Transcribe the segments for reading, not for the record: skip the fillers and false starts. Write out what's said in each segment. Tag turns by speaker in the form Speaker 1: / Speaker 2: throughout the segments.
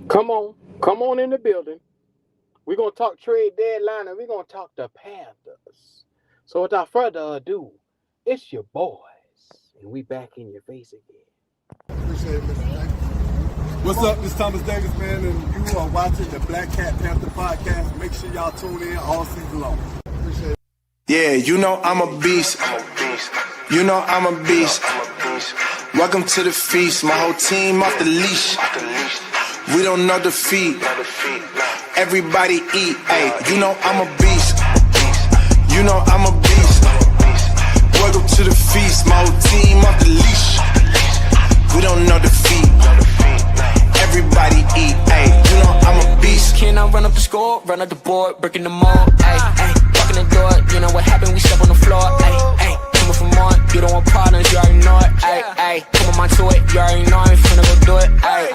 Speaker 1: Come on in the building. We're gonna talk trade deadline and we're gonna talk the Panthers. So without further ado, it's your boys, and we back in your face again.
Speaker 2: Appreciate it, Mr. Davis. What's up? This is Thomas Davis, man, and you are watching the Black Cat Panther podcast. Make sure y'all tune in all season long. Appreciate it.
Speaker 3: Yeah, you know I'm a beast. You know I'm a beast. Welcome to the feast. My whole team off the leash. We don't know defeat. Everybody eat. Hey, you know I'm a beast. You know I'm a beast. Welcome to the feast. My whole team off the leash. We don't know defeat. Everybody eat. Hey, you know I'm a beast.
Speaker 4: Can I run up the score, run up the board, breaking the mold? Ay, ay, walking the door. You know what happened? We step on the floor. Ay, ay, coming from on. You don't want partners, you already know it. Ay, ay, come on my to it. You already know I'm finna go do it. Ay,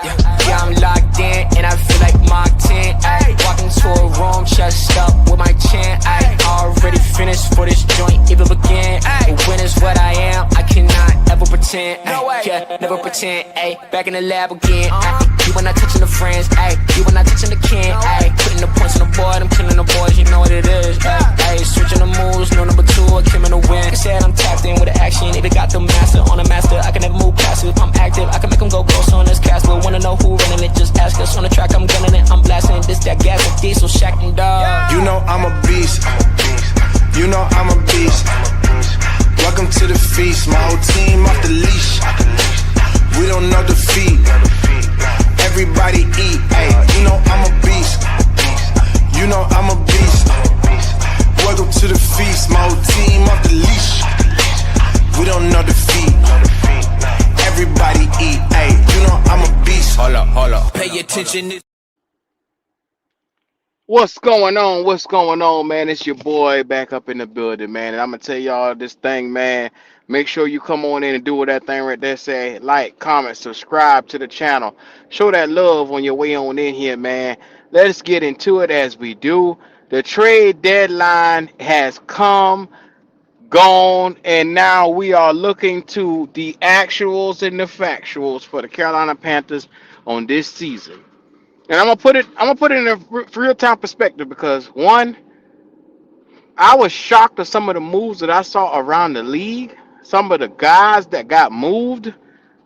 Speaker 4: yeah, I'm locked in and I feel like Mark 10. Ay, walking to a room, chest up with my chin. Ay, already finished for this joint, even begin. But when is what I am, I cannot ever pretend. Ay, yeah, never pretend. Ay, back in the lab again. Ay, you when I touching the friends. Ay, you when I touching the kin. Ay, putting the points on the board, I'm killing the boys, you know what it is. Ay, switching the moves, no number two, I came in the win. Like I said, I'm tapped in with the action, either got the master on the master. I can never move passive, I'm active, I can make them go ghost on this castle. Wanna know who running it, just ask us. On the track, I'm gunning it, I'm blasting this, that gas, that diesel, Shack and dog.
Speaker 3: You know I'm a beast. You know I'm a beast. Welcome to the feast. My whole team off the leash. We don't know defeat. Everybody eat. Hey, you know I'm a beast. You know I'm a beast. Welcome to the feast. My whole team off the leash. We don't know defeat. Everybody eat. Hey, you know I'm a beast.
Speaker 4: Hold up, pay attention.
Speaker 1: What's going on? What's going on, man? It's your boy back up in the building, man. And I'm gonna tell y'all this thing, man. Make sure you come on in and do what that thing right there say. Like, comment, subscribe to the channel. Show that love on your way on in here, man. Let's get into it as we do. The trade deadline has come, gone, and now we are looking to the actuals and the factuals for the Carolina Panthers on this season. And I'm gonna put it in a real time perspective because one, I was shocked at some of the moves that I saw around the league. Some of the guys that got moved,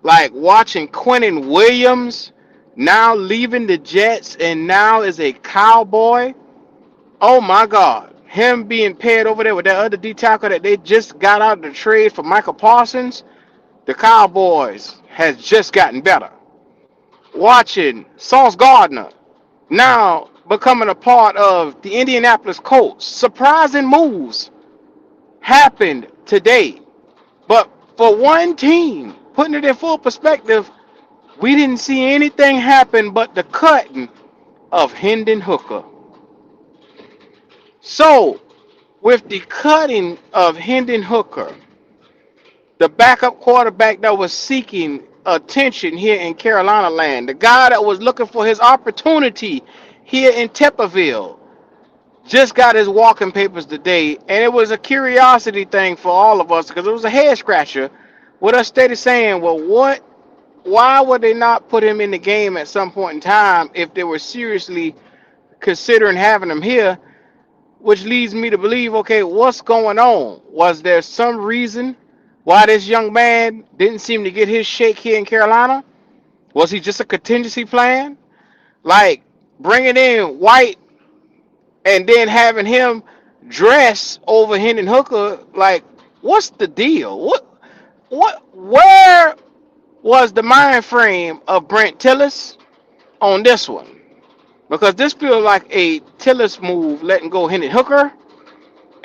Speaker 1: like watching Quentin Williams now leaving the Jets and now is a Cowboy. Oh my God, him being paired over there with that other D tackle that they just got out of the trade for Michael Parsons. The Cowboys has just gotten better. Watching Sauce Gardner now becoming a part of the Indianapolis Colts. Surprising moves happened today. But for one team, putting it in full perspective, we didn't see anything happen but the cutting of Hendon Hooker. So, with the cutting of Hendon Hooker, the backup quarterback that was seeking attention here in Carolina land, the guy that was looking for his opportunity here in Tepperville, just got his walking papers today, and it was a curiosity thing for all of us because it was a head scratcher with us steady saying, well, why would they not put him in the game at some point in time if they were seriously considering having him here? Which leads me to believe, okay, what's going on? Was there some reason why this young man didn't seem to get his shake here in Carolina? Was he just a contingency plan? Like bringing in White and then having him dress over Hendon Hooker? Like, what's the deal? Where was the mind frame of Brent Tillis on this one? Because this feels like a Tillis move, letting go Hendon Hooker.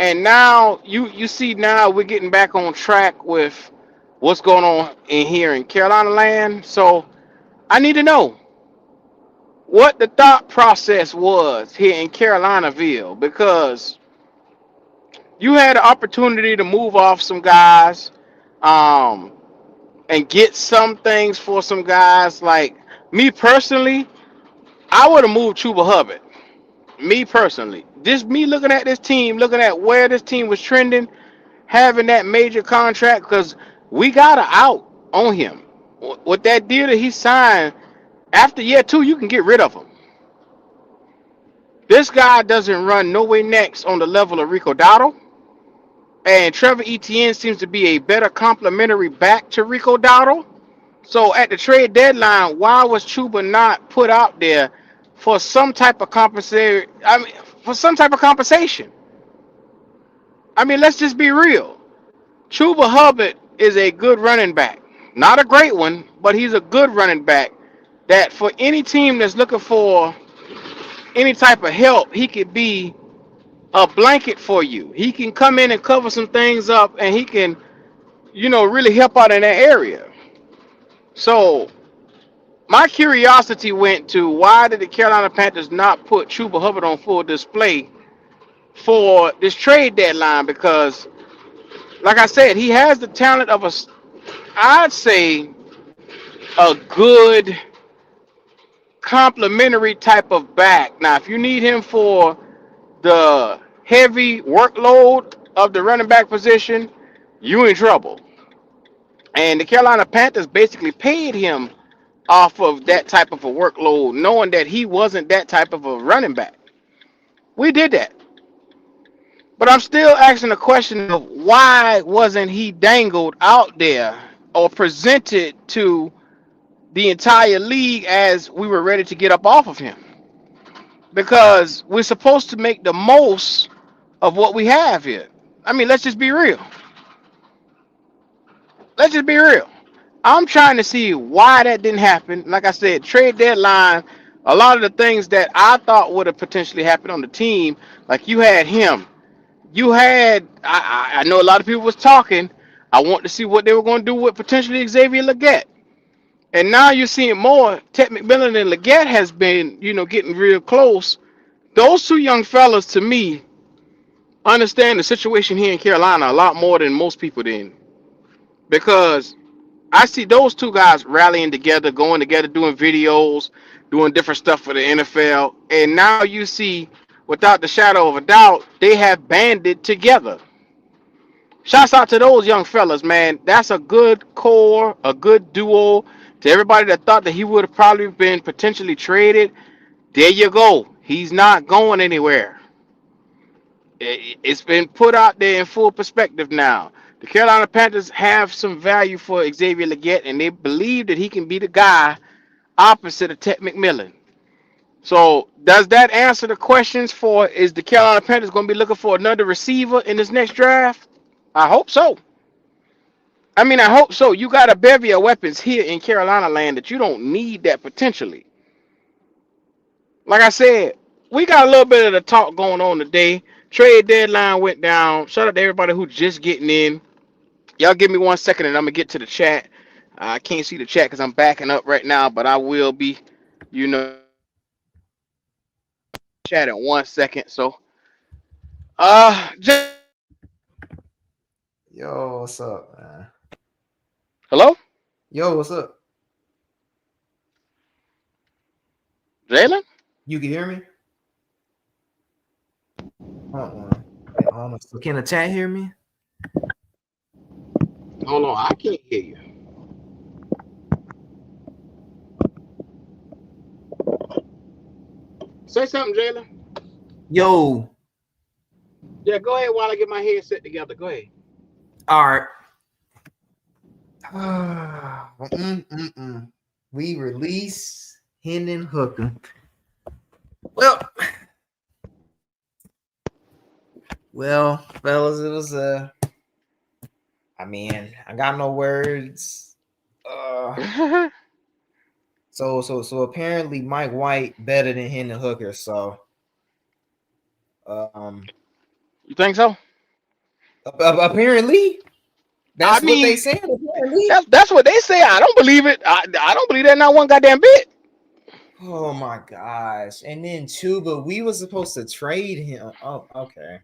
Speaker 1: And now you see now we're getting back on track with what's going on in here in Carolina land. So I need to know what the thought process was here in Carolinaville, because you had an opportunity to move off some guys, and get some things for some guys. Like me personally, I would have moved Chuba Hubbard. Me personally, just me looking at this team, looking at where this team was trending, having that major contract, because we got an out on him with that deal that he signed. After year 2, you can get rid of him. This guy doesn't run nowhere next on the level of Rico Dowdle, and Trevor Etienne seems to be a better complementary back to Rico Dowdle. So at the trade deadline, why was Chuba not put out there for some type of compensation? I mean, for some type of compensation. I mean, let's just be real. Chuba Hubbard is a good running back. Not a great one, but he's a good running back that for any team that's looking for any type of help, he could be a blanket for you. He can come in and cover some things up, and he can, really help out in that area. So my curiosity went to, why did the Carolina Panthers not put Chuba Hubbard on full display for this trade deadline? Because, like I said, he has the talent of I'd say, a good complementary type of back. Now, if you need him for the heavy workload of the running back position, you in trouble. And the Carolina Panthers basically paid him off of that type of a workload, knowing that he wasn't that type of a running back. We did that. But I'm still asking the question of, why wasn't he dangled out there or presented to the entire league as we were ready to get up off of him? Because we're supposed to make the most of what we have here. I mean, let's just be real. Let's just be real. I'm trying to see why that didn't happen. Like I said, trade deadline, a lot of the things that I thought would have potentially happened on the team, like you had him. You had, I know a lot of people was talking. I want to see what they were going to do with potentially Xavier Legette. And now you're seeing more. Ted McMillan and Legette has been, getting real close. Those two young fellas, to me, understand the situation here in Carolina a lot more than most people did. Because I see those two guys rallying together, going together, doing videos, doing different stuff for the NFL. And now you see, without the shadow of a doubt, they have banded together. Shouts out to those young fellas, man. That's a good core, a good duo. To everybody that thought that he would have probably been potentially traded, there you go. He's not going anywhere. It's been put out there in full perspective now. The Carolina Panthers have some value for Xavier Legette, and they believe that he can be the guy opposite of Ted McMillan. So does that answer the questions for, is the Carolina Panthers going to be looking for another receiver in this next draft? I hope so. I mean, I hope so. You got a bevy of weapons here in Carolina land that you don't need that potentially. Like I said, we got a little bit of the talk going on today. Trade deadline went down. Shout out to everybody who's just getting in. Y'all give me 1 second and I'm going to get to the chat. I can't see the chat because I'm backing up right now, but I will be, chat in 1 second. So,
Speaker 5: Yo, what's up, man?
Speaker 1: Hello?
Speaker 5: Yo, what's up?
Speaker 1: Jalen?
Speaker 5: You can hear me? So can the chat hear me?
Speaker 1: Hold on, I can't hear you. Say something, Jalen.
Speaker 5: Yo.
Speaker 1: Yeah, go ahead while I get my headset together. Go ahead.
Speaker 5: All right. We release Hendon Hooker. Well, fellas, it was I mean, I got no words. So apparently Mike White better than Hendon Hooker. So,
Speaker 1: you think so?
Speaker 5: Apparently, that's what they said. Apparently,
Speaker 1: that's what they say. I don't believe it. I don't believe that not one goddamn bit.
Speaker 5: Oh my gosh! And then Chuba, we were supposed to trade him. Oh, okay.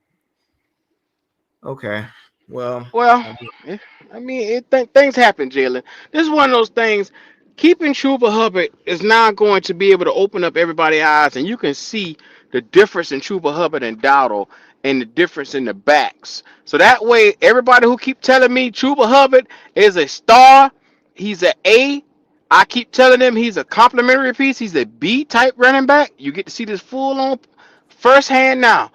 Speaker 5: Well.
Speaker 1: I mean, things happen, Jalen. This is one of those things. Keeping Chuba Hubbard is not going to be able to open up everybody's eyes, and you can see the difference in Chuba Hubbard and Dowdle, and the difference in the backs. So that way, everybody who keep telling me Chuba Hubbard is a star, he's an A, I keep telling them he's a complimentary piece. He's a B type running back. You get to see this full on firsthand now.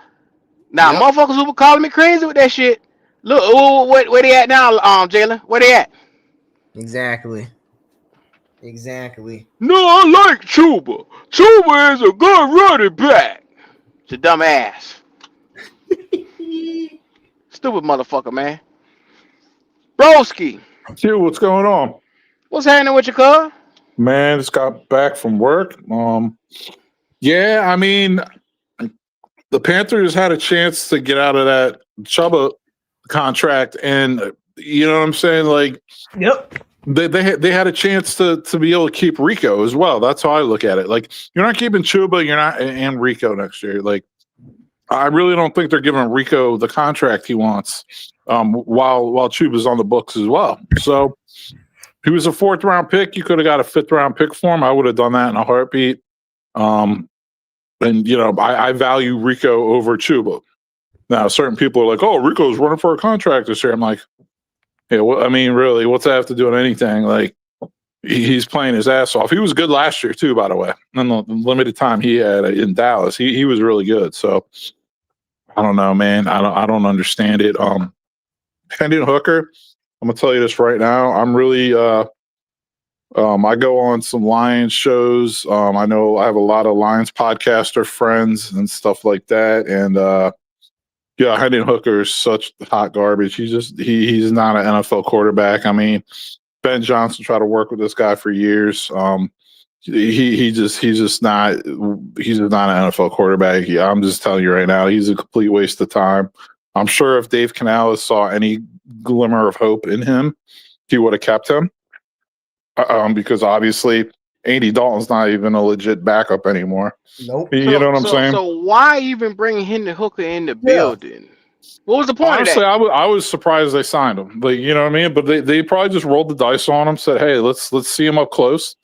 Speaker 1: Now,
Speaker 5: Yep.
Speaker 1: motherfuckers who were calling me crazy with that shit. Look, where they at now, Jalen? Where they at?
Speaker 5: Exactly. Exactly.
Speaker 1: No, I like Chuba. Chuba is a good running back. It's a dumb ass. Stupid motherfucker, man. Broski,
Speaker 6: Q, what's going on?
Speaker 1: what's happening with your car?
Speaker 6: Man, just got back from work. Yeah, I mean, the Panthers had a chance to get out of that Chuba contract, and you know what I'm saying? Like,
Speaker 5: Yep.
Speaker 6: they had a chance to be able to keep Rico as well. That's how I look at it. Like, you're not keeping Chuba, you're not and Rico next year. Like, I really don't think they're giving Rico the contract he wants. While Chuba's on the books as well. So he was a 4th round pick. You could have got a 5th round pick for him. I would have done that in a heartbeat. And you know, I value Rico over Chuba. Now, certain people are like, "Oh, Rico's running for a contract this year." I'm like, "Yeah, well, I mean, really, what's that have to do with anything?" Like, he's playing his ass off. He was good last year too, by the way. In the limited time he had in Dallas, he was really good. So I don't know, man. I don't understand it. Hendon Hooker, I'm gonna tell you this right now. I'm really I go on some Lions shows. I know I have a lot of Lions podcaster friends and stuff like that. And yeah, Hendon Hooker is such hot garbage. He's not an NFL quarterback. I mean, Ben Johnson tried to work with this guy for years. He's just not an NFL quarterback. Yeah, I'm just telling you right now, he's a complete waste of time. I'm sure if Dave Canales saw any glimmer of hope in him, he would have kept him. Because obviously Andy Dalton's not even a legit backup anymore.
Speaker 5: Nope.
Speaker 6: You know what I'm saying?
Speaker 1: So why even bring Hendon Hooker in the building? What was the point
Speaker 6: Honestly,
Speaker 1: of that?
Speaker 6: I was surprised they signed him. Like, you know what I mean? But they probably just rolled the dice on him, said, "Hey, let's see him up close."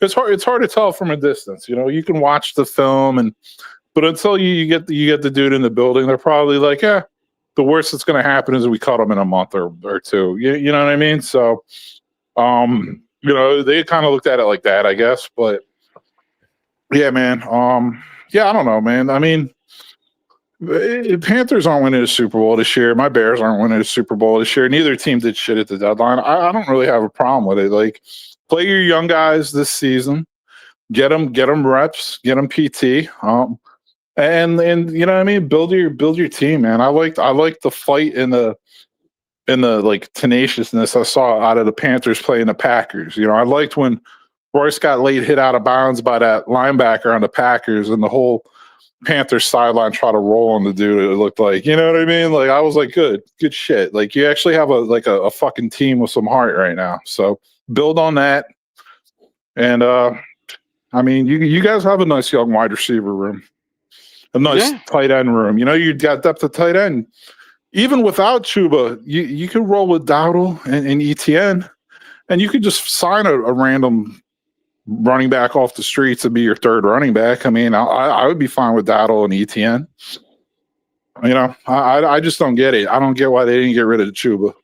Speaker 6: It's hard to tell from a distance. You know, you can watch the film but until you get the dude in the building, they're probably like, "Yeah, the worst that's going to happen is we cut him in a month or two." You know what I mean? So, you know, they kind of looked at it like that, I guess. But yeah, man. Yeah, I don't know, man. I mean, Panthers aren't winning a Super Bowl this year. My Bears aren't winning a Super Bowl this year. Neither team did shit at the deadline. I don't really have a problem with it. Like, play your young guys this season. Get them reps. Get them PT. And you know what I mean. Build your team, man. I like the fight in the like tenaciousness I saw out of the Panthers playing the Packers. You know, I liked when Royce got late hit out of bounds by that linebacker on the Packers, and the whole Panthers sideline tried to roll on the dude. It looked like, you know what I mean? Like, I was like, good shit. Like, you actually have a fucking team with some heart right now. So build on that. And I mean, you guys have a nice young wide receiver room, a nice tight end room. You know, you got depth of tight end. Even without Chuba, you could roll with Dowdle and ETN, and you could just sign a random running back off the street to be your 3rd running back. I mean, I would be fine with Dowdle and ETN. You know, I just don't get it. I don't get why they didn't get rid of Chuba.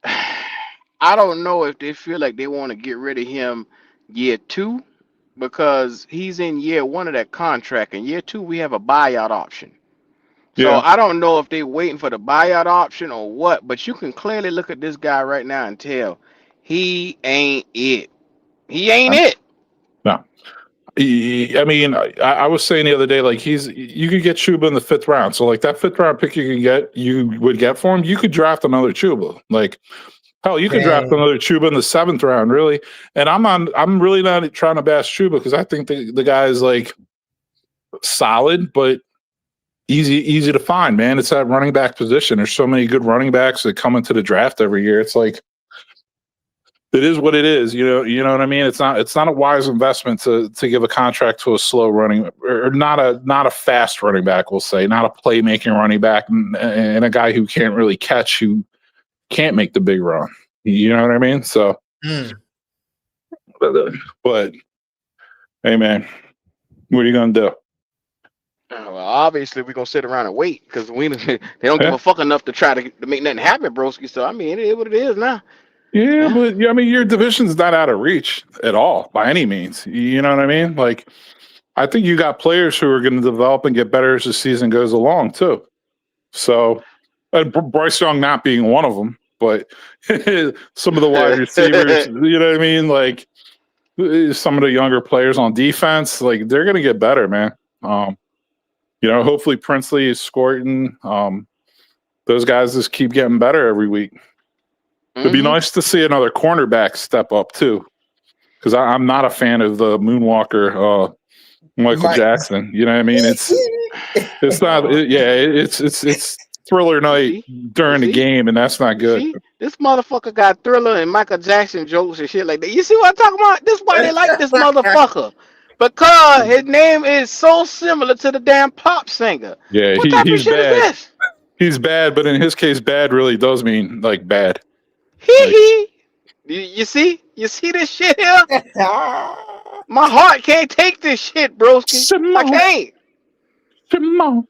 Speaker 1: I don't know if they feel like they want to get rid of him year 2 because he's in year 1 of that contract. In year 2, we have a buyout option. So
Speaker 6: Yeah.
Speaker 1: I don't know if they're waiting for the buyout option or what, but you can clearly look at this guy right now and tell he ain't it. He ain't it.
Speaker 6: No. I mean, I was saying the other day, like, you could get Chuba in the 5th round. So, like, that 5th round pick you would get for him, you could draft another Chuba. Like, hell, you could draft another Chuba in the 7th round, really. And I'm really not trying to bash Chuba because I think the guy is, like, solid, but easy to find, man. It's that running back position. There's so many good running backs that come into the draft every year. It's like, it is what it is. You know what I mean? It's not a wise investment to give a contract to a slow running or not a fast running back, we'll say, not a playmaking running back and a guy who can't really catch, who can't make the big run. You know what I mean? So, but hey, man, what are you gonna do?
Speaker 1: Well, obviously we're gonna sit around and wait because they don't give a fuck enough to try to make nothing happen, broski. So I mean, it is what it is now.
Speaker 6: Yeah,
Speaker 1: Huh?
Speaker 6: but I mean, your division's not out of reach at all by any means. You know what I mean? Like, I think you got players who are going to develop and get better as the season goes along too. So, Bryce Young not being one of them, but some of the wide receivers, you know what I mean? Like some of the younger players on defense, like they're going to get better, man. Hopefully Princely is scoring. Those guys just keep getting better every week. It'd be nice to see another cornerback step up too, because I'm not a fan of the Moonwalker, Michael Jackson. You know what I mean? It's not. It's Thriller night during the game, and that's not good.
Speaker 1: See? This motherfucker got Thriller and Michael Jackson jokes and shit like that. You see what I'm talking about? This is why they like this motherfucker. Because his name is so similar to the damn pop singer.
Speaker 6: Yeah,
Speaker 1: What type of
Speaker 6: he's
Speaker 1: shit
Speaker 6: bad.
Speaker 1: is this?
Speaker 6: He's bad, but in his case, bad really does mean like bad.
Speaker 1: Hee hee. You see? You see this shit here? My heart can't take this shit, broski. I can't.
Speaker 6: Simone.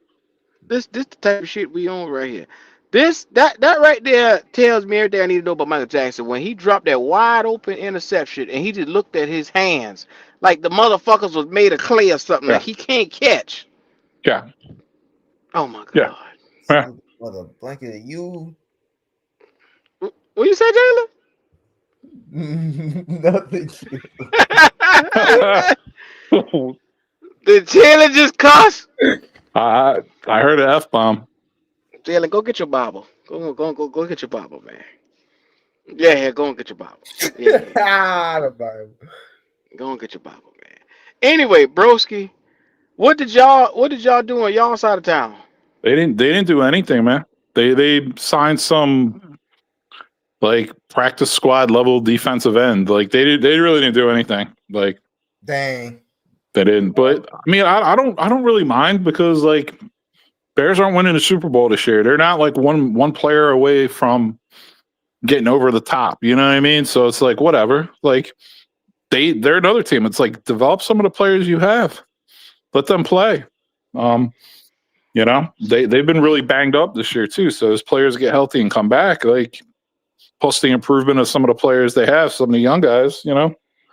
Speaker 1: This the type of shit we on right here. That right there tells me everything I need to know about Michael Jackson. When he dropped that wide open interception and he just looked at his hands like the motherfuckers was made of clay or something.
Speaker 6: Yeah.
Speaker 1: Like he can't catch.
Speaker 6: Yeah.
Speaker 1: Oh my god.
Speaker 6: Yeah. Yeah.
Speaker 5: With a blanket of you.
Speaker 1: What you say, Jalen?
Speaker 5: Nothing.
Speaker 1: Did Jalen just cuss?
Speaker 6: I heard an F-bomb.
Speaker 1: Jalen, go get your Bible. Go get your Bible, man. Yeah, go and get your Bible. Yeah.
Speaker 5: The Bible.
Speaker 1: Go and get your Bible, man. Anyway, broski, what did y'all do on y'all side of town?
Speaker 6: They didn't do anything, man. They signed some like practice squad level defensive end. Like they really didn't do anything. Like
Speaker 5: Dang.
Speaker 6: they didn't. But I mean, I don't really mind because like Bears aren't winning the Super Bowl this year. They're not like one player away from getting over the top. You know what I mean? So it's like whatever. Like they're another team. It's like develop some of the players you have. Let them play. They've been really banged up this year too. So as players get healthy and come back, like plus the improvement of some of the players they have, some of the young guys,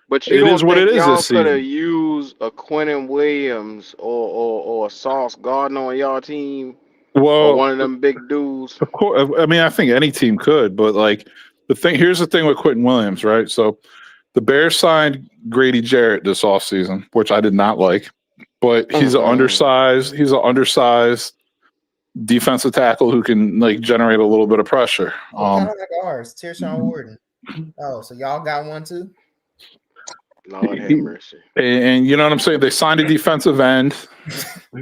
Speaker 1: But you
Speaker 6: it is what it is
Speaker 1: y'all
Speaker 6: this
Speaker 1: could have
Speaker 6: season.
Speaker 1: used a Quentin Williams or a Sauce Gardner on y'all team, or
Speaker 6: Well,
Speaker 1: one of them big dudes.
Speaker 6: of course, I mean, I think any team could, but like here's the thing with Quentin Williams, right? So the Bears signed Grady Jarrett this offseason, which I did not like, but he's an undersized defensive tackle who can like generate a little bit of pressure.
Speaker 5: Kind of like ours, Tearshawn Wharton. Oh, so y'all got one too?
Speaker 1: Lord have mercy.
Speaker 6: And you know what I'm saying? They signed a defensive end.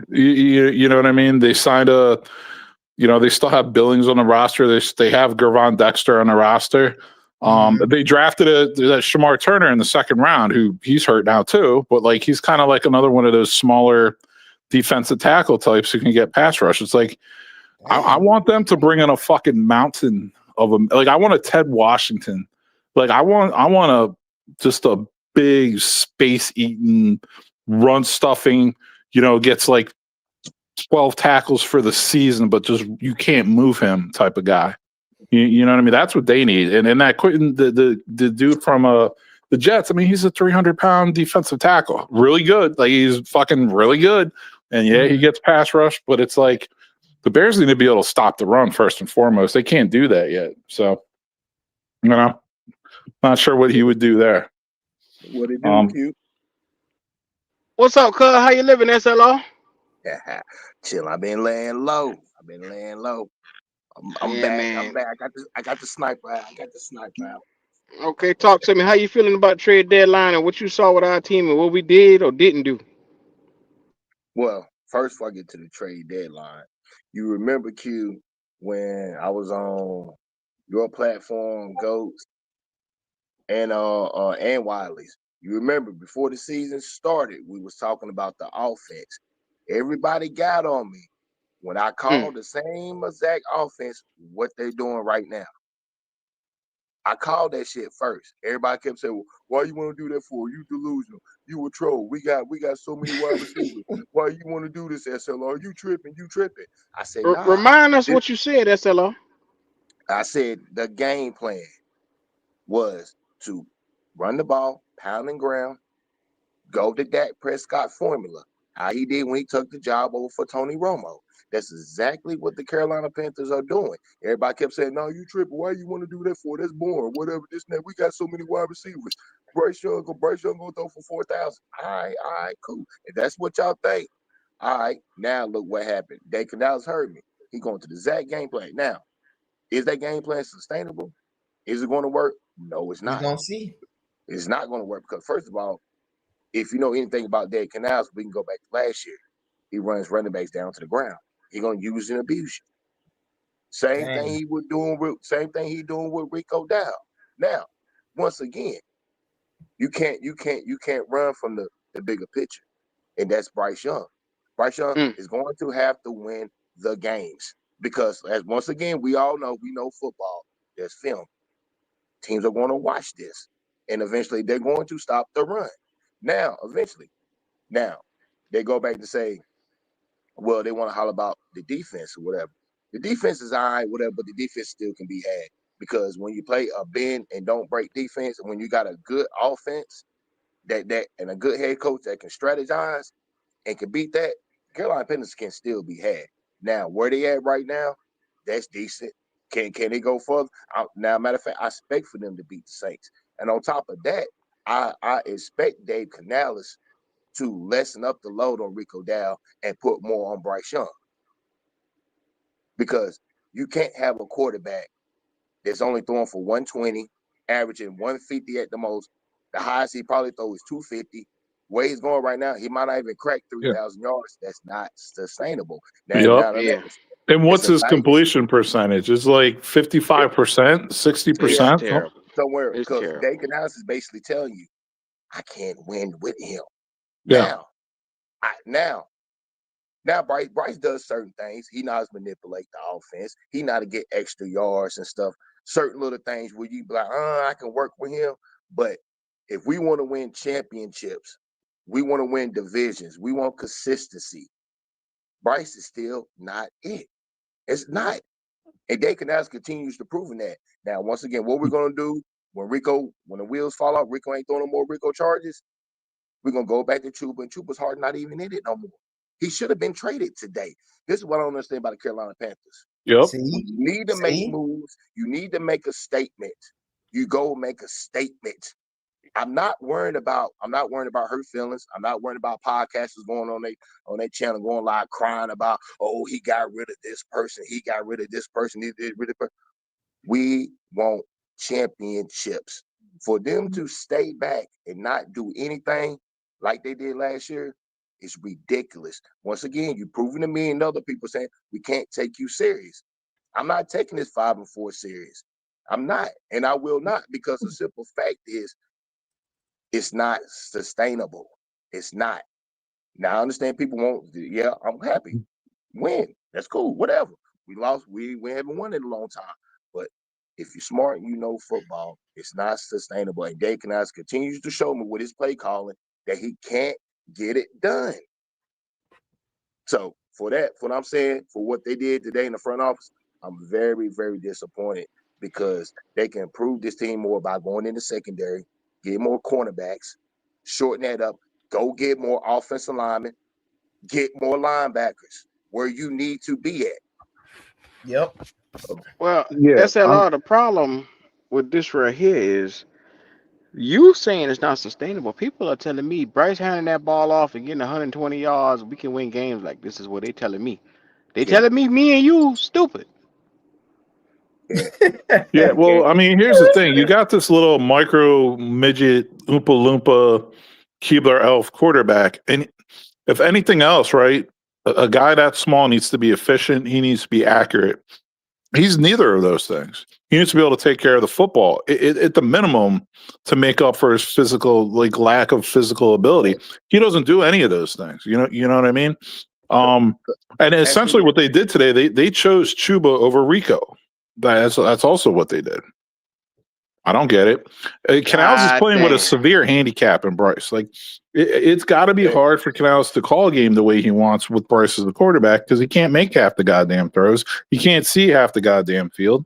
Speaker 6: You know what I mean? They signed they still have Billings on the roster. They have Gervon Dexter on the roster. They drafted that Shamar Turner in the second round, who he's hurt now too, but like he's kind of like another one of those smaller defensive tackle types who can get pass rush. It's like I want them to bring in a fucking mountain of them. Like I want a Ted Washington. Like I want just a big space eating, run stuffing, gets like 12 tackles for the season, but just you can't move him type of guy. You know what I mean? That's what they need. And that Quentin, the dude from the Jets, I mean, he's a 300-pound defensive tackle. Really good. Like he's fucking really good. And yeah, he gets pass rush, but it's like the Bears need to be able to stop the run first and foremost. They can't do that yet. So, not sure what he would do there.
Speaker 7: What it do, Q?
Speaker 1: What's up, cuz? How you living, SLO?
Speaker 7: Chill. I've been laying low. I'm
Speaker 1: Yeah,
Speaker 7: back.
Speaker 1: man.
Speaker 7: I'm back. I got the sniper out.
Speaker 1: Okay, talk to me. How you feeling about trade deadline and what you saw with our team and what we did or didn't do?
Speaker 7: Well, first before I get to the trade deadline, you remember, Q, when I was on your platform, Goats, and Wiley's. You remember before the season started, we was talking about the offense. Everybody got on me when I called the same exact offense what they're doing right now. I called that shit first. Everybody kept saying, well, "Why you want to do that for? You delusional. You a troll. We got so many wide receivers. Why you want to do this, SLR? You tripping? I said, nah.
Speaker 1: Remind us what you said, SLO.
Speaker 7: I said the game plan. was to run the ball, pound and ground, go to Dak Prescott formula, how he did when he took the job over for Tony Romo. That's exactly what the Carolina Panthers are doing. Everybody kept saying, no, you tripping. Why you want to do that for? That's boring. Whatever, this and that. We got so many wide receivers. Bryce Young going to throw for 4,000. All right, cool. If that's what y'all think, all right, now look what happened. Dave Canales heard me. He going to the Zach game plan. Now, is that game plan sustainable? Is it going to work? No, it's
Speaker 5: We're
Speaker 7: not.
Speaker 5: gonna see.
Speaker 7: It's not going to work because, first of all, if you know anything about Dave Canales, we can go back to last year. He runs running backs down to the ground. He's gonna use and abuse you. Same thing he doing with Rico Dow. Now, once again, you can't run from the bigger picture, and that's Bryce Young. Bryce Young is going to have to win the games because, as once again, we know football. There's film. Teams are going to watch this, and eventually they're going to stop the run. Now, they go back to say, well, they want to holler about the defense or whatever. The defense is all right, whatever, but the defense still can be had because when you play a bend and don't break defense, and when you got a good offense that and a good head coach that can strategize and can beat that, Carolina Panthers can still be had. Now, where they at right now, that's decent. Can they go further? Now, matter of fact, I expect for them to beat the Saints. And on top of that, I expect Dave Canales to lessen up the load on Rico Dow and put more on Bryce Young. Because you can't have a quarterback that's only throwing for 120, averaging 150 at the most. The highest he probably throws is 250. Where he's going right now, he might not even crack 3,000 yards. That's not sustainable.
Speaker 6: And what's his completion percentage? It's like 55%, 60%?
Speaker 1: Terrible.
Speaker 7: Somewhere, because Dave Canales is basically telling you, I can't win with him.
Speaker 6: Yeah.
Speaker 7: Now, Bryce does certain things. He knows to manipulate the offense. He knows to get extra yards and stuff. Certain little things where you be like, I can work with him. But if we want to win championships, we want to win divisions, we want consistency, Bryce is still not it. It's not. And Dave Canales continues to prove that. Now, once again, what we're going to do when the wheels fall off, Rico ain't throwing no more Rico charges, we're going to go back to Chuba, and Chuba's heart not even in it no more. He should have been traded today. This is what I don't understand about the Carolina Panthers.
Speaker 6: Yep.
Speaker 7: You need to make moves. You need to make a statement. You go make a statement. I'm not worried about her feelings. I'm not worried about podcasters going on their channel, going live crying about, oh, he got rid of this person. He got rid of this person. He did rid of person. We want championships. For them to stay back and not do anything like they did last year is ridiculous. Once again, you're proving to me and other people saying we can't take you serious. I'm not taking this 5-4 serious. I'm not, and I will not, because the simple fact is it's not sustainable. It's not. Now I understand people won't. Yeah, I'm happy. Win. That's cool. Whatever. We lost. We haven't won in a long time. But if you're smart and you know football, it's not sustainable. And Dave Canales continues to show me with his play calling that he can't get it done. So for what I'm saying, for what they did today in the front office, I'm very, very disappointed because they can improve this team more by going in the secondary, get more cornerbacks, shorten that up, go get more offensive linemen, get more linebackers where you need to be at.
Speaker 5: Yep.
Speaker 1: Well, SLR, the problem with this right here is you saying it's not sustainable. People are telling me Bryce handing that ball off and getting 120 yards, we can win games like this is what they telling me. They telling me and you stupid.
Speaker 6: Yeah, well, I mean, here's the thing. You got this little micro midget Oompa Loompa Keebler Elf quarterback. And if anything else, right, a guy that small needs to be efficient. He needs to be accurate. He's neither of those things. He needs to be able to take care of the football at the minimum to make up for his physical, like, lack of physical ability. He doesn't do any of those things. You know what I mean? And essentially what they did today, they chose Chuba over Rico. That's also what they did. I don't get it. Canales is playing with a severe handicap in Bryce. Like, it's got to be hard for Canales to call a game the way he wants with Bryce as the quarterback because he can't make half the goddamn throws. He can't see half the goddamn field.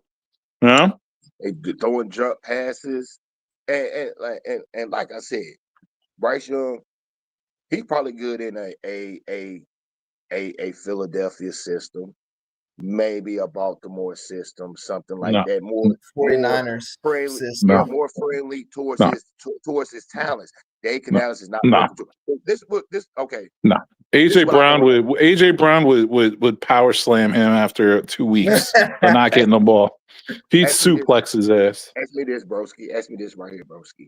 Speaker 6: You know?
Speaker 7: They throwing jump passes, and like I said, Bryce Young, he's probably good in a Philadelphia system, maybe a Baltimore system, something like
Speaker 6: No,
Speaker 7: that. More
Speaker 5: 49ers
Speaker 7: friendly,
Speaker 5: system.
Speaker 6: no,
Speaker 7: more friendly towards
Speaker 6: no,
Speaker 7: his talents. Dave
Speaker 6: no,
Speaker 7: Canales is not
Speaker 6: no,
Speaker 7: looking to this. Okay,
Speaker 6: no.
Speaker 7: this is
Speaker 6: AJ
Speaker 7: what I
Speaker 6: Brown
Speaker 7: want.
Speaker 6: would power slam him after 2 weeks for not getting the ball. He'd
Speaker 7: Ask me this,
Speaker 6: suplex his ass.
Speaker 7: ask me this, broski. Ask me this right here, broski.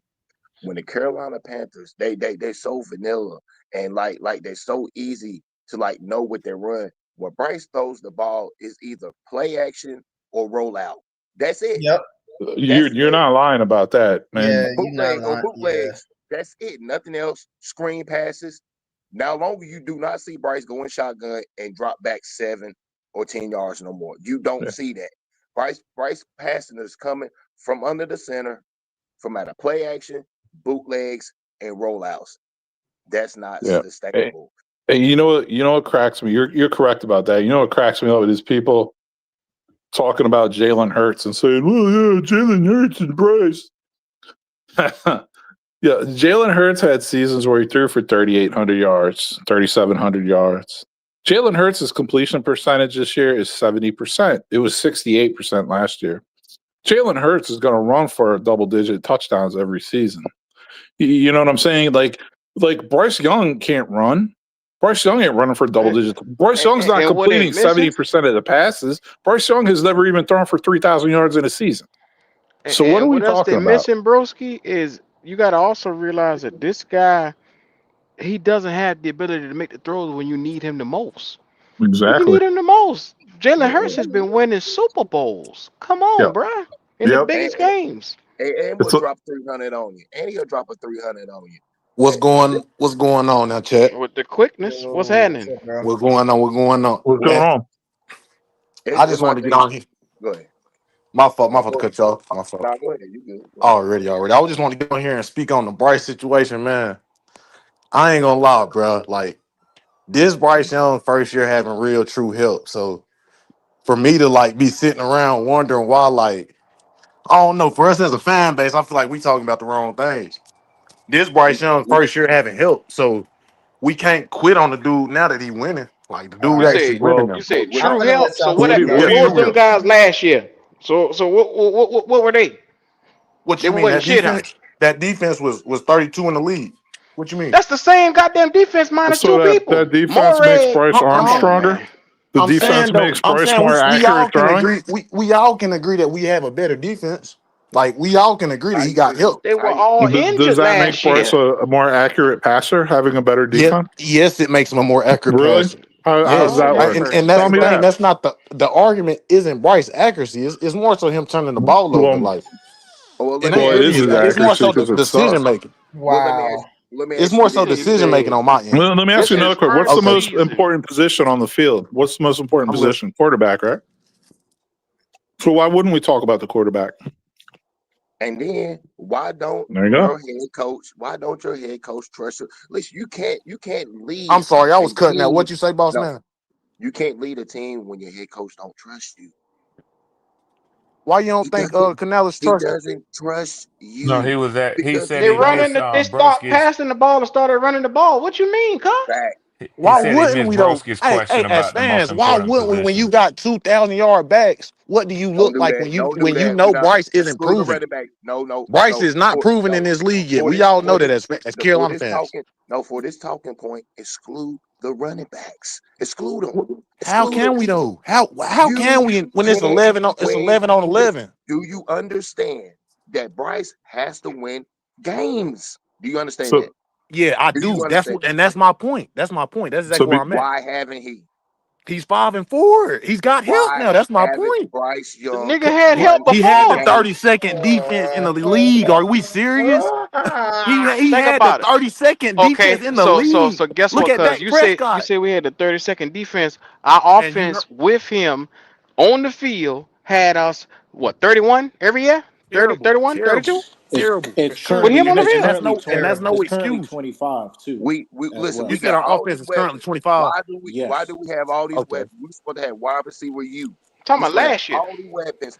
Speaker 7: When the Carolina Panthers, they so vanilla and like they're so easy to like know what they run. When Bryce throws the ball, is either play action or roll out. That's it.
Speaker 5: Yep.
Speaker 7: That's
Speaker 6: You're
Speaker 7: it.
Speaker 6: not lying about that,
Speaker 5: Yeah,
Speaker 6: man.
Speaker 5: you're not
Speaker 7: Bootleg or
Speaker 5: lying. Yeah.
Speaker 7: bootlegs. That's it. Nothing else. Screen passes. Now longer you do not see Bryce going shotgun and drop back 7 or 10 yards no more. You don't
Speaker 6: Yeah.
Speaker 7: see that. Bryce passing is coming from under the center, from out of play action, bootlegs, and rollouts. That's not
Speaker 6: Yeah. Hey,
Speaker 7: sustainable.
Speaker 6: hey, you know what cracks me? You're correct about that. You know what cracks me up is people talking about Jalen Hurts and saying, "Well, yeah, Jalen Hurts and Bryce." Yeah, Jalen Hurts had seasons where he threw for 3,800 yards, 3,700 yards. Jalen Hurts' completion percentage this year is 70%. It was 68% last year. Jalen Hurts is going to run for double-digit touchdowns every season. You know what I'm saying? Like Bryce Young can't run. Bryce Young ain't running for double digits. Bryce Young's not
Speaker 1: and what they're
Speaker 6: completing
Speaker 1: missing,
Speaker 6: 70% of the passes. Bryce Young has never even thrown for 3,000 yards in a season. So what are
Speaker 1: and
Speaker 6: we
Speaker 1: what else
Speaker 6: talking
Speaker 1: they're
Speaker 6: about?
Speaker 1: missing, broski, is you got to also realize that this guy, he doesn't have the ability to make the throws when you need him the most. When you
Speaker 6: Exactly.
Speaker 1: need him the most. Jalen Hurts has been winning Super Bowls. Come on,
Speaker 6: Yep.
Speaker 1: bruh. In the
Speaker 6: Yep.
Speaker 1: biggest games.
Speaker 7: And
Speaker 6: It's
Speaker 7: we'll
Speaker 6: a-
Speaker 7: drop 300 on you. And he'll drop a 300 on you.
Speaker 8: What's going on now, chat?
Speaker 1: With the quickness, what's
Speaker 5: What's
Speaker 1: happening?
Speaker 5: up, bro?
Speaker 8: What's going on? What's going on?
Speaker 6: What's going
Speaker 8: Man,
Speaker 6: on?
Speaker 8: I just wanted to get on here.
Speaker 7: Go ahead.
Speaker 8: My fault to cut you off. My fault.
Speaker 7: Nah, go ahead. You good.
Speaker 8: Already. I was just want to get on here and speak on the Bryce situation, man. I ain't gonna lie, bro. Like this Bryce Young first year having real true help. So for me to like be sitting around wondering why, like, I don't know. For us as a fan base, I feel like we talking about the wrong things. This Bryce Young first year having help, so we can't quit on the dude now that he winning. Like the dude
Speaker 1: You
Speaker 8: actually
Speaker 1: said
Speaker 8: winning
Speaker 6: Well,
Speaker 8: them.
Speaker 1: you said
Speaker 5: I'm
Speaker 1: true
Speaker 5: gonna let
Speaker 1: help. So
Speaker 5: South
Speaker 1: what
Speaker 6: What do
Speaker 5: speak,
Speaker 6: you-
Speaker 5: bro.
Speaker 6: what
Speaker 1: what
Speaker 6: do you-
Speaker 1: was them guys last year? So what were they?
Speaker 8: What
Speaker 1: They
Speaker 8: you mean?
Speaker 1: wasn't
Speaker 8: That
Speaker 1: shit, huh?
Speaker 8: defense? That defense was 32 in the league. What you mean?
Speaker 1: That's the same goddamn defense minus
Speaker 6: So
Speaker 1: 2 people.
Speaker 6: that defense makes
Speaker 1: Morey,
Speaker 6: Bryce Arm
Speaker 1: come on,
Speaker 6: stronger.
Speaker 1: man.
Speaker 6: The
Speaker 8: I'm
Speaker 6: defense
Speaker 8: saying though,
Speaker 6: makes Bryce more
Speaker 8: we all
Speaker 6: accurate
Speaker 8: can
Speaker 6: throwing.
Speaker 8: agree. We all can agree that we have a better defense. Like we all can agree that
Speaker 7: I
Speaker 8: he got
Speaker 7: agree.
Speaker 8: help.
Speaker 1: They were all
Speaker 6: Does
Speaker 1: injured
Speaker 6: that make
Speaker 1: last
Speaker 6: Bryce
Speaker 1: year.
Speaker 6: a more accurate passer, having a better defense?
Speaker 8: Yes, it makes him a more accurate
Speaker 6: Really?
Speaker 8: passer.
Speaker 6: How does
Speaker 8: Yes,
Speaker 6: that
Speaker 1: Oh,
Speaker 6: work?
Speaker 8: and
Speaker 1: mercy.
Speaker 8: that's
Speaker 6: Tell
Speaker 8: the
Speaker 6: me
Speaker 8: thing.
Speaker 6: that.
Speaker 8: That's not the argument. Isn't Bryce accuracy? It's more so him turning the ball over.
Speaker 6: Well,
Speaker 8: Like
Speaker 7: Well,
Speaker 8: it
Speaker 7: let me
Speaker 8: ain't
Speaker 6: well, it
Speaker 7: ask
Speaker 8: really.
Speaker 6: is
Speaker 7: you
Speaker 6: his
Speaker 7: this.
Speaker 8: It's more
Speaker 6: accuracy
Speaker 8: so the
Speaker 6: because it
Speaker 8: decision
Speaker 6: sucks.
Speaker 8: making.
Speaker 7: Well,
Speaker 5: Wow.
Speaker 7: let me
Speaker 8: It's
Speaker 7: ask
Speaker 8: more
Speaker 7: you
Speaker 8: so
Speaker 7: this.
Speaker 1: He
Speaker 8: decision making
Speaker 1: said
Speaker 8: on my end.
Speaker 6: Let me ask
Speaker 1: this
Speaker 6: you
Speaker 1: is
Speaker 6: another
Speaker 1: his
Speaker 6: question. What's
Speaker 1: first
Speaker 6: the most
Speaker 1: season.
Speaker 6: important position on the field? What's the most important
Speaker 8: I'm listening.
Speaker 6: position? Quarterback, right? So why wouldn't we talk about the quarterback?
Speaker 7: And then why don't
Speaker 6: There you go.
Speaker 7: your head coach? Why don't your head coach trust you? Listen, you can't lead.
Speaker 8: I'm sorry, I was
Speaker 7: a
Speaker 8: cutting out.
Speaker 7: team.
Speaker 8: What you say, boss
Speaker 7: No,
Speaker 8: man?
Speaker 7: you can't lead a team when your head coach don't trust you.
Speaker 8: Why you don't
Speaker 7: He
Speaker 8: think
Speaker 7: doesn't.
Speaker 8: Canales
Speaker 7: He
Speaker 8: trust?
Speaker 7: doesn't trust you.
Speaker 9: No, he said
Speaker 1: They
Speaker 9: he
Speaker 7: Because
Speaker 1: running
Speaker 9: missed
Speaker 1: they stopped
Speaker 9: Broski's.
Speaker 1: passing the ball and started running the ball. What you mean, cuz?
Speaker 7: fact.
Speaker 9: He
Speaker 8: Why
Speaker 9: said he
Speaker 8: wouldn't
Speaker 9: missed
Speaker 8: we though?
Speaker 9: Broski's
Speaker 8: Hey,
Speaker 9: question
Speaker 8: as
Speaker 9: about the most
Speaker 8: fans, why
Speaker 9: important
Speaker 8: wouldn't we? When you
Speaker 9: position.
Speaker 8: got 2,000-yard backs, what do you
Speaker 7: Don't
Speaker 8: look
Speaker 7: do
Speaker 8: like
Speaker 7: that.
Speaker 8: when
Speaker 7: Don't do
Speaker 8: you
Speaker 7: that. We
Speaker 8: know
Speaker 7: not
Speaker 8: Bryce isn't
Speaker 7: screw the
Speaker 8: proven?
Speaker 7: running back. No.
Speaker 8: Bryce is not proven in
Speaker 7: No.
Speaker 8: this league yet.
Speaker 7: For
Speaker 8: We
Speaker 7: this,
Speaker 8: all know
Speaker 7: for
Speaker 8: that
Speaker 7: this,
Speaker 8: as
Speaker 7: for
Speaker 8: Carolina
Speaker 7: this
Speaker 8: fans.
Speaker 7: talking. No, for this talking point, exclude the running backs. Exclude them.
Speaker 8: How
Speaker 7: Exclude
Speaker 8: can
Speaker 7: them.
Speaker 8: we though? How can
Speaker 7: You
Speaker 8: we when it's
Speaker 7: can't
Speaker 8: 11 on it's
Speaker 7: win.
Speaker 8: 11 on 11?
Speaker 7: Do you understand that Bryce has to win games? Do you understand
Speaker 6: So
Speaker 7: that?
Speaker 8: Yeah, I
Speaker 7: Do you
Speaker 8: do.
Speaker 7: understand?
Speaker 8: That's my point. That's my point. That's
Speaker 6: so
Speaker 8: exactly
Speaker 6: be,
Speaker 8: where I'm at.
Speaker 7: Why haven't he?
Speaker 8: He's 5-4. He's got help
Speaker 7: Why
Speaker 8: now. That's my
Speaker 7: haven't
Speaker 8: point.
Speaker 7: Bryce
Speaker 1: The
Speaker 7: Young
Speaker 1: nigga had
Speaker 7: won
Speaker 1: help
Speaker 8: He had the
Speaker 1: before.
Speaker 7: games?
Speaker 8: 32nd defense in the league. Are we serious? He
Speaker 1: Think
Speaker 8: had the
Speaker 1: about it.
Speaker 8: 32nd defense
Speaker 1: Okay,
Speaker 8: in the
Speaker 1: so
Speaker 8: league.
Speaker 1: guess
Speaker 8: Look
Speaker 1: what,
Speaker 8: at
Speaker 1: cuz
Speaker 8: Dak
Speaker 1: you
Speaker 8: Prescott.
Speaker 1: said we had the 32nd defense. Our
Speaker 8: And you heard
Speaker 1: offense with him on the field had us what, 31 every year? 30,
Speaker 8: terrible,
Speaker 1: 31,
Speaker 8: terrible,
Speaker 1: 32?
Speaker 8: terrible.
Speaker 10: It's
Speaker 1: With him
Speaker 10: currently
Speaker 1: on the
Speaker 10: it's
Speaker 1: field.
Speaker 10: currently
Speaker 8: And that's
Speaker 10: terrible.
Speaker 8: no
Speaker 10: It's currently
Speaker 8: excuse.
Speaker 10: 25 too
Speaker 7: We
Speaker 10: as
Speaker 7: listen.
Speaker 8: You
Speaker 7: We
Speaker 10: well.
Speaker 8: said
Speaker 7: got
Speaker 8: our
Speaker 7: all
Speaker 8: offense
Speaker 7: these
Speaker 8: is currently
Speaker 7: weapons.
Speaker 8: 25.
Speaker 7: Why
Speaker 10: Yes.
Speaker 7: do we have all these
Speaker 8: Okay.
Speaker 7: weapons? We supposed to have wide receiver you.
Speaker 1: Talking
Speaker 7: We
Speaker 1: about
Speaker 7: supposed to have
Speaker 1: last year.
Speaker 7: all these weapons,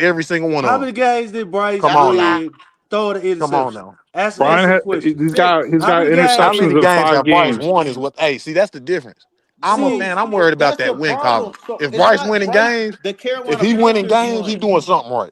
Speaker 8: every single one
Speaker 10: How
Speaker 8: of
Speaker 10: many
Speaker 8: them.
Speaker 10: games did Bryce
Speaker 8: Come
Speaker 1: That's a
Speaker 8: on
Speaker 1: lie.
Speaker 8: now.
Speaker 10: win? Throw the
Speaker 8: Come on
Speaker 10: interception.
Speaker 8: now.
Speaker 10: Answer
Speaker 6: Brian,
Speaker 10: the question.
Speaker 6: he's
Speaker 10: Hey,
Speaker 6: got
Speaker 10: how many
Speaker 8: How
Speaker 10: games?
Speaker 8: many
Speaker 6: interceptions in
Speaker 8: games
Speaker 6: 5
Speaker 8: have Bryce
Speaker 6: games.
Speaker 8: won? Is what? Hey, see, that's the difference. I'm a
Speaker 10: See,
Speaker 8: man. I'm worried about
Speaker 9: That's the
Speaker 8: that win
Speaker 9: problem.
Speaker 8: column.
Speaker 9: So
Speaker 8: If
Speaker 9: it's
Speaker 8: Bryce
Speaker 9: not
Speaker 8: winning
Speaker 9: Bryce.
Speaker 8: games,
Speaker 9: The
Speaker 8: if
Speaker 9: Carolina
Speaker 8: he winning
Speaker 9: Panthers
Speaker 8: games, he
Speaker 9: won.
Speaker 8: doing something right.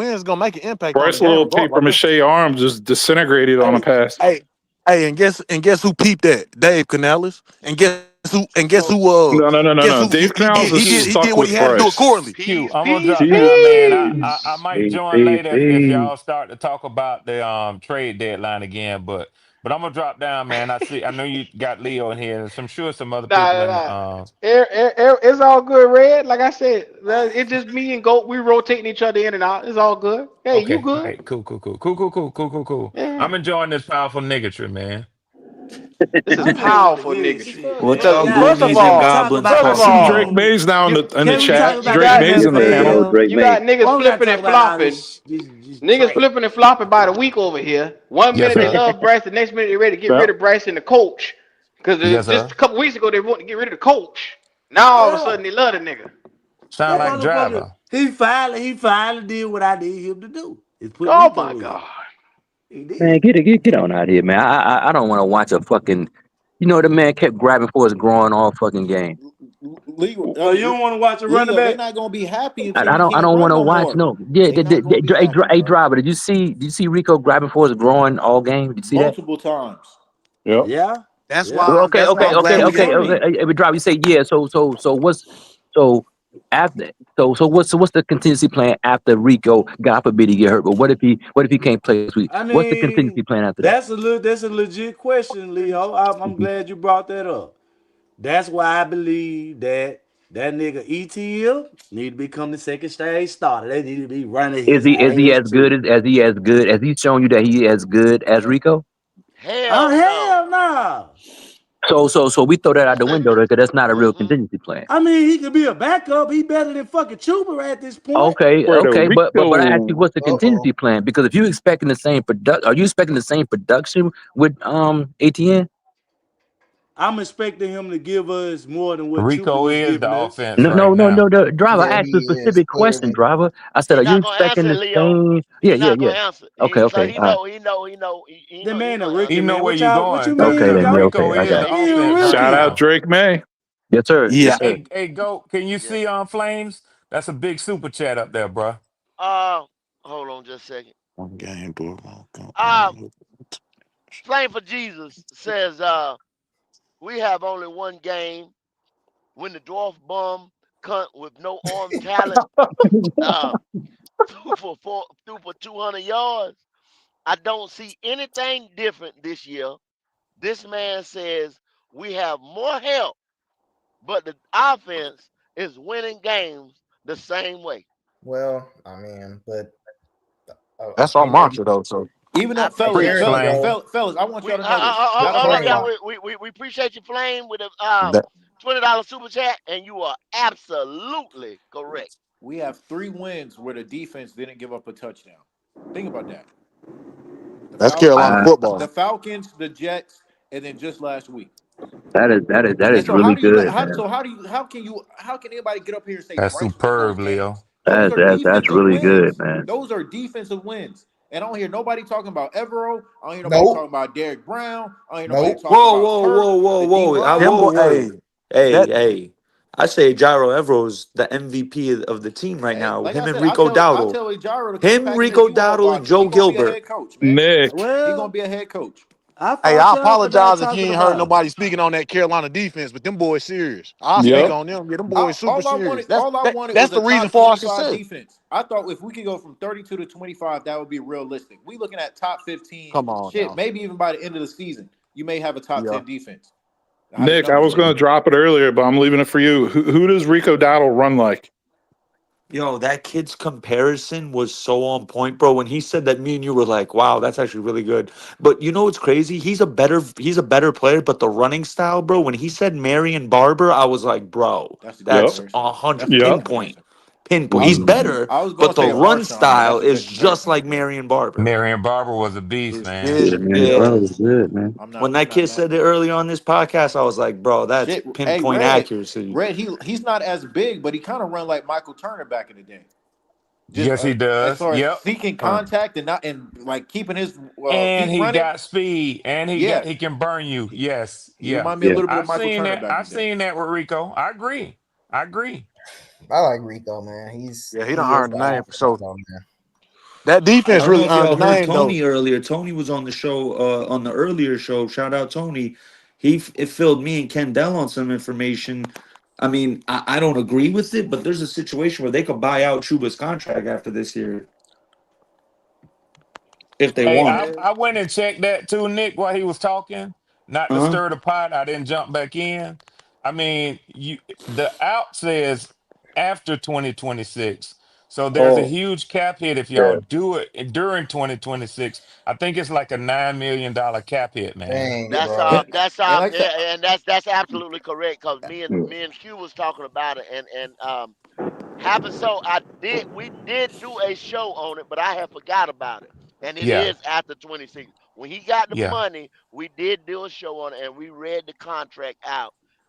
Speaker 8: wins gonna make an impact on the
Speaker 6: Bryce
Speaker 8: game.
Speaker 6: little paper
Speaker 8: Like,
Speaker 6: mache arm just disintegrated on a pass.
Speaker 8: hey, and guess who peeped that? Dave Canellis. And guess who?
Speaker 6: No. Dave Canales is
Speaker 8: He
Speaker 6: stuck
Speaker 8: did what
Speaker 6: with
Speaker 8: he had to do
Speaker 6: Bryce.
Speaker 8: accordingly.
Speaker 11: Q,
Speaker 1: Peace,
Speaker 11: I'm gonna
Speaker 1: peace,
Speaker 11: drop down, man.
Speaker 1: peace.
Speaker 11: I might join later if y'all start to talk about the trade deadline again, but I'm gonna drop down, man. I know you got Leo in here, and I'm sure some other
Speaker 1: Nah,
Speaker 11: people
Speaker 1: nah,
Speaker 11: in the
Speaker 1: nah. It's all good, Red. Like I said, it's just me and Goat. We rotating each other in and out. It's all good. Hey, you
Speaker 11: Okay, all
Speaker 1: good?
Speaker 11: right, cool.
Speaker 1: Yeah.
Speaker 11: I'm enjoying this powerful niggatry, man.
Speaker 1: This is
Speaker 5: I'm ready to
Speaker 1: powerful
Speaker 5: get it.
Speaker 1: niggatry.
Speaker 12: What's
Speaker 5: Hey,
Speaker 12: up,
Speaker 5: guys,
Speaker 1: First of
Speaker 12: gloomies
Speaker 5: can
Speaker 12: and
Speaker 5: we
Speaker 1: all,
Speaker 5: talk
Speaker 12: goblins
Speaker 5: about
Speaker 1: first
Speaker 5: the
Speaker 1: of
Speaker 6: I see
Speaker 1: all,
Speaker 6: Drake
Speaker 5: NFL?
Speaker 6: Mays now in the
Speaker 5: Can we talk
Speaker 6: chat.
Speaker 1: you
Speaker 5: about the
Speaker 6: Drake
Speaker 1: got
Speaker 6: Mays in the
Speaker 12: Hey, yo,
Speaker 6: panel.
Speaker 5: NFL?
Speaker 12: Drake
Speaker 1: you
Speaker 12: May.
Speaker 1: got niggas
Speaker 5: Well, we gotta
Speaker 1: flipping
Speaker 5: talk
Speaker 1: and
Speaker 5: about all
Speaker 1: flopping.
Speaker 5: this
Speaker 1: Niggas
Speaker 5: trade.
Speaker 1: flipping and flopping by the week over here. One
Speaker 11: Yes,
Speaker 1: minute they
Speaker 11: sir.
Speaker 1: love Bryce, the next minute they're ready to get
Speaker 6: Yeah.
Speaker 1: rid of Bryce and the coach. Because
Speaker 11: Yes,
Speaker 1: just
Speaker 11: sir.
Speaker 1: a couple weeks ago they wanted to get rid of the coach. Now all of a
Speaker 5: Yeah.
Speaker 1: sudden they love the nigga.
Speaker 11: Sound
Speaker 10: That
Speaker 11: like
Speaker 10: motherfucker,
Speaker 11: driver.
Speaker 10: he finally did what I need him to do. Is put
Speaker 1: Oh my
Speaker 10: Rico in.
Speaker 1: God.
Speaker 10: He
Speaker 12: Man,
Speaker 10: did.
Speaker 12: get on out here, man. I don't want to watch a fucking. You know the man kept grabbing for his groin all fucking game.
Speaker 10: So you don't want to watch a running
Speaker 9: Leo, they're
Speaker 10: back?
Speaker 9: not gonna be happy
Speaker 12: I,
Speaker 9: until
Speaker 12: I
Speaker 9: he
Speaker 12: don't I
Speaker 9: can't
Speaker 12: don't want
Speaker 9: run
Speaker 12: to
Speaker 9: no
Speaker 12: watch
Speaker 9: more.
Speaker 12: no. Yeah,
Speaker 9: They not gonna be happy,
Speaker 12: hey
Speaker 9: bro.
Speaker 12: driver. Did you see Rico grabbing for his groin all game? Did you see that?
Speaker 9: Multiple times.
Speaker 6: Yep.
Speaker 10: Yeah.
Speaker 8: That's
Speaker 10: Yeah.
Speaker 12: Well,
Speaker 8: why.
Speaker 12: okay,
Speaker 8: That's why
Speaker 12: okay,
Speaker 8: I'm
Speaker 12: okay,
Speaker 8: glad
Speaker 10: He
Speaker 8: we got.
Speaker 12: okay,
Speaker 10: running.
Speaker 12: okay. Every driver, you say yeah. So after what's the contingency plan after Rico? God forbid he get hurt, but what if he can't play this week?
Speaker 10: I
Speaker 12: What's the contingency
Speaker 10: mean,
Speaker 12: plan after that?
Speaker 10: that's a legit question, Leo. I'm glad you brought that up. That's why I believe that nigga ETL need to become the second stage starter. They need to be running
Speaker 12: Is
Speaker 10: his
Speaker 12: he
Speaker 10: ass
Speaker 12: as good
Speaker 10: too.
Speaker 12: as he's shown you that he is good as Rico?
Speaker 10: Oh
Speaker 13: Hell no.
Speaker 10: hell no.
Speaker 12: So we throw that out the window because that's not a real contingency plan.
Speaker 10: I mean, he could be a backup. He better than fucking Chuba at this point.
Speaker 6: Puerto
Speaker 12: Okay, but I ask you,
Speaker 6: Rico.
Speaker 12: what's the contingency plan? Because if you expecting the same are you expecting the same production with ATN?
Speaker 10: I'm expecting him to give us more than what Chuba
Speaker 11: Rico
Speaker 10: was
Speaker 11: is
Speaker 10: giving
Speaker 11: the
Speaker 10: us.
Speaker 11: offense
Speaker 12: No,
Speaker 11: right
Speaker 12: no, no,
Speaker 11: now.
Speaker 12: no, no, driver. I
Speaker 7: Yeah,
Speaker 12: asked you a
Speaker 7: he is
Speaker 12: specific question,
Speaker 7: clearly.
Speaker 12: driver. I said,
Speaker 13: He
Speaker 12: are you
Speaker 13: not gonna
Speaker 12: expecting
Speaker 13: answer it,
Speaker 12: the
Speaker 13: Leo.
Speaker 12: same?
Speaker 13: He
Speaker 12: Yeah.
Speaker 13: not gonna answer.
Speaker 12: Okay,
Speaker 13: So
Speaker 12: okay,
Speaker 13: he know. He
Speaker 10: The
Speaker 13: know. He
Speaker 10: man
Speaker 13: ain't
Speaker 10: a
Speaker 13: gonna
Speaker 10: rookie,
Speaker 11: He
Speaker 13: answer
Speaker 11: know
Speaker 10: man.
Speaker 11: where
Speaker 10: What
Speaker 11: you
Speaker 10: y'all? What you
Speaker 11: going.
Speaker 12: okay.
Speaker 10: mean,
Speaker 12: Then
Speaker 10: go?
Speaker 11: Rico
Speaker 12: okay, I
Speaker 11: is
Speaker 12: got
Speaker 11: the
Speaker 12: you.
Speaker 10: He a
Speaker 11: offense right
Speaker 6: Shout out
Speaker 10: rookie.
Speaker 11: now.
Speaker 6: Drake May.
Speaker 12: Yes, sir.
Speaker 8: Yeah.
Speaker 12: Yes, sir.
Speaker 11: Hey, go. Can you
Speaker 13: it.
Speaker 11: see on Flames? That's a big super chat up there, bro.
Speaker 13: Yeah. Hold on just a second.
Speaker 8: One game, bro.
Speaker 13: Uh, Flame for Jesus says, we have only one game. When the dwarf bum cunt with no arm talent, uh, threw for 200 yards. I don't see anything different this year. This man says we have more help, but the offense is winning games the same way.
Speaker 5: Well, I mean, but
Speaker 8: That's our mantra, though. So
Speaker 9: Even though,
Speaker 13: I
Speaker 9: fellas,
Speaker 11: Preach,
Speaker 13: appreciate
Speaker 9: fellas,
Speaker 11: Flame.
Speaker 9: fellas, I want
Speaker 13: we
Speaker 9: y'all to know this. Out of
Speaker 13: hold
Speaker 9: our
Speaker 13: up, y'all.
Speaker 9: five,
Speaker 13: We appreciate you, Flame, with a
Speaker 8: that
Speaker 13: $20 super chat, and you are absolutely correct.
Speaker 9: we have 3 wins where the defense didn't give up a touchdown. Think about that. The
Speaker 8: that's Carolina
Speaker 9: Falcons,
Speaker 8: football.
Speaker 9: the Falcons, the Jets, and then just last week.
Speaker 12: That
Speaker 9: And
Speaker 12: is
Speaker 9: so how
Speaker 12: really
Speaker 9: do you
Speaker 12: good,
Speaker 9: how
Speaker 12: man.
Speaker 9: so how can anybody get up here and say
Speaker 11: That's
Speaker 9: Bryce won those
Speaker 11: superb,
Speaker 9: games?
Speaker 11: Leo.
Speaker 9: Those are
Speaker 12: That's
Speaker 9: defensive
Speaker 12: really good,
Speaker 9: wins.
Speaker 12: man.
Speaker 9: Those are defensive wins. And I don't hear nobody talking about Evero. I don't hear nobody talking
Speaker 5: Nope.
Speaker 9: about Derek Brown. I don't hear nobody
Speaker 5: Nope.
Speaker 9: talking
Speaker 10: Whoa,
Speaker 9: about
Speaker 10: whoa,
Speaker 9: Turk,
Speaker 10: whoa, whoa,
Speaker 9: the D
Speaker 10: whoa.
Speaker 8: Them
Speaker 9: line.
Speaker 8: boy,
Speaker 10: Whoa.
Speaker 8: that
Speaker 10: Hey. I say Gyro Evro's the MVP of the team right
Speaker 9: Hey,
Speaker 10: now.
Speaker 9: like I
Speaker 10: Him and
Speaker 9: said,
Speaker 10: Rico
Speaker 9: I'll
Speaker 10: Dowdle.
Speaker 9: tell Ejiro to keep
Speaker 10: Him,
Speaker 9: packing his
Speaker 10: Rico
Speaker 9: U-Haul
Speaker 10: Dowdle, and
Speaker 9: boxes.
Speaker 10: Joe
Speaker 9: He gonna be a
Speaker 10: Gilbert.
Speaker 9: head coach, man.
Speaker 6: Nick.
Speaker 9: He gonna
Speaker 10: Well,
Speaker 9: be a head coach.
Speaker 10: I
Speaker 8: Hey,
Speaker 10: fought
Speaker 8: I
Speaker 10: y'all for done
Speaker 8: apologize if you
Speaker 10: talking
Speaker 8: ain't heard
Speaker 10: about him.
Speaker 8: nobody speaking on that Carolina defense, but them boys serious. I'll speak
Speaker 6: Yep.
Speaker 8: on them. Yeah, them boys super serious.
Speaker 9: All I wanted
Speaker 8: That's
Speaker 9: was a
Speaker 8: the reason
Speaker 9: top
Speaker 8: for our
Speaker 9: 25
Speaker 8: success.
Speaker 9: defense. I thought if we could go from 32 to 25, that would be realistic. We looking at top 15.
Speaker 8: Come on
Speaker 9: Shit,
Speaker 8: now.
Speaker 9: maybe even by the end of the season, you may have a top
Speaker 8: Yeah.
Speaker 9: 10 defense. How the
Speaker 6: Nick, I
Speaker 9: numbers
Speaker 6: was
Speaker 9: look.
Speaker 6: going to drop it earlier, but I'm leaving it for you. Who does Rico Dowdle run like?
Speaker 10: Yo, that kid's comparison was so on point, bro. When he said that, me and you were like, "Wow, that's actually really good." But you know what's crazy? He's a better player. But the running style, bro. When he said Marion Barber, I was like, "Bro,
Speaker 9: That's a good
Speaker 6: Yep.
Speaker 10: that's
Speaker 9: comparison.
Speaker 10: 100
Speaker 9: That's a good
Speaker 6: Yep.
Speaker 10: pinpoint,
Speaker 9: comparison.
Speaker 10: pinpoint."
Speaker 9: I
Speaker 10: He's
Speaker 9: was
Speaker 12: Mhm.
Speaker 10: better,
Speaker 9: I was gonna
Speaker 10: but the
Speaker 9: say a
Speaker 10: run
Speaker 9: Marshawn, but
Speaker 10: style
Speaker 9: that's a
Speaker 10: is
Speaker 9: good
Speaker 10: just
Speaker 9: comparison
Speaker 10: like
Speaker 9: right there.
Speaker 10: Marion Barber.
Speaker 11: Marion Barber was a beast,
Speaker 8: It's
Speaker 11: man.
Speaker 12: Yeah,
Speaker 8: good.
Speaker 12: man,
Speaker 10: Yeah.
Speaker 12: bro, was good, man.
Speaker 10: When
Speaker 9: I'm
Speaker 10: that
Speaker 9: not
Speaker 10: kid
Speaker 9: mad
Speaker 10: said
Speaker 9: at
Speaker 10: it
Speaker 9: that.
Speaker 10: early on this podcast, I was like, "Bro, that's
Speaker 9: Shit. Hey,
Speaker 10: pinpoint accuracy."
Speaker 9: Red, he's not as big, but he kind of run like Michael Turner back in the day. Just
Speaker 11: Yes, he
Speaker 9: as
Speaker 11: does.
Speaker 9: far as
Speaker 11: Yep.
Speaker 9: seeking contact and not and like keeping his
Speaker 11: And
Speaker 9: feet
Speaker 11: he
Speaker 9: running.
Speaker 11: got speed, and
Speaker 9: Yeah,
Speaker 11: he can burn you. Yes,
Speaker 9: he
Speaker 11: yeah.
Speaker 9: remind me a
Speaker 12: Yeah.
Speaker 9: little bit of Michael Turner back in
Speaker 11: I've
Speaker 9: the day.
Speaker 11: seen that with Rico. I agree. I agree.
Speaker 5: I like Rico, man.
Speaker 8: Yeah, he done
Speaker 5: He is
Speaker 8: earned
Speaker 5: the
Speaker 8: the name for
Speaker 5: offense,
Speaker 8: sure.
Speaker 5: though, man.
Speaker 8: That
Speaker 10: I
Speaker 8: defense
Speaker 10: don't know
Speaker 8: really
Speaker 10: if
Speaker 8: earned
Speaker 10: y'all
Speaker 8: the
Speaker 10: heard
Speaker 8: name though.
Speaker 10: Tony earlier. Tony was on the show, on the earlier show. Shout out Tony. It filled me and Kendall on some information. I mean, I don't agree with it, but there's a situation where they could buy out Chuba's contract after this year if they
Speaker 11: Hey,
Speaker 10: want.
Speaker 11: I went and checked that too, Nick, while he was talking. Not to
Speaker 10: Uh huh.
Speaker 11: stir the pot. I didn't jump back in. I mean, the out says after 2026. So there's a
Speaker 10: Oh,
Speaker 11: huge cap hit if y'all
Speaker 12: Yeah.
Speaker 11: do it during 2026. I think it's like a $9 million cap hit, man.
Speaker 5: Dang,
Speaker 9: Yeah,
Speaker 5: bro.
Speaker 9: and like I said,
Speaker 13: Yeah, and that's absolutely correct because
Speaker 12: Yeah.
Speaker 13: me and Q was talking about it, and happened so we did do a show on it, but I had forgot about it, and it
Speaker 11: Yeah,
Speaker 13: is after 26. When he got the
Speaker 11: yeah.
Speaker 13: money, we did do a show on it, and we read the contract out.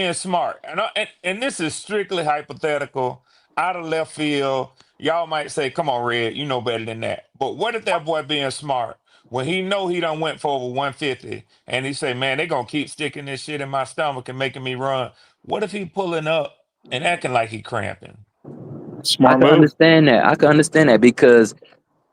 Speaker 11: being smart, and this is strictly hypothetical, out of left field. Y'all might say, "Come on, Red, you know better than that." But what if that boy being smart when he know he done went for over 150, and he say, "Man, they gonna keep sticking this shit in my stomach and making me run." What if he pulling up and acting like he cramping?
Speaker 12: I
Speaker 6: Smart
Speaker 12: can
Speaker 6: move.
Speaker 12: understand that. I can understand that because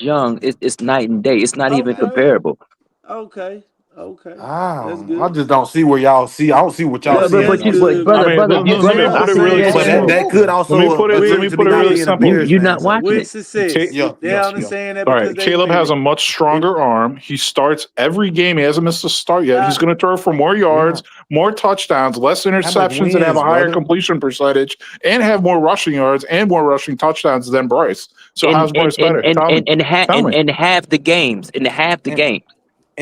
Speaker 12: Bryce Young, it's night and day. It's not even
Speaker 14: Okay.
Speaker 12: comparable.
Speaker 14: Okay. That's
Speaker 8: I
Speaker 14: good.
Speaker 8: just don't see where y'all see. I don't see what y'all
Speaker 14: That's,
Speaker 8: see.
Speaker 14: that's
Speaker 12: But
Speaker 14: good.
Speaker 12: brother,
Speaker 6: I mean,
Speaker 12: brother,
Speaker 6: let me
Speaker 14: I'm
Speaker 6: put it
Speaker 14: saying
Speaker 6: really
Speaker 14: that
Speaker 8: But
Speaker 6: simple.
Speaker 8: that could also
Speaker 6: Let me put it
Speaker 8: allude to me not
Speaker 6: really
Speaker 8: being a
Speaker 6: simple.
Speaker 8: Bears
Speaker 12: you're
Speaker 8: fan.
Speaker 12: not
Speaker 8: So
Speaker 12: watching
Speaker 14: with
Speaker 12: it.
Speaker 14: success.
Speaker 8: yeah,
Speaker 14: They
Speaker 8: yeah,
Speaker 14: only
Speaker 8: yeah.
Speaker 14: saying that
Speaker 6: All
Speaker 14: because
Speaker 6: right,
Speaker 14: they
Speaker 6: Caleb has a
Speaker 14: winning.
Speaker 6: much stronger arm. He starts every game. He hasn't missed a start yet. He's
Speaker 14: Nah,
Speaker 6: going to throw for more yards, more touchdowns, less
Speaker 8: How much
Speaker 6: interceptions, and have a
Speaker 8: wins,
Speaker 6: higher
Speaker 8: brother?
Speaker 6: completion percentage, and have more rushing yards and more rushing touchdowns than Bryce. So how's Bryce better? Tell me.
Speaker 12: And
Speaker 6: Tell me.
Speaker 12: half the games,
Speaker 8: And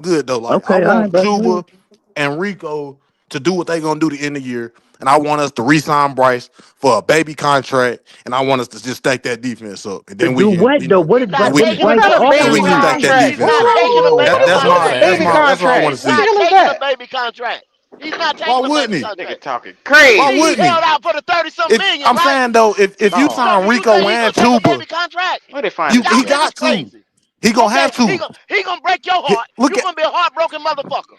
Speaker 8: something good though. Like I
Speaker 12: Okay, all right,
Speaker 8: want
Speaker 12: brother.
Speaker 8: Chuba and Rico to do what they gonna do the end of the year, and I want us to re-sign Bryce for a baby contract, and I want us to just stack that defense up, and
Speaker 12: To
Speaker 8: then we
Speaker 12: do
Speaker 8: can,
Speaker 12: what
Speaker 8: you
Speaker 12: though?
Speaker 8: know,
Speaker 12: What
Speaker 13: He's
Speaker 12: is
Speaker 8: and
Speaker 13: not
Speaker 8: we
Speaker 12: what is
Speaker 8: can,
Speaker 13: taking
Speaker 1: What
Speaker 12: Bryce
Speaker 1: kind of
Speaker 13: a
Speaker 8: and we
Speaker 1: baby
Speaker 12: offering
Speaker 8: can
Speaker 13: baby
Speaker 12: you?
Speaker 8: stack that
Speaker 1: contract?
Speaker 13: He's
Speaker 8: defense
Speaker 13: not
Speaker 8: up.
Speaker 13: taking a baby
Speaker 8: That's
Speaker 1: What kind
Speaker 8: my
Speaker 1: of
Speaker 13: contract.
Speaker 8: that's
Speaker 1: baby
Speaker 8: my that's what I want
Speaker 1: contract?
Speaker 8: to
Speaker 13: He's
Speaker 8: see.
Speaker 13: not
Speaker 1: What the hell is
Speaker 13: taking a
Speaker 1: that?
Speaker 13: baby contract. He's not
Speaker 8: Why
Speaker 13: taking a
Speaker 8: wouldn't
Speaker 13: baby
Speaker 8: he?
Speaker 1: Nigga
Speaker 13: contract.
Speaker 1: talking
Speaker 8: Why
Speaker 13: See, he
Speaker 8: wouldn't
Speaker 1: crazy.
Speaker 13: held
Speaker 8: he?
Speaker 13: out for the 30-some
Speaker 8: If
Speaker 13: million,
Speaker 8: I'm
Speaker 13: right?
Speaker 8: saying though, if you
Speaker 1: No.
Speaker 8: sign
Speaker 13: So you
Speaker 8: Rico
Speaker 13: think he
Speaker 8: and
Speaker 13: gonna take a
Speaker 8: Chuba,
Speaker 13: baby contract?
Speaker 1: Where they find
Speaker 8: he
Speaker 1: this
Speaker 13: Y'all
Speaker 1: at?
Speaker 13: niggas
Speaker 8: got to.
Speaker 13: crazy.
Speaker 8: He gonna
Speaker 13: Okay,
Speaker 8: have to.
Speaker 13: he gonna break your heart.
Speaker 8: Look
Speaker 13: You
Speaker 8: at
Speaker 13: gonna be a heartbroken motherfucker.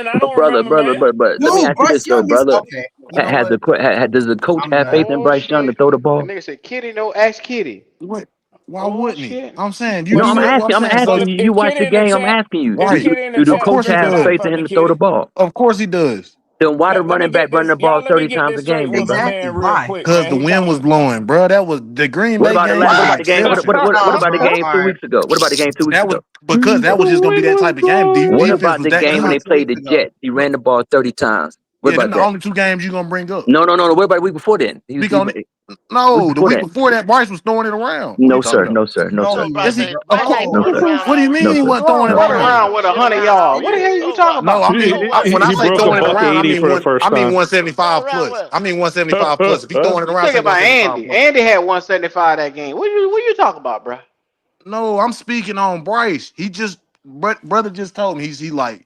Speaker 11: listen, I don't
Speaker 12: brother,
Speaker 11: remember, man.
Speaker 12: but let me
Speaker 5: Dude,
Speaker 12: ask you
Speaker 5: Bryce
Speaker 12: this though,
Speaker 5: Young is
Speaker 12: brother.
Speaker 5: okay. You know
Speaker 12: Has
Speaker 5: what?
Speaker 12: does the coach
Speaker 5: I'm
Speaker 12: have
Speaker 5: done.
Speaker 12: faith in
Speaker 1: Oh
Speaker 12: Bryce Young to
Speaker 1: shit.
Speaker 12: throw the
Speaker 1: The
Speaker 12: ball?
Speaker 1: nigga said, Kitty, no, ask Kitty.
Speaker 8: What? Why
Speaker 1: Oh
Speaker 8: wouldn't he?
Speaker 1: shit.
Speaker 8: I'm saying you
Speaker 12: No,
Speaker 11: Well,
Speaker 8: do
Speaker 12: I'm
Speaker 8: that.
Speaker 11: look,
Speaker 8: Well, I'm
Speaker 12: asking
Speaker 8: saying
Speaker 11: well,
Speaker 8: so.
Speaker 12: you. You
Speaker 11: if
Speaker 12: watch
Speaker 11: Kitty
Speaker 12: the
Speaker 11: in the
Speaker 12: game. I'm
Speaker 11: chat,
Speaker 12: asking you.
Speaker 11: if
Speaker 8: Right.
Speaker 11: Kitty in the
Speaker 12: Do the
Speaker 8: Of
Speaker 11: chat,
Speaker 12: coach
Speaker 8: course he
Speaker 11: break
Speaker 12: have
Speaker 11: that down
Speaker 8: does.
Speaker 12: faith
Speaker 11: for
Speaker 12: in
Speaker 11: me,
Speaker 12: him to throw the
Speaker 11: Kitty.
Speaker 12: ball?
Speaker 8: Of course he does.
Speaker 12: Then why the
Speaker 11: Let me
Speaker 12: running back
Speaker 11: get
Speaker 12: run
Speaker 11: this,
Speaker 12: the ball
Speaker 11: y'all. Let me
Speaker 12: 30
Speaker 11: get
Speaker 12: times
Speaker 11: this
Speaker 12: a
Speaker 11: straight
Speaker 12: game, big
Speaker 11: with my
Speaker 12: brother?
Speaker 5: Exactly.
Speaker 11: man real
Speaker 5: Why?
Speaker 11: quick,
Speaker 8: Because
Speaker 11: man.
Speaker 8: the
Speaker 11: He
Speaker 8: wind was
Speaker 11: talking.
Speaker 8: blowing, bro. That was the Green
Speaker 12: What
Speaker 8: Bay
Speaker 12: about the
Speaker 8: game
Speaker 12: what
Speaker 8: was an
Speaker 12: about the game?
Speaker 8: exception.
Speaker 12: What about the
Speaker 5: Bro.
Speaker 12: game
Speaker 5: All
Speaker 12: 2
Speaker 5: right.
Speaker 12: weeks ago? What about the game 2 weeks
Speaker 8: That was
Speaker 12: ago?
Speaker 8: because that was just gonna be that type of game.
Speaker 12: What
Speaker 8: Defense
Speaker 12: about
Speaker 8: was
Speaker 12: the
Speaker 8: that
Speaker 12: game when
Speaker 8: good.
Speaker 12: they
Speaker 5: 2
Speaker 12: played
Speaker 5: weeks
Speaker 12: the
Speaker 5: ago.
Speaker 12: Jets? He ran the ball 30 times. What
Speaker 8: Yeah, them
Speaker 12: about
Speaker 8: the
Speaker 12: that?
Speaker 8: only two games you gonna bring up.
Speaker 12: No. What about the week before then?
Speaker 8: Week
Speaker 12: He
Speaker 8: on
Speaker 12: week
Speaker 8: no, the
Speaker 12: before
Speaker 8: week
Speaker 12: that.
Speaker 8: before that, Bryce was throwing it around. What are you
Speaker 12: No
Speaker 8: talking
Speaker 12: sir,
Speaker 8: about?
Speaker 12: no sir, no
Speaker 5: No,
Speaker 12: sir,
Speaker 13: So
Speaker 5: he
Speaker 13: Bryce
Speaker 8: Yes,
Speaker 5: wasn't,
Speaker 8: he.
Speaker 5: bro.
Speaker 13: ain't
Speaker 8: Of
Speaker 13: Bryce
Speaker 8: course.
Speaker 13: ain't throwing it around
Speaker 8: What do you
Speaker 13: all
Speaker 12: no
Speaker 8: mean he
Speaker 13: year.
Speaker 12: sir.
Speaker 8: wasn't throwing it
Speaker 1: Throwing
Speaker 12: No
Speaker 1: what
Speaker 12: sir.
Speaker 8: around?
Speaker 1: around with
Speaker 13: He throwing
Speaker 1: 100
Speaker 13: around all
Speaker 1: yards? What the
Speaker 13: year.
Speaker 1: hell you
Speaker 13: So what?
Speaker 1: talking
Speaker 8: No,
Speaker 1: about?
Speaker 8: I mean
Speaker 13: So what?
Speaker 8: when I
Speaker 6: He
Speaker 8: say
Speaker 6: broke a
Speaker 8: throwing it
Speaker 6: buck
Speaker 8: around,
Speaker 6: 80 for the first
Speaker 8: I mean
Speaker 6: time.
Speaker 8: 175
Speaker 13: Throwing around
Speaker 8: plus.
Speaker 13: what?
Speaker 8: I mean 175 plus. If he's throwing it
Speaker 1: You
Speaker 8: around, I
Speaker 1: think
Speaker 8: say
Speaker 1: about
Speaker 8: 175
Speaker 1: Andy.
Speaker 8: plus.
Speaker 1: Andy had 175 that game. What you talking about, bro?
Speaker 8: No, I'm speaking on Bryce. He just brother just told me he like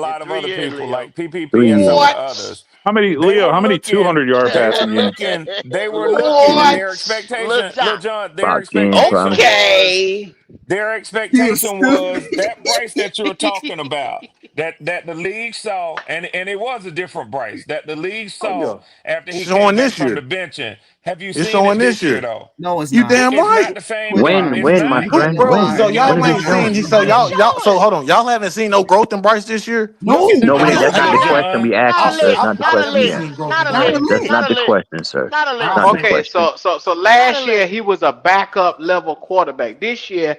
Speaker 11: lot of
Speaker 13: 3
Speaker 11: other
Speaker 13: years,
Speaker 11: people,
Speaker 13: Leo.
Speaker 11: like PPP
Speaker 12: 3
Speaker 11: and some of
Speaker 12: years.
Speaker 11: the
Speaker 13: What?
Speaker 11: others.
Speaker 6: How many,
Speaker 11: They
Speaker 6: Leo?
Speaker 11: were
Speaker 6: How many
Speaker 11: looking.
Speaker 6: 200-yard
Speaker 11: They were
Speaker 6: passing games?
Speaker 11: looking. They were looking.
Speaker 13: What?
Speaker 11: Their
Speaker 13: Little
Speaker 11: expectation, Lil
Speaker 13: John.
Speaker 11: John. Their
Speaker 12: About game,
Speaker 11: expectation
Speaker 12: probably.
Speaker 11: was.
Speaker 1: Okay.
Speaker 11: Their
Speaker 14: He was
Speaker 11: expectation
Speaker 14: stupid.
Speaker 11: was that Bryce that you're talking about, that the league saw, and it was a different Bryce that the league
Speaker 8: Oh
Speaker 11: saw
Speaker 8: yeah,
Speaker 11: after
Speaker 8: it's
Speaker 11: he came
Speaker 8: showing
Speaker 11: back
Speaker 8: this
Speaker 11: from the
Speaker 8: year.
Speaker 11: benching. Have you
Speaker 8: It's
Speaker 11: seen
Speaker 8: showing
Speaker 11: it
Speaker 8: this
Speaker 11: this year
Speaker 8: year.
Speaker 11: though?
Speaker 14: No, it's
Speaker 8: You
Speaker 14: not.
Speaker 8: damn
Speaker 11: It's
Speaker 8: right.
Speaker 11: not the same
Speaker 14: Quit
Speaker 11: drop.
Speaker 14: lying.
Speaker 11: It's
Speaker 12: When, my
Speaker 11: not.
Speaker 14: Quit
Speaker 12: friend?
Speaker 8: Bro,
Speaker 12: When?
Speaker 8: so
Speaker 14: lying,
Speaker 8: y'all
Speaker 12: When is
Speaker 14: nigga.
Speaker 12: he
Speaker 8: ain't
Speaker 14: No,
Speaker 8: seen
Speaker 12: showing?
Speaker 14: it's
Speaker 8: so
Speaker 14: not.
Speaker 8: y'all
Speaker 13: Show
Speaker 8: so
Speaker 13: it.
Speaker 8: hold on. Y'all haven't seen no growth in Bryce this year?
Speaker 11: Look at
Speaker 14: No,
Speaker 11: the
Speaker 12: No,
Speaker 13: Not
Speaker 12: we
Speaker 13: a
Speaker 12: didn't.
Speaker 11: numbers,
Speaker 12: That's not
Speaker 11: Lil
Speaker 12: the
Speaker 13: not a
Speaker 12: question
Speaker 11: John.
Speaker 12: we asking,
Speaker 13: not a
Speaker 12: sir. It's
Speaker 13: list.
Speaker 12: not the
Speaker 13: Not a
Speaker 12: question we
Speaker 13: list.
Speaker 12: asked.
Speaker 13: Not a
Speaker 14: not a
Speaker 13: list.
Speaker 12: That's
Speaker 14: lick.
Speaker 13: Not
Speaker 12: not
Speaker 13: a
Speaker 12: the
Speaker 13: list.
Speaker 12: question, sir.
Speaker 13: Not a
Speaker 12: It's
Speaker 13: list.
Speaker 12: not the
Speaker 1: Okay,
Speaker 12: question.
Speaker 1: so
Speaker 13: Not a
Speaker 1: last year
Speaker 13: list.
Speaker 1: he was a backup level quarterback. This year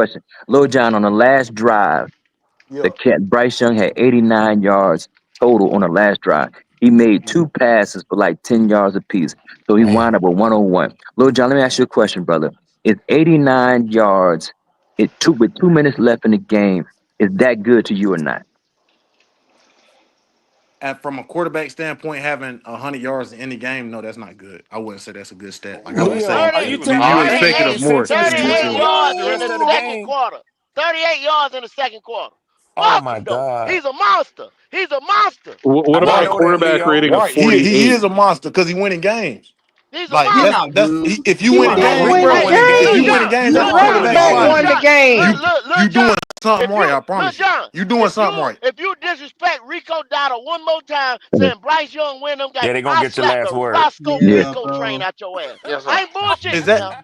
Speaker 12: question. Lil John, on the last drive,
Speaker 8: Yeah.
Speaker 12: the cat Bryce Young had 89 yards total on the last drive. He made two passes for like 10 yards apiece. So he wound up with 101. Lil John, let me ask you a question, brother. Is 89 yards with 2 minutes left in the game, is that good to you or not?
Speaker 8: And from a quarterback standpoint, having 100 yards in any game, no, that's not good. I wouldn't say that's a good stat. Like I would
Speaker 11: Leo,
Speaker 8: say,
Speaker 11: are you
Speaker 8: you
Speaker 11: telling
Speaker 8: you
Speaker 11: me they
Speaker 8: expected
Speaker 11: they
Speaker 8: of more
Speaker 11: sent him to
Speaker 8: in the
Speaker 13: 38
Speaker 11: sleep
Speaker 8: NFL.
Speaker 13: yards
Speaker 11: the
Speaker 13: in
Speaker 11: rest
Speaker 13: the
Speaker 11: of the
Speaker 13: second
Speaker 11: game?
Speaker 13: quarter. 38 yards in the second quarter.
Speaker 11: Oh
Speaker 13: Fuck
Speaker 11: my
Speaker 13: him though.
Speaker 11: God.
Speaker 13: He's a monster. He's a monster.
Speaker 6: What
Speaker 11: I
Speaker 6: about a
Speaker 8: Right,
Speaker 11: know that,
Speaker 6: quarterback
Speaker 11: Leo.
Speaker 6: rating of
Speaker 8: right. He
Speaker 6: 48?
Speaker 8: is a monster because he winning games.
Speaker 13: He's a
Speaker 8: Like
Speaker 5: He
Speaker 13: monster.
Speaker 5: not good.
Speaker 8: if you
Speaker 5: He
Speaker 8: winning
Speaker 5: not
Speaker 11: Nah,
Speaker 8: games,
Speaker 5: good.
Speaker 8: big
Speaker 11: Rico
Speaker 8: bro.
Speaker 11: winning
Speaker 8: If
Speaker 13: Lil
Speaker 8: you
Speaker 11: games.
Speaker 8: winning
Speaker 13: John,
Speaker 8: games as
Speaker 5: He
Speaker 8: a
Speaker 13: Lil
Speaker 5: not
Speaker 13: John,
Speaker 5: good.
Speaker 8: quarterback,
Speaker 5: He
Speaker 13: Lil
Speaker 8: Swanee,
Speaker 5: won the
Speaker 13: John,
Speaker 5: game.
Speaker 8: you
Speaker 13: Lil
Speaker 8: doing
Speaker 13: John.
Speaker 8: something right. I promise you.
Speaker 13: John,
Speaker 8: You doing something right.
Speaker 13: if you disrespect Rico Dowdle one more time, saying Bryce Young win them guys,
Speaker 11: Yeah, they gonna
Speaker 13: I'll
Speaker 11: get your
Speaker 13: slap the
Speaker 11: last word.
Speaker 13: Roscoe
Speaker 5: Yeah,
Speaker 13: Rico train
Speaker 5: bro.
Speaker 13: out your ass.
Speaker 1: Yes, sir.
Speaker 13: I ain't
Speaker 8: Is
Speaker 13: bullshitting
Speaker 8: that
Speaker 13: now.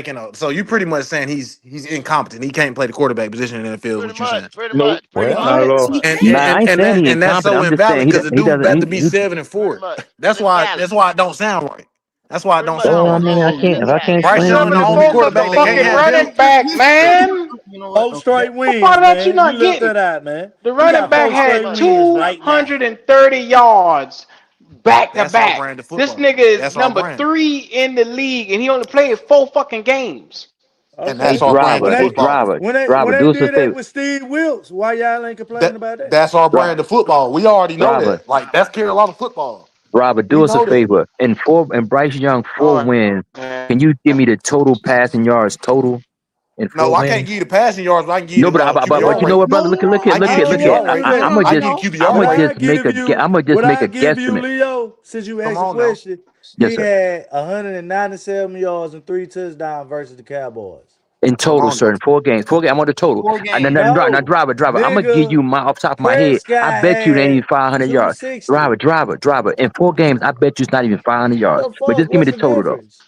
Speaker 8: making a. So you pretty much saying he's incompetent. He can't play the quarterback position in the NFL. What you saying?
Speaker 13: Pretty
Speaker 6: Nope,
Speaker 13: much.
Speaker 14: Pretty
Speaker 6: not
Speaker 14: much.
Speaker 6: at all.
Speaker 15: See,
Speaker 8: And
Speaker 12: Nah, I ain't saying he
Speaker 8: that's so
Speaker 12: incompetent. I'm just saying
Speaker 8: invalid because the
Speaker 12: he
Speaker 8: dude
Speaker 12: doesn't.
Speaker 8: about to be
Speaker 12: He,
Speaker 8: 7-4.
Speaker 13: Pretty much.
Speaker 8: That's
Speaker 13: He's
Speaker 8: why.
Speaker 13: invalid.
Speaker 8: That's why it don't sound right. That's why it
Speaker 13: Pretty
Speaker 8: don't
Speaker 13: much.
Speaker 12: well,
Speaker 8: sound
Speaker 12: I
Speaker 8: right.
Speaker 12: mean, I
Speaker 13: He's
Speaker 12: can't. If I can't
Speaker 13: invalid.
Speaker 8: Bryce
Speaker 12: explain it,
Speaker 8: Young, the
Speaker 12: then
Speaker 8: only
Speaker 6: Seven
Speaker 8: quarterback that can't
Speaker 1: fucking
Speaker 8: have
Speaker 1: running
Speaker 8: help.
Speaker 1: back, man.
Speaker 15: you know what?
Speaker 14: 4 straight
Speaker 1: What
Speaker 14: wins,
Speaker 1: part of that you
Speaker 14: man.
Speaker 1: not
Speaker 14: You lift
Speaker 1: getting?
Speaker 14: that out, man.
Speaker 1: The
Speaker 14: He
Speaker 1: running
Speaker 14: got
Speaker 1: back
Speaker 14: 4 straight
Speaker 1: had
Speaker 14: wins right now.
Speaker 1: 230 yards back to
Speaker 8: That's our
Speaker 1: back.
Speaker 8: brand of
Speaker 1: This
Speaker 8: football.
Speaker 1: nigga is
Speaker 8: That's our
Speaker 1: number
Speaker 8: brand,
Speaker 1: 3 in the league, and he only played 4 fucking games.
Speaker 8: and
Speaker 12: hey,
Speaker 8: that's
Speaker 14: Okay.
Speaker 8: our brand
Speaker 14: When
Speaker 8: of
Speaker 12: driver, hey,
Speaker 14: they
Speaker 8: football.
Speaker 12: driver,
Speaker 14: when they when
Speaker 12: driver,
Speaker 14: they
Speaker 12: do us a
Speaker 14: did that
Speaker 12: favor,
Speaker 14: with Steve Wilkes, why y'all ain't complaining
Speaker 8: That
Speaker 14: about that?
Speaker 8: that's our
Speaker 12: driver,
Speaker 8: brand of football. We already know
Speaker 12: driver,
Speaker 8: that. Like that's Carolina football.
Speaker 12: driver,
Speaker 8: We
Speaker 12: do us a
Speaker 8: know that.
Speaker 12: favor. In Bryce Young
Speaker 1: All
Speaker 12: 4
Speaker 1: right,
Speaker 12: wins,
Speaker 1: man.
Speaker 12: can you give me the total passing yards total in 4
Speaker 8: No, I can't
Speaker 12: wins?
Speaker 8: give you the passing yards, but I can give you
Speaker 12: No,
Speaker 8: the
Speaker 12: but
Speaker 8: QBR
Speaker 12: you know
Speaker 8: rate.
Speaker 12: what, brother? Look at, look at,
Speaker 8: I
Speaker 12: look
Speaker 8: can
Speaker 12: at,
Speaker 8: give you
Speaker 14: I
Speaker 12: look
Speaker 14: don't
Speaker 12: at.
Speaker 8: QBR
Speaker 14: want to
Speaker 8: rate,
Speaker 14: do that.
Speaker 8: bro.
Speaker 12: I'ma
Speaker 8: I can
Speaker 12: just,
Speaker 8: give you
Speaker 14: What
Speaker 8: QBR rate.
Speaker 14: I give you,
Speaker 12: I'ma just
Speaker 14: what
Speaker 12: make
Speaker 14: I
Speaker 12: a
Speaker 14: give you,
Speaker 12: guesstimate.
Speaker 14: Leo, since you
Speaker 8: Come
Speaker 14: asked the
Speaker 8: on now.
Speaker 14: question,
Speaker 12: Yes,
Speaker 14: he
Speaker 12: sir.
Speaker 14: had 197 yards and 3 touchdowns versus the Cowboys.
Speaker 12: In
Speaker 8: Come
Speaker 12: total,
Speaker 8: on
Speaker 12: sir,
Speaker 8: now.
Speaker 12: in 4 games. 4 games. I want the total.
Speaker 15: 4
Speaker 12: And then,
Speaker 15: games.
Speaker 12: now,
Speaker 14: No,
Speaker 12: driver. I'm gonna give
Speaker 14: nigga,
Speaker 12: you my off the top of my head. I
Speaker 14: Prescott
Speaker 12: bet you it ain't even
Speaker 14: had
Speaker 12: 500 yards.
Speaker 14: 260.
Speaker 12: Driver. In 4 games, I bet you it's not even 500
Speaker 14: What
Speaker 12: yards.
Speaker 14: the
Speaker 12: But
Speaker 14: fuck?
Speaker 12: just give me
Speaker 14: What's
Speaker 12: the
Speaker 14: the
Speaker 12: total though.
Speaker 14: difference?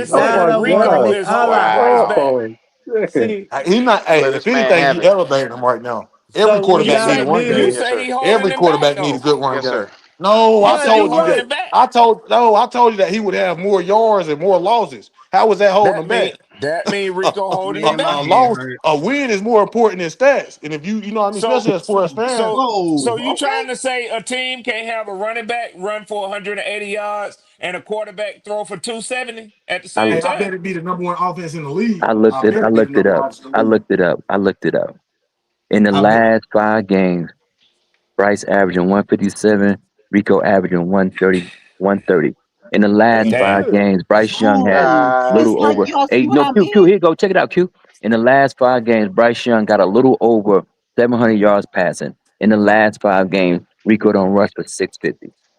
Speaker 11: Just
Speaker 6: Oh
Speaker 11: saying,
Speaker 6: my
Speaker 11: Rico
Speaker 6: god.
Speaker 11: is holding Bryce
Speaker 14: Hold
Speaker 11: back.
Speaker 6: Oh, shit.
Speaker 14: See,
Speaker 8: He not. Hey,
Speaker 1: Let
Speaker 8: if
Speaker 1: this man
Speaker 8: anything,
Speaker 1: have
Speaker 8: he
Speaker 1: it.
Speaker 8: elevating him right now. Every
Speaker 14: so when
Speaker 11: You
Speaker 8: quarterback need a
Speaker 11: say
Speaker 14: y'all
Speaker 8: run
Speaker 11: you
Speaker 8: game.
Speaker 1: Yes,
Speaker 11: say
Speaker 1: sir.
Speaker 11: he holding
Speaker 8: Every
Speaker 11: him back
Speaker 8: quarterback need a
Speaker 11: though.
Speaker 8: good run
Speaker 1: Yes,
Speaker 8: game.
Speaker 1: sir.
Speaker 8: No,
Speaker 11: You
Speaker 8: I
Speaker 11: say he
Speaker 8: told you
Speaker 11: running
Speaker 8: that.
Speaker 11: him back.
Speaker 8: I told you that he would have more yards and more losses. How was that holding
Speaker 11: That
Speaker 8: him
Speaker 11: mean
Speaker 8: back?
Speaker 11: that mean Rico holding him
Speaker 15: Man, my
Speaker 11: back.
Speaker 15: head
Speaker 8: Loss,
Speaker 15: hurt.
Speaker 8: a win is more important than stats. And if you know what I mean,
Speaker 11: So
Speaker 8: especially as for us fans,
Speaker 11: so
Speaker 15: Whoa,
Speaker 11: you
Speaker 15: okay.
Speaker 11: trying to say a team can't have a running back run for 180 yards and a quarterback throw for 270 at the
Speaker 12: I
Speaker 11: same
Speaker 8: hey, I
Speaker 11: time?
Speaker 8: bet it be the number one offense in the league.
Speaker 12: I looked
Speaker 8: I
Speaker 12: it.
Speaker 8: bet
Speaker 12: I
Speaker 8: it be the
Speaker 12: looked it
Speaker 8: number one
Speaker 12: up.
Speaker 8: offense in the
Speaker 12: I
Speaker 8: league.
Speaker 12: looked it up. I looked it up. In the
Speaker 8: I bet.
Speaker 12: last 5 games, Bryce averaging 157, Rico averaging 130, 130. In the last
Speaker 6: Oh,
Speaker 11: Damn.
Speaker 12: five
Speaker 6: shit.
Speaker 12: games, Bryce Young had
Speaker 15: Oh,
Speaker 12: a
Speaker 15: this
Speaker 1: God
Speaker 12: little
Speaker 15: how
Speaker 12: over
Speaker 1: damn.
Speaker 15: y'all see
Speaker 12: eight.
Speaker 15: what
Speaker 12: No,
Speaker 15: I
Speaker 12: Q,
Speaker 15: mean?
Speaker 12: here you go. Check it out, Q. In the last 5 games, Bryce Young got a little over 700 yards passing. In the last 5 games, Rico don't rush for 650.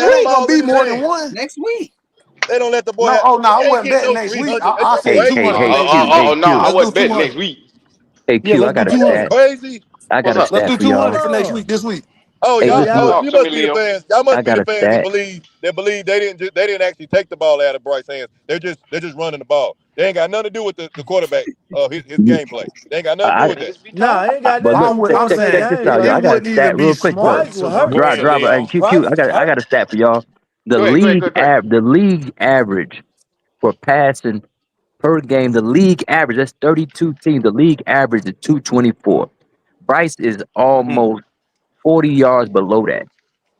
Speaker 8: it
Speaker 7: have
Speaker 8: ain't gonna
Speaker 7: balls in
Speaker 8: be
Speaker 7: his
Speaker 8: more than
Speaker 7: hand.
Speaker 8: one.
Speaker 15: Next week.
Speaker 9: They don't let the boy
Speaker 8: No,
Speaker 9: have.
Speaker 8: oh no,
Speaker 9: He
Speaker 8: I
Speaker 9: ain't
Speaker 8: wasn't
Speaker 9: getting
Speaker 8: betting
Speaker 9: no
Speaker 8: next week.
Speaker 9: 300.
Speaker 8: I'll
Speaker 9: That's
Speaker 8: say
Speaker 9: crazy.
Speaker 12: Hey,
Speaker 8: 200 next
Speaker 12: Q,
Speaker 8: week.
Speaker 12: hey,
Speaker 1: No,
Speaker 12: Q,
Speaker 1: I
Speaker 8: Let's do
Speaker 1: wasn't betting next
Speaker 8: 200.
Speaker 1: week.
Speaker 12: hey,
Speaker 8: Yeah,
Speaker 12: Q. I
Speaker 8: let's do
Speaker 12: got a
Speaker 9: You know what's
Speaker 8: 200.
Speaker 12: stat.
Speaker 9: crazy?
Speaker 12: I got
Speaker 1: What's
Speaker 12: a
Speaker 1: up?
Speaker 8: Let's
Speaker 12: stat
Speaker 8: do
Speaker 12: for
Speaker 8: 200
Speaker 12: y'all.
Speaker 8: for next
Speaker 14: Hold on.
Speaker 8: week this week.
Speaker 9: Oh,
Speaker 12: Hey,
Speaker 14: Hey,
Speaker 12: let's do it.
Speaker 9: you
Speaker 1: Talk to
Speaker 9: must
Speaker 1: me,
Speaker 9: be the
Speaker 1: Leo.
Speaker 9: fans. Y'all
Speaker 12: I
Speaker 9: must be
Speaker 12: got
Speaker 9: the
Speaker 12: a
Speaker 9: fans
Speaker 12: stat.
Speaker 9: that believe they didn't actually take the ball out of Bryce's hands. They're just running the ball. They ain't got nothing to do with the quarterback his gameplay. They ain't got nothing to do
Speaker 12: I,
Speaker 9: with that.
Speaker 14: Nah, ain't got
Speaker 12: but
Speaker 14: nothing to do
Speaker 12: look,
Speaker 14: with
Speaker 12: check,
Speaker 8: I'm
Speaker 12: check,
Speaker 14: quarterback
Speaker 8: saying
Speaker 12: check this out,
Speaker 14: gameplay.
Speaker 12: y'all. I
Speaker 8: it
Speaker 12: got a
Speaker 8: wouldn't
Speaker 12: stat
Speaker 8: even be
Speaker 12: real quick. Look,
Speaker 8: smart
Speaker 14: Bryce
Speaker 8: to
Speaker 14: was
Speaker 8: run.
Speaker 11: Go
Speaker 14: hurt.
Speaker 12: drop,
Speaker 11: ahead,
Speaker 12: drop. Hey,
Speaker 11: Leon.
Speaker 12: QQ.
Speaker 14: Bryce was
Speaker 12: I got
Speaker 14: hurt.
Speaker 12: a stat for y'all. The
Speaker 1: Go ahead, go ahead, go
Speaker 12: league
Speaker 1: ahead, go ahead.
Speaker 12: the league average for passing per game. The league average. That's 32 teams. The league average is 224. Bryce is almost 40 yards below that.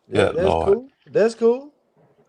Speaker 14: Yeah,
Speaker 11: Good
Speaker 14: that's
Speaker 11: Lord.
Speaker 14: cool. That's cool.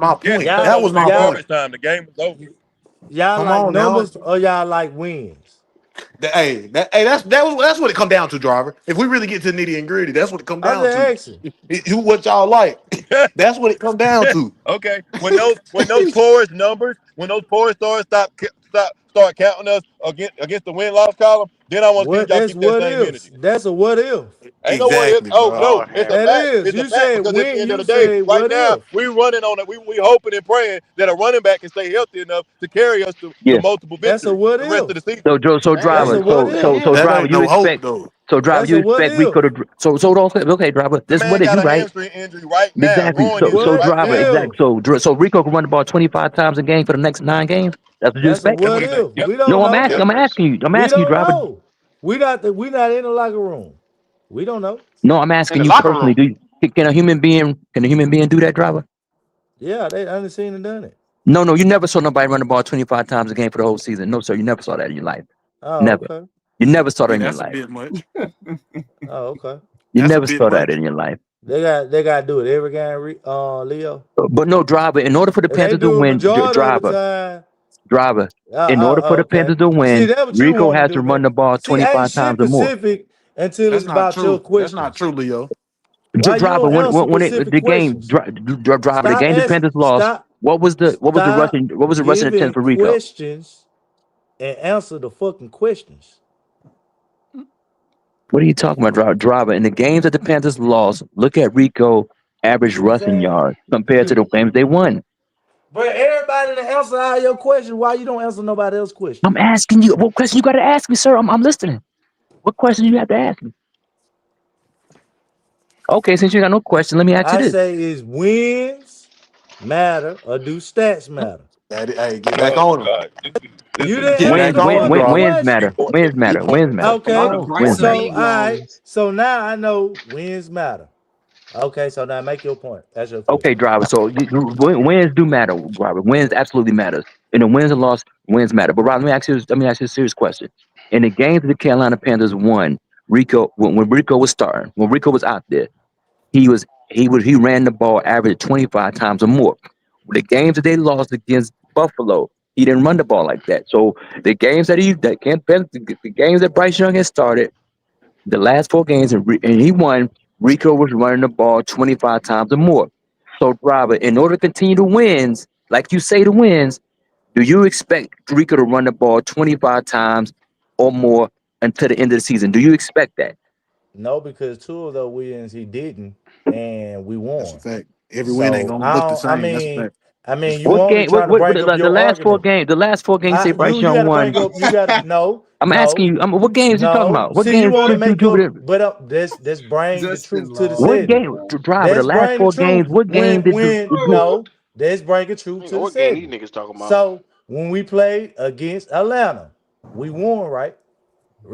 Speaker 8: my
Speaker 9: Yes,
Speaker 8: point.
Speaker 9: because
Speaker 14: Y'all,
Speaker 8: That
Speaker 9: it
Speaker 8: was
Speaker 9: was in
Speaker 8: my
Speaker 14: y'all,
Speaker 8: point.
Speaker 9: garbage time. The game was over.
Speaker 14: y'all
Speaker 8: Come
Speaker 14: like
Speaker 8: on now.
Speaker 14: numbers or y'all like wins?
Speaker 8: That's what it come down to, driver. If we really get to nitty and gritty, that's what it come
Speaker 14: I'm
Speaker 8: down to.
Speaker 14: just asking.
Speaker 8: What y'all like. That's what it come down to.
Speaker 9: Okay. When those porous numbers, when those porous stars start counting us against the win loss column, then I want to see if
Speaker 14: What?
Speaker 9: y'all
Speaker 14: That's
Speaker 9: keep that
Speaker 14: what
Speaker 9: same
Speaker 14: ifs.
Speaker 9: energy.
Speaker 14: That's a what if.
Speaker 9: Ain't no what if.
Speaker 8: Exactly,
Speaker 9: Oh
Speaker 8: bro.
Speaker 9: no,
Speaker 1: Lord
Speaker 9: it's
Speaker 1: have
Speaker 9: a
Speaker 14: That
Speaker 9: fact.
Speaker 14: is.
Speaker 9: It's a
Speaker 14: You
Speaker 9: fact
Speaker 14: said
Speaker 9: because at the
Speaker 14: when.
Speaker 9: end of
Speaker 14: You
Speaker 9: the day,
Speaker 14: said
Speaker 9: right
Speaker 14: what
Speaker 9: now
Speaker 14: if.
Speaker 9: we running on it. We hoping and praying that a running back can stay healthy enough to carry us to
Speaker 12: Yeah.
Speaker 9: multiple
Speaker 14: That's a
Speaker 9: victories
Speaker 14: what
Speaker 9: the rest of the
Speaker 14: if.
Speaker 9: season.
Speaker 12: So
Speaker 1: Damn,
Speaker 14: That's
Speaker 12: driver,
Speaker 14: a
Speaker 1: that's a
Speaker 14: what
Speaker 12: so
Speaker 1: good
Speaker 12: so
Speaker 14: if.
Speaker 12: so
Speaker 1: if.
Speaker 8: That
Speaker 12: driver,
Speaker 8: ain't
Speaker 12: you
Speaker 8: no hope
Speaker 12: expect
Speaker 8: though.
Speaker 14: That's a what
Speaker 12: we
Speaker 14: if.
Speaker 12: could have so okay driver.
Speaker 9: The
Speaker 12: This
Speaker 9: man
Speaker 12: what if
Speaker 9: got
Speaker 12: you
Speaker 9: a
Speaker 12: right
Speaker 9: hamstring injury right now,
Speaker 12: exactly.
Speaker 9: growing
Speaker 12: So
Speaker 9: injury
Speaker 14: What
Speaker 9: right
Speaker 12: driver
Speaker 9: now.
Speaker 14: if?
Speaker 12: exactly. So Rico can run the ball 25 times a game for the next 9 games. That's what you
Speaker 14: That's a
Speaker 12: expect.
Speaker 14: what if.
Speaker 11: Yep.
Speaker 14: We don't
Speaker 12: No, I'm
Speaker 14: know.
Speaker 12: asking. I'm asking you. I'm
Speaker 14: We
Speaker 12: asking you,
Speaker 14: don't
Speaker 12: driver.
Speaker 14: know. We not in the locker room. We don't know.
Speaker 12: No, I'm
Speaker 1: In
Speaker 12: asking
Speaker 1: the
Speaker 12: you
Speaker 1: locker
Speaker 12: personally.
Speaker 1: room.
Speaker 12: Can a human being do that, driver?
Speaker 14: Yeah, they done seen and done it.
Speaker 12: No, you never saw nobody run the ball 25 times a game for the whole season. No, sir, you never saw that in your life.
Speaker 14: Oh,
Speaker 12: Never.
Speaker 14: okay.
Speaker 12: You never saw that
Speaker 8: Yeah,
Speaker 12: in your
Speaker 8: that's a
Speaker 12: life.
Speaker 8: bit much.
Speaker 14: Oh, okay.
Speaker 12: You
Speaker 8: That's a
Speaker 12: never
Speaker 8: bit
Speaker 12: saw that
Speaker 8: much.
Speaker 12: in your life.
Speaker 14: They got to do it every game, Leo.
Speaker 12: But no, driver. In order for the
Speaker 14: And they
Speaker 12: Panthers to
Speaker 14: do it
Speaker 12: win,
Speaker 14: majority of the
Speaker 12: driver.
Speaker 14: time.
Speaker 12: In order for the
Speaker 14: Okay.
Speaker 12: Panthers to
Speaker 14: See,
Speaker 12: win,
Speaker 14: that's what you
Speaker 12: Rico
Speaker 14: want to
Speaker 12: has to
Speaker 14: do,
Speaker 12: run
Speaker 14: man.
Speaker 12: the ball
Speaker 14: See, ain't
Speaker 12: 25
Speaker 14: shit
Speaker 12: times or more.
Speaker 14: Pacific until
Speaker 8: That's
Speaker 14: it's
Speaker 8: not
Speaker 14: about your
Speaker 8: true. That's not
Speaker 14: questions.
Speaker 8: true, Leo.
Speaker 14: Why you
Speaker 12: Driver,
Speaker 14: don't answer
Speaker 12: when
Speaker 14: specific
Speaker 12: the game
Speaker 14: questions?
Speaker 12: driver, the game the Panthers lost.
Speaker 14: Stop
Speaker 12: What was the rushing attempt
Speaker 14: giving
Speaker 12: for Rico?
Speaker 14: questions and answer the fucking questions.
Speaker 12: What are you talking about, driver? In the games that the Panthers lost, look at Rico average
Speaker 14: You
Speaker 12: rushing
Speaker 14: saying?
Speaker 12: yards compared to the games they won.
Speaker 14: But everybody to answer all your questions. Why you don't answer nobody else's question?
Speaker 12: I'm asking you. What question you got to ask me, sir? I'm listening. What question you have to ask me? Okay, since you got no question, let me ask you
Speaker 14: I
Speaker 12: this.
Speaker 14: say is wins matter or do stats matter?
Speaker 8: Hey, get back
Speaker 11: Oh
Speaker 8: on him.
Speaker 11: God, this
Speaker 14: You
Speaker 11: is
Speaker 14: didn't
Speaker 8: Get
Speaker 14: answer
Speaker 8: back
Speaker 14: the
Speaker 8: on him,
Speaker 14: fucking
Speaker 8: driver.
Speaker 12: Wins
Speaker 14: question.
Speaker 12: matter. Wins matter. Wins matter.
Speaker 14: Okay,
Speaker 15: Oh,
Speaker 12: Wins
Speaker 15: Bryson
Speaker 14: so
Speaker 12: matter.
Speaker 14: all right,
Speaker 15: Egos.
Speaker 14: so now I know wins matter. Okay, so now make your point. That's your
Speaker 12: Okay,
Speaker 14: question.
Speaker 12: driver. So wins do matter, driver. Wins absolutely matters. And the wins and loss, wins matter. But Rob, let me ask you a serious question. In the games that the Carolina Panthers won, Rico, when Rico was starting, when Rico was out there, he ran the ball average 25 times or more. The games that they lost against Buffalo, he didn't run the ball like that. So the games the games that Bryce Young has started, the last 4 games, and he won, Rico was running the ball 25 times or more. So, driver, in order to continue to wins, like you say, to wins, do you expect Rico to run the ball 25 times or more until the end of the season? Do you expect that?
Speaker 14: No, because 2 of those wins he didn't, and we
Speaker 8: That's a
Speaker 14: won.
Speaker 8: fact. Every win ain't
Speaker 14: So
Speaker 8: gonna
Speaker 14: I
Speaker 8: look the
Speaker 14: don't. I
Speaker 8: same. That's a
Speaker 14: mean,
Speaker 8: fact.
Speaker 14: I
Speaker 8: That's
Speaker 14: mean,
Speaker 8: a
Speaker 14: you
Speaker 8: fact.
Speaker 12: What
Speaker 14: only
Speaker 12: game?
Speaker 14: trying to bring up
Speaker 12: The
Speaker 14: your
Speaker 12: last 4
Speaker 14: argument.
Speaker 12: games? The last 4 games, say Bryce
Speaker 14: You
Speaker 12: Young
Speaker 14: got to
Speaker 12: won.
Speaker 14: bring up. You got to no,
Speaker 12: I'm asking
Speaker 14: no,
Speaker 12: you. What games you talking
Speaker 14: no.
Speaker 12: about? What
Speaker 14: See, you
Speaker 12: games
Speaker 14: want to
Speaker 12: did you
Speaker 14: make
Speaker 12: do
Speaker 14: up,
Speaker 12: it?
Speaker 14: but let's bring the
Speaker 15: Justin
Speaker 14: truth to the
Speaker 15: Law,
Speaker 12: What
Speaker 14: setting.
Speaker 12: game,
Speaker 15: bro.
Speaker 12: driver? The
Speaker 14: Let's
Speaker 12: last
Speaker 14: bring the
Speaker 12: 4
Speaker 14: truth
Speaker 12: games. What game did
Speaker 14: when
Speaker 12: do?
Speaker 14: no. Let's bring the truth
Speaker 1: You
Speaker 14: to
Speaker 1: know
Speaker 14: the
Speaker 1: what game these
Speaker 14: setting.
Speaker 1: niggas talking about?
Speaker 14: So when we played against Atlanta, we won, right?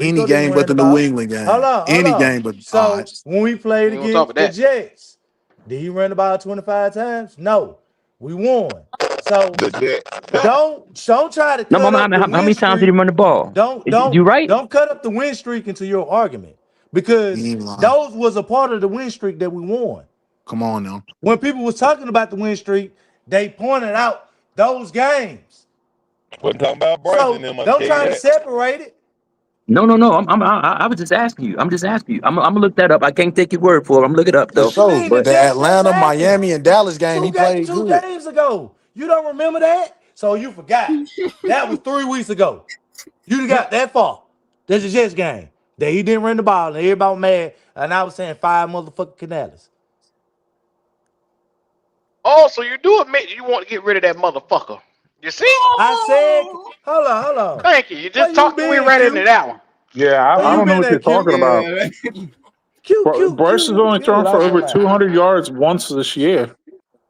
Speaker 8: Any
Speaker 14: Rico didn't
Speaker 8: game
Speaker 14: run
Speaker 8: but
Speaker 14: the
Speaker 8: the New
Speaker 14: ball.
Speaker 8: England
Speaker 14: Hold
Speaker 8: game.
Speaker 14: on, hold
Speaker 8: Any
Speaker 14: on.
Speaker 8: game but all right.
Speaker 14: So when we played
Speaker 1: We ain't gonna talk
Speaker 14: against
Speaker 1: about
Speaker 14: the
Speaker 1: that.
Speaker 14: Jets, did he run the ball 25 times? No. We won. So
Speaker 11: the jet.
Speaker 14: don't try to
Speaker 12: No,
Speaker 14: cut up the
Speaker 12: how
Speaker 14: win
Speaker 12: many times did he
Speaker 14: streak.
Speaker 12: run the ball? You right?
Speaker 14: Don't cut up the win streak into your argument because
Speaker 8: You ain't lying.
Speaker 14: those was a part of the win streak that we won.
Speaker 8: Come on now.
Speaker 14: When people was talking about the win streak, they pointed out those games.
Speaker 11: We're talking about Bryce and
Speaker 14: So
Speaker 11: them. I can
Speaker 14: don't
Speaker 11: tell you
Speaker 14: try to
Speaker 11: that.
Speaker 14: separate it.
Speaker 12: No. I was just asking you. I'm just asking you. I'm gonna look that up. I can't take your word for it. I'm gonna look it up
Speaker 8: For
Speaker 12: though.
Speaker 14: What you
Speaker 8: sure.
Speaker 14: mean the
Speaker 12: But
Speaker 8: The
Speaker 14: Jets just
Speaker 8: Atlanta,
Speaker 14: happened?
Speaker 8: Miami, and Dallas game, he played
Speaker 14: Two
Speaker 8: good.
Speaker 14: games ago. You don't remember that? So you forgot. That was 3 weeks ago. You got that far. That's the Jets game. That he didn't run the ball and everybody mad. And I was saying 5 motherfucking Canales.
Speaker 1: Oh, so you do admit you want to get rid of that motherfucker. You see?
Speaker 14: I said, hold on.
Speaker 1: Thank you. You
Speaker 14: Where
Speaker 1: just
Speaker 14: you
Speaker 1: talked your way
Speaker 14: been,
Speaker 1: right into
Speaker 14: Q?
Speaker 1: that one.
Speaker 6: Yeah,
Speaker 14: Where
Speaker 6: I
Speaker 14: you
Speaker 6: don't know
Speaker 14: been
Speaker 6: what you're
Speaker 14: at, Q?
Speaker 6: talking about.
Speaker 15: Yeah.
Speaker 6: Bryce has only
Speaker 14: You
Speaker 6: thrown for
Speaker 14: lost your
Speaker 6: over
Speaker 14: mind.
Speaker 6: 200 yards once this year.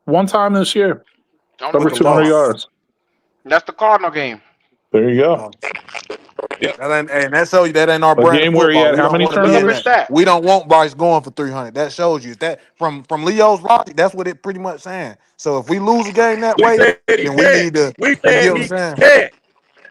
Speaker 6: One time this year,
Speaker 1: Only
Speaker 6: over
Speaker 8: With the
Speaker 6: 200
Speaker 1: once.
Speaker 8: loss.
Speaker 6: yards.
Speaker 1: That's the Cardinal game.
Speaker 6: There you go.
Speaker 8: That ain't, and that shows you that ain't our
Speaker 6: A
Speaker 8: brand of
Speaker 6: game where he
Speaker 8: football.
Speaker 6: had
Speaker 8: We
Speaker 6: how
Speaker 8: don't
Speaker 6: many
Speaker 8: want to
Speaker 1: Look
Speaker 8: be
Speaker 1: up
Speaker 8: in
Speaker 1: his
Speaker 6: turnovers?
Speaker 8: that.
Speaker 1: stats.
Speaker 8: We don't want Bryce going for 300. That shows you that from Leo's logic. That's what it pretty much saying. So if we lose a game that
Speaker 9: We
Speaker 8: way,
Speaker 9: said he
Speaker 8: then we
Speaker 9: can't.
Speaker 8: need to.
Speaker 9: We
Speaker 8: You
Speaker 9: said
Speaker 8: get what I'm
Speaker 9: he
Speaker 8: saying?
Speaker 9: can't.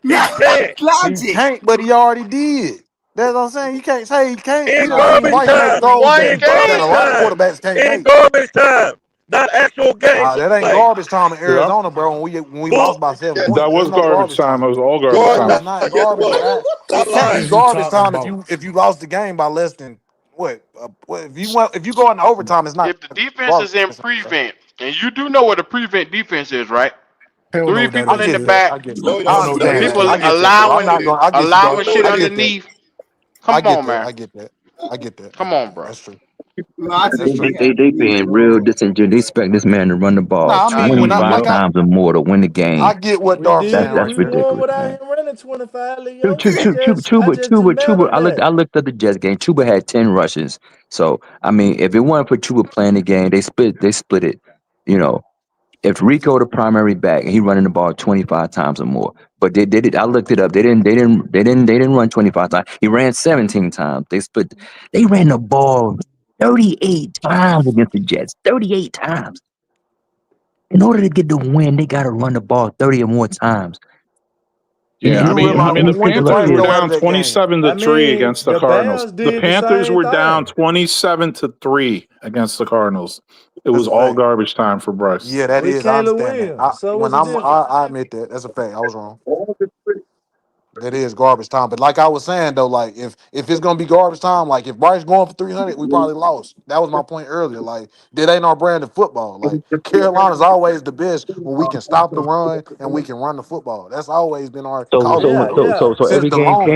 Speaker 9: He can't.
Speaker 8: He
Speaker 15: Logic.
Speaker 8: can't, but he already did. That's what I'm saying. You can't say he can't.
Speaker 9: In
Speaker 8: I mean,
Speaker 9: garbage
Speaker 8: Bryce make
Speaker 9: time.
Speaker 8: throws
Speaker 1: One
Speaker 9: In
Speaker 8: that
Speaker 9: garbage
Speaker 8: a
Speaker 1: game.
Speaker 8: lot of
Speaker 9: time.
Speaker 8: quarterbacks can't
Speaker 9: In
Speaker 8: make.
Speaker 9: garbage time. Not actual games of
Speaker 8: That ain't
Speaker 9: play.
Speaker 8: garbage time in
Speaker 6: Yeah,
Speaker 8: Arizona, bro. When we
Speaker 9: Book.
Speaker 8: lost by 7 points,
Speaker 6: that
Speaker 8: there's
Speaker 6: was
Speaker 8: no
Speaker 6: garbage
Speaker 8: garbage
Speaker 6: time. It
Speaker 8: time.
Speaker 6: was all garbage
Speaker 9: Guard,
Speaker 8: No,
Speaker 6: time.
Speaker 8: it's not
Speaker 9: guess
Speaker 8: garbage.
Speaker 9: what?
Speaker 8: It
Speaker 9: Stop
Speaker 8: can't be
Speaker 9: lying.
Speaker 8: garbage time if you lost the game by less than if you go into overtime, it's not
Speaker 1: If the defense
Speaker 8: garbage
Speaker 1: is in
Speaker 8: time.
Speaker 1: prevent, and you do know what a prevent defense is, right?
Speaker 16: I don't know
Speaker 1: Three
Speaker 16: what that
Speaker 8: I
Speaker 1: people in
Speaker 16: is,
Speaker 1: the
Speaker 8: get
Speaker 16: man.
Speaker 8: that.
Speaker 1: back,
Speaker 8: I get
Speaker 9: No,
Speaker 8: that.
Speaker 9: you
Speaker 8: I
Speaker 9: don't.
Speaker 16: I don't know what
Speaker 9: No,
Speaker 16: that
Speaker 8: understand
Speaker 9: you
Speaker 16: is.
Speaker 8: that.
Speaker 1: people
Speaker 8: I
Speaker 9: don't.
Speaker 8: get that, bro. I'm
Speaker 1: allowing
Speaker 8: not going. I get you,
Speaker 9: You
Speaker 8: dog.
Speaker 1: allowing
Speaker 9: don't know
Speaker 1: shit
Speaker 9: what
Speaker 8: I
Speaker 9: it is.
Speaker 8: get that.
Speaker 1: underneath.
Speaker 8: I
Speaker 1: Come
Speaker 8: get
Speaker 1: on,
Speaker 8: that.
Speaker 1: man.
Speaker 8: I get that. I get that.
Speaker 1: Come on, bro.
Speaker 8: That's true.
Speaker 15: Logic
Speaker 8: That's
Speaker 12: they
Speaker 8: true.
Speaker 12: they,
Speaker 15: be
Speaker 12: they,
Speaker 15: having
Speaker 12: they
Speaker 15: me
Speaker 12: being real
Speaker 15: trolling.
Speaker 12: disingenuous. They expect this man to run the ball
Speaker 8: No, I
Speaker 1: Nah,
Speaker 8: mean
Speaker 1: he
Speaker 8: when
Speaker 1: ain't
Speaker 8: I
Speaker 12: 25
Speaker 8: like
Speaker 1: real.
Speaker 12: times or more to win the
Speaker 8: I
Speaker 12: game.
Speaker 8: get what
Speaker 14: We
Speaker 8: Dark's saying
Speaker 14: did.
Speaker 8: right
Speaker 12: That's
Speaker 14: We
Speaker 8: there.
Speaker 14: won
Speaker 12: ridiculous,
Speaker 14: without
Speaker 12: man.
Speaker 14: him running 25,
Speaker 12: Chu-
Speaker 14: Leo.
Speaker 12: Chu- Chu- Chu-
Speaker 14: I
Speaker 12: Chuba,
Speaker 14: just
Speaker 12: Chuba, Chuba.
Speaker 14: admitted
Speaker 12: I
Speaker 14: that.
Speaker 12: looked at the Jets game. Chuba had 10 rushes. So I mean, if it weren't for Chuba playing the game, they split it. You know, If Rico the primary back and he running the ball 25 times or more, but they did. I looked it up. They didn't run 25 times. He ran 17 times. They ran the ball 38 times against the Jets. 38 times. In order to get the win, they got to run the ball 30 or more times.
Speaker 6: Yeah, I
Speaker 8: You
Speaker 6: mean,
Speaker 8: realize
Speaker 6: the
Speaker 8: when the
Speaker 6: Panthers
Speaker 8: Titans
Speaker 6: were
Speaker 8: go out
Speaker 6: down
Speaker 8: of that game,
Speaker 6: 27-3 against the
Speaker 14: the
Speaker 6: Cardinals.
Speaker 14: Bears
Speaker 6: The
Speaker 14: did the
Speaker 6: Panthers
Speaker 14: same
Speaker 6: were down
Speaker 14: thing.
Speaker 6: 27-3 against the Cardinals. It
Speaker 8: that's
Speaker 6: was
Speaker 8: a
Speaker 6: all
Speaker 8: fact.
Speaker 6: garbage time for Bryce.
Speaker 8: Yeah, that
Speaker 14: With
Speaker 8: is. I
Speaker 14: Caleb
Speaker 8: understand that.
Speaker 14: Williams. So what's the difference?
Speaker 8: I admit that. That's a fact. I was wrong. That is garbage time. But like I was saying though, like if it's gonna be garbage time, like if Bryce going for 300, we probably lost. That was my point earlier. Like that ain't our brand of football. Like Carolina's always the best when we can stop the run and we can run the football. That's always been our
Speaker 12: So
Speaker 8: calling
Speaker 14: Yeah,
Speaker 8: card
Speaker 14: yeah.
Speaker 8: since
Speaker 12: every game
Speaker 8: DeLong.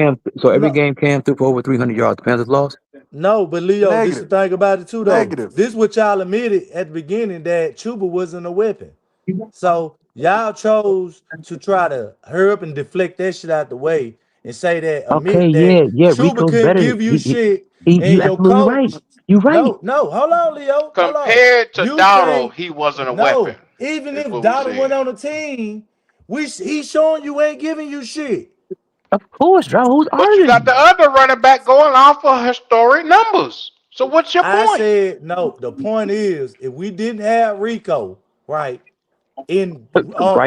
Speaker 12: Cam threw for over 300 yards. The Panthers lost.
Speaker 14: No, but Leo, this is
Speaker 8: Negative.
Speaker 14: the thing about it too, though.
Speaker 8: Negative.
Speaker 14: This what y'all admitted at the beginning that Chuba wasn't a weapon. So y'all chose to try to hurry up and deflect that shit out the way and say that
Speaker 12: Okay,
Speaker 14: admit that
Speaker 12: yeah.
Speaker 14: Chuba
Speaker 12: Rico's
Speaker 14: couldn't
Speaker 12: better.
Speaker 14: give you shit
Speaker 12: You
Speaker 14: and your
Speaker 12: absolutely right.
Speaker 14: coach.
Speaker 12: You right.
Speaker 14: No, hold on, Leo. Hold on.
Speaker 1: Compared to
Speaker 14: You
Speaker 1: Dowdle,
Speaker 14: can't
Speaker 1: he wasn't a weapon.
Speaker 14: no, even
Speaker 1: Is
Speaker 14: if
Speaker 1: what we
Speaker 14: Donald went
Speaker 1: said.
Speaker 14: on the team, he's showing you ain't giving you shit.
Speaker 12: Of course, Drought. Who's
Speaker 1: But you got
Speaker 12: arguing?
Speaker 1: the other running back going off for historic numbers. So what's your
Speaker 14: I
Speaker 1: point?
Speaker 14: said no. The point is, if we didn't have Rico, right, in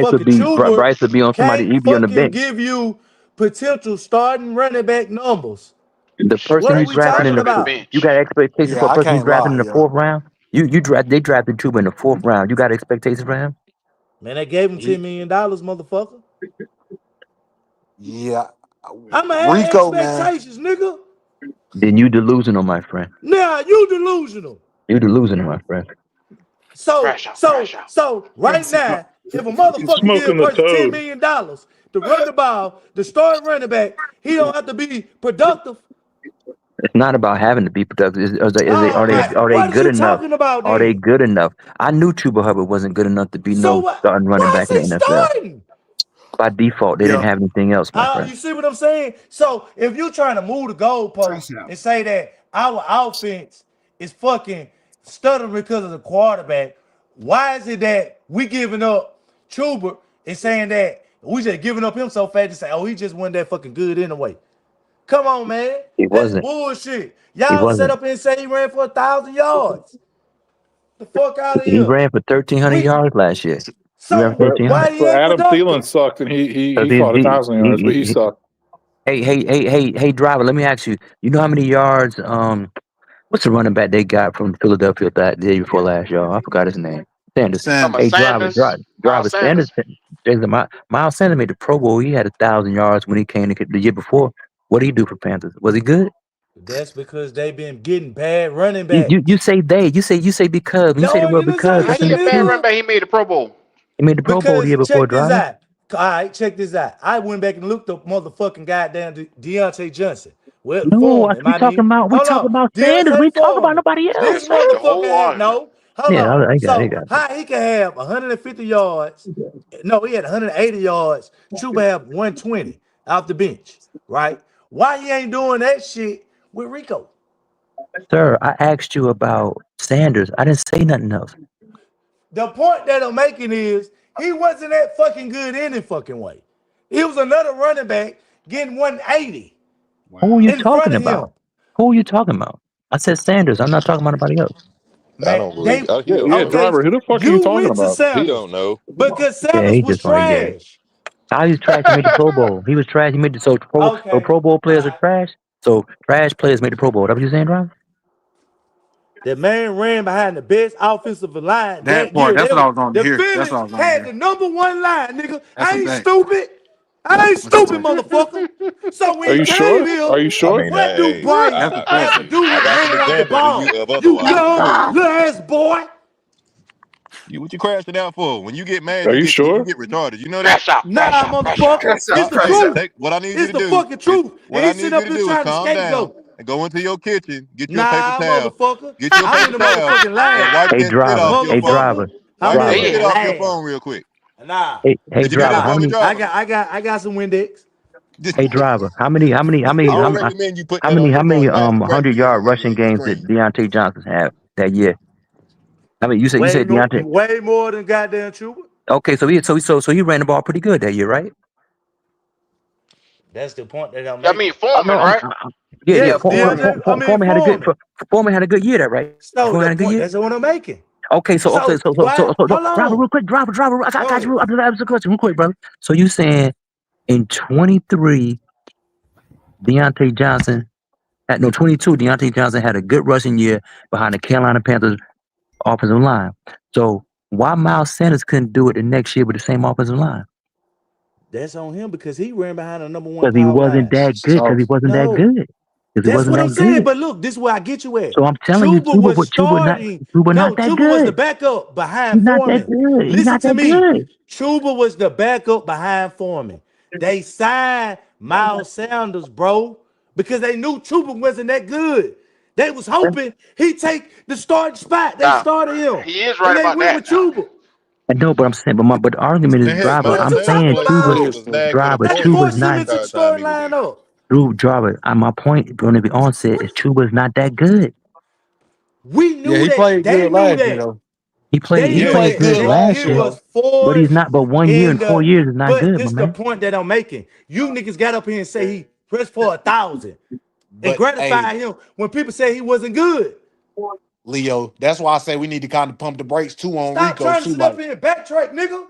Speaker 14: fucking Chuba
Speaker 12: Bryce would be on somebody.
Speaker 14: can't
Speaker 12: He'd be on the
Speaker 14: fucking
Speaker 12: bench.
Speaker 14: give you potential starting running back numbers.
Speaker 12: The
Speaker 14: What
Speaker 12: person
Speaker 14: are
Speaker 12: you
Speaker 14: we
Speaker 12: drafted
Speaker 14: talking
Speaker 12: in
Speaker 1: Bryson
Speaker 12: the
Speaker 1: been
Speaker 14: about?
Speaker 12: you got
Speaker 1: benched.
Speaker 12: expectations for
Speaker 8: Yeah,
Speaker 12: a
Speaker 8: I
Speaker 12: person you
Speaker 8: can't
Speaker 12: drafted in
Speaker 8: lie,
Speaker 12: the
Speaker 8: yeah.
Speaker 12: fourth round. They drafted Chuba in the fourth round. You got expectations for him?
Speaker 14: Man, they gave him $10
Speaker 8: He,
Speaker 14: million, motherfucker.
Speaker 8: yeah.
Speaker 14: I'ma have
Speaker 8: Rico, man.
Speaker 14: expectations, nigga.
Speaker 12: Then you delusional, my friend.
Speaker 14: Now you delusional.
Speaker 12: You delusional, my friend.
Speaker 14: So,
Speaker 1: Crash out,
Speaker 14: so,
Speaker 1: crash out.
Speaker 14: so right now, if a
Speaker 6: He's
Speaker 14: motherfucker give a
Speaker 6: smoking the
Speaker 14: person $10
Speaker 6: toad.
Speaker 14: million to run the ball, the starting running back, he don't have to be productive.
Speaker 12: It's not about having to be productive.
Speaker 14: All right.
Speaker 12: Are they
Speaker 14: What is
Speaker 12: good
Speaker 14: you
Speaker 12: enough?
Speaker 14: talking about
Speaker 12: Are they
Speaker 14: then?
Speaker 12: good enough? I knew Chuba Hubbard wasn't good enough to be
Speaker 14: So
Speaker 12: no
Speaker 14: what?
Speaker 12: starting running
Speaker 14: Why
Speaker 12: back
Speaker 14: is
Speaker 12: in
Speaker 14: he
Speaker 12: the NFL.
Speaker 14: starting?
Speaker 12: By default, they didn't
Speaker 8: Yeah.
Speaker 12: have anything else, my friend.
Speaker 14: You see what I'm saying? So if you're trying to move the goalpost
Speaker 15: Fresh out.
Speaker 14: and say that our offense is fucking stuttering because of the quarterback, why is it that we giving up Chuba and saying that we just giving up him so fast to say, oh, he just wasn't that fucking good anyway? Come on, man.
Speaker 12: He
Speaker 14: That's
Speaker 12: wasn't.
Speaker 14: bullshit.
Speaker 12: He
Speaker 14: Y'all set
Speaker 12: wasn't.
Speaker 14: up and say he ran for 1,000 yards. The fuck out of
Speaker 12: He
Speaker 14: here.
Speaker 12: ran for 1,300
Speaker 14: We
Speaker 12: yards last year. He ran for
Speaker 14: so why
Speaker 12: 1,300.
Speaker 14: he
Speaker 6: But
Speaker 14: ain't
Speaker 6: Adam Thielen
Speaker 14: productive?
Speaker 6: sucked, and he
Speaker 12: Because
Speaker 6: caught 1,000 yards, but he sucked.
Speaker 12: Hey, driver. Let me ask you. You know how many yards? What's the running back they got from Philadelphia that day before last, y'all? I forgot his name. Sanders.
Speaker 1: Talking about
Speaker 12: Hey,
Speaker 8: Sanders.
Speaker 1: Sanders,
Speaker 12: driver.
Speaker 1: Miles
Speaker 12: Sanders.
Speaker 1: Sanders.
Speaker 12: Miles Sanders made the Pro Bowl. He had 1,000 yards when he came the year before. What did he do for Panthers? Was he good?
Speaker 14: That's because they've been getting bad running
Speaker 12: You
Speaker 14: backs.
Speaker 12: say they. You say because. When you say the
Speaker 14: No,
Speaker 12: word
Speaker 14: you didn't
Speaker 12: because,
Speaker 14: say
Speaker 1: How
Speaker 12: that's
Speaker 1: he
Speaker 12: an
Speaker 1: a
Speaker 14: shit,
Speaker 1: bad
Speaker 12: excuse.
Speaker 1: run
Speaker 14: nigga.
Speaker 1: back? He made the Pro Bowl.
Speaker 12: He made the Pro Bowl the
Speaker 14: Because
Speaker 12: year before,
Speaker 14: check this
Speaker 12: driver.
Speaker 14: out. All right, check this out. I went back and looked up motherfucking goddamn Deontay Johnson. Well,
Speaker 12: No,
Speaker 14: Foreman,
Speaker 12: we
Speaker 14: I mean.
Speaker 12: talking about
Speaker 14: Hold on.
Speaker 12: Sanders. We
Speaker 14: Deontay
Speaker 12: talk about
Speaker 14: Foreman.
Speaker 12: nobody
Speaker 14: This
Speaker 12: else.
Speaker 1: Change the
Speaker 14: motherfucker
Speaker 1: whole
Speaker 14: had
Speaker 1: argument.
Speaker 14: no. Hold
Speaker 12: Yeah,
Speaker 14: on.
Speaker 12: I got
Speaker 14: So
Speaker 12: it.
Speaker 14: how he can have 150 yards? No, he had 180 yards. Chuba have 120 off the bench, right? Why he ain't doing that shit with Rico?
Speaker 12: Sir, I asked you about Sanders. I didn't say nothing else.
Speaker 14: The point that I'm making is he wasn't that fucking good any fucking way. He was another running back getting 180
Speaker 12: Who are you
Speaker 14: in front
Speaker 12: talking
Speaker 14: of him.
Speaker 12: about? Who are you talking about? I said Sanders. I'm not talking about anybody else.
Speaker 11: I
Speaker 14: Man,
Speaker 11: don't believe. He don't
Speaker 6: Yeah,
Speaker 11: know.
Speaker 14: okay,
Speaker 6: driver. Who the fuck are you
Speaker 14: you
Speaker 6: talking
Speaker 14: went to
Speaker 6: about?
Speaker 11: He
Speaker 14: Sanders
Speaker 11: don't know.
Speaker 14: because
Speaker 12: Yeah,
Speaker 14: Sanders
Speaker 12: he
Speaker 14: was
Speaker 12: just want to get it.
Speaker 14: trash.
Speaker 12: How he's trash? He made the Pro Bowl. He was trash. He made the so
Speaker 14: Okay,
Speaker 12: Pro Bowl
Speaker 14: all
Speaker 12: players are
Speaker 14: right.
Speaker 12: trash. So trash players made the Pro Bowl. That what you saying, Ron?
Speaker 14: The man ran behind the best offensive line
Speaker 8: That
Speaker 14: that
Speaker 8: part.
Speaker 14: year.
Speaker 8: That's what I was on to
Speaker 14: The
Speaker 8: hear. That's
Speaker 14: Phillies
Speaker 8: what I was on to
Speaker 14: had
Speaker 8: hear.
Speaker 14: the #1 line, nigga.
Speaker 8: That's
Speaker 14: I
Speaker 8: a
Speaker 14: ain't
Speaker 8: fact.
Speaker 14: stupid. I ain't
Speaker 8: That's a
Speaker 14: stupid,
Speaker 8: fact.
Speaker 14: motherfucker. So
Speaker 6: Are
Speaker 14: when he
Speaker 6: you
Speaker 14: came
Speaker 6: sure?
Speaker 14: here,
Speaker 6: Are you
Speaker 11: I
Speaker 6: sure?
Speaker 11: mean,
Speaker 14: what do
Speaker 11: hey,
Speaker 14: Bryce
Speaker 8: That's a
Speaker 14: have
Speaker 8: fact.
Speaker 14: to do
Speaker 11: I
Speaker 14: with
Speaker 11: got some
Speaker 14: handing off the
Speaker 11: examples of you
Speaker 14: ball?
Speaker 11: of
Speaker 14: You
Speaker 11: otherwise.
Speaker 14: dumb little ass boy.
Speaker 11: You what you crashing out for? When you get mad,
Speaker 6: Are you
Speaker 11: you
Speaker 6: sure?
Speaker 11: get retarded. You know that?
Speaker 1: Crash out, crash
Speaker 14: Nah,
Speaker 1: out, crash out.
Speaker 14: motherfucker.
Speaker 15: Press
Speaker 14: It's
Speaker 15: out.
Speaker 14: the
Speaker 15: Press
Speaker 11: Hey,
Speaker 15: out.
Speaker 14: truth.
Speaker 11: take what I need you
Speaker 14: It's
Speaker 11: to
Speaker 14: the
Speaker 11: do
Speaker 14: fucking
Speaker 11: is
Speaker 14: truth. And
Speaker 11: what I
Speaker 14: he's sitting
Speaker 11: need you
Speaker 14: up
Speaker 11: to
Speaker 14: here
Speaker 11: do is
Speaker 14: trying to
Speaker 11: calm down
Speaker 14: scapegoat.
Speaker 11: and go into your kitchen, get you a paper
Speaker 14: Nah,
Speaker 11: towel,
Speaker 14: motherfucker.
Speaker 11: get you a
Speaker 14: I'm
Speaker 11: paper
Speaker 14: in the
Speaker 11: towel,
Speaker 14: motherfucking
Speaker 11: and
Speaker 14: lab.
Speaker 11: wipe
Speaker 12: Hey
Speaker 11: that spit
Speaker 12: driver.
Speaker 11: off your
Speaker 12: Hey
Speaker 11: phone.
Speaker 14: Motherfucker.
Speaker 12: driver.
Speaker 14: I'm
Speaker 11: Wipe
Speaker 14: in
Speaker 11: that
Speaker 14: the
Speaker 12: Driver.
Speaker 11: spit off your
Speaker 14: lab.
Speaker 11: phone real quick.
Speaker 14: Nah.
Speaker 12: Hey
Speaker 11: Did you hear that
Speaker 12: driver.
Speaker 11: for me,
Speaker 14: I
Speaker 11: driver?
Speaker 14: got some Windex.
Speaker 12: Hey driver.
Speaker 11: I don't recommend you put
Speaker 12: How
Speaker 11: that
Speaker 12: many
Speaker 11: on your phone. You might have some crack in
Speaker 12: 100-yard
Speaker 11: your
Speaker 12: rushing games did
Speaker 11: screen.
Speaker 12: Deontay Johnson have that year? I mean, you said Deontay.
Speaker 14: Way more than goddamn Chuba.
Speaker 12: Okay, so he ran the ball pretty good that year, right?
Speaker 14: That's the point that I'm
Speaker 1: I
Speaker 14: making.
Speaker 1: mean Foreman, right?
Speaker 12: Yeah.
Speaker 14: Foreman.
Speaker 12: Foreman had a good year, that right?
Speaker 14: So
Speaker 12: Foreman
Speaker 14: the
Speaker 12: had a good
Speaker 14: point
Speaker 12: year.
Speaker 14: that's what I'm making.
Speaker 12: Okay, so
Speaker 14: Why? Hold
Speaker 12: drive it
Speaker 14: on.
Speaker 12: real quick. Drive it. I got
Speaker 14: Bro.
Speaker 12: you. I'm just a question real quick, brother. So you saying in 23, Deontay Johnson, 22, Deontay Johnson had a good rushing year behind the Carolina Panthers offensive line. So why Miles Sanders couldn't do it the next year with the same offensive line?
Speaker 14: That's on him because he ran behind a number one
Speaker 12: Because he
Speaker 14: power
Speaker 12: wasn't
Speaker 14: line.
Speaker 12: that good. Because he wasn't that
Speaker 14: No.
Speaker 12: good.
Speaker 14: That's what I'm saying. But look, this is where I get you at.
Speaker 12: So I'm telling you,
Speaker 14: Chuba was
Speaker 12: starting.
Speaker 14: Chuba
Speaker 12: not that
Speaker 14: Chuba
Speaker 12: good.
Speaker 14: was the backup behind
Speaker 12: He's not
Speaker 14: Foreman.
Speaker 12: that good. He's
Speaker 14: Listen
Speaker 12: not
Speaker 14: to
Speaker 12: that
Speaker 14: me.
Speaker 12: good.
Speaker 14: Chuba was the backup behind Foreman. They signed Miles Sanders, bro, because they knew Chuba wasn't that good. They was hoping he'd take the starting spot. They started him.
Speaker 1: He is right
Speaker 14: and
Speaker 1: about
Speaker 14: they went
Speaker 1: that.
Speaker 14: with Chuba.
Speaker 12: I know, but I'm saying, but the argument is Driver.
Speaker 14: What
Speaker 12: I'm
Speaker 14: you
Speaker 12: saying
Speaker 14: talking about?
Speaker 12: Driver.
Speaker 14: They
Speaker 12: Chuba's
Speaker 14: forced him
Speaker 12: not.
Speaker 14: into the starting lineup.
Speaker 12: Driver. My point going to be onset is Chuba's not that good.
Speaker 14: We knew
Speaker 8: he
Speaker 14: that.
Speaker 8: played
Speaker 14: They
Speaker 8: good
Speaker 14: knew
Speaker 8: last
Speaker 14: that.
Speaker 8: year, though.
Speaker 12: He played good last year,
Speaker 14: was
Speaker 12: but
Speaker 14: forced
Speaker 12: he's not. But 1 year and 4 years is not
Speaker 14: but
Speaker 12: good,
Speaker 14: this
Speaker 12: my
Speaker 14: the
Speaker 12: man.
Speaker 14: point that I'm making. You niggas got up here and say he pressed for 1,000 and
Speaker 8: But,
Speaker 14: gratify him when people say he wasn't good.
Speaker 8: Leo, that's why I say we need to kind of pump the brakes too on
Speaker 14: Stop
Speaker 8: Rico
Speaker 14: trying to
Speaker 8: too.
Speaker 14: sit up here and backtrack, nigga.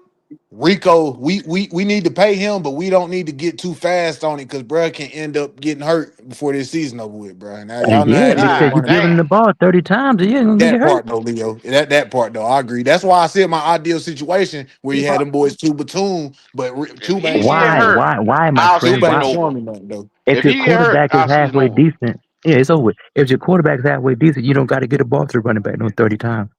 Speaker 8: Rico, we need to pay him, but we don't need to get too fast on it because bro can end up getting hurt before this season over with, bro. Now y'all know how it is
Speaker 12: because you're
Speaker 8: running
Speaker 12: giving him the ball 30 times, he ain't gonna get
Speaker 8: that
Speaker 12: hurt.
Speaker 8: part though, Leo. That part though, I agree. That's why I said my ideal situation where you had them boys Chuba Tune, but Chuba ain't showing me nothing.
Speaker 12: Why, my
Speaker 1: I'll
Speaker 12: friend?
Speaker 1: send
Speaker 8: Chuba
Speaker 1: it
Speaker 8: ain't
Speaker 1: over.
Speaker 8: showing me nothing though.
Speaker 12: If your
Speaker 1: he get hurt,
Speaker 12: quarterback is
Speaker 1: I'll send it
Speaker 12: halfway
Speaker 1: over.
Speaker 12: decent, yeah, it's over. If your quarterback is halfway decent, you don't got to get the ball to the running back no 30 times.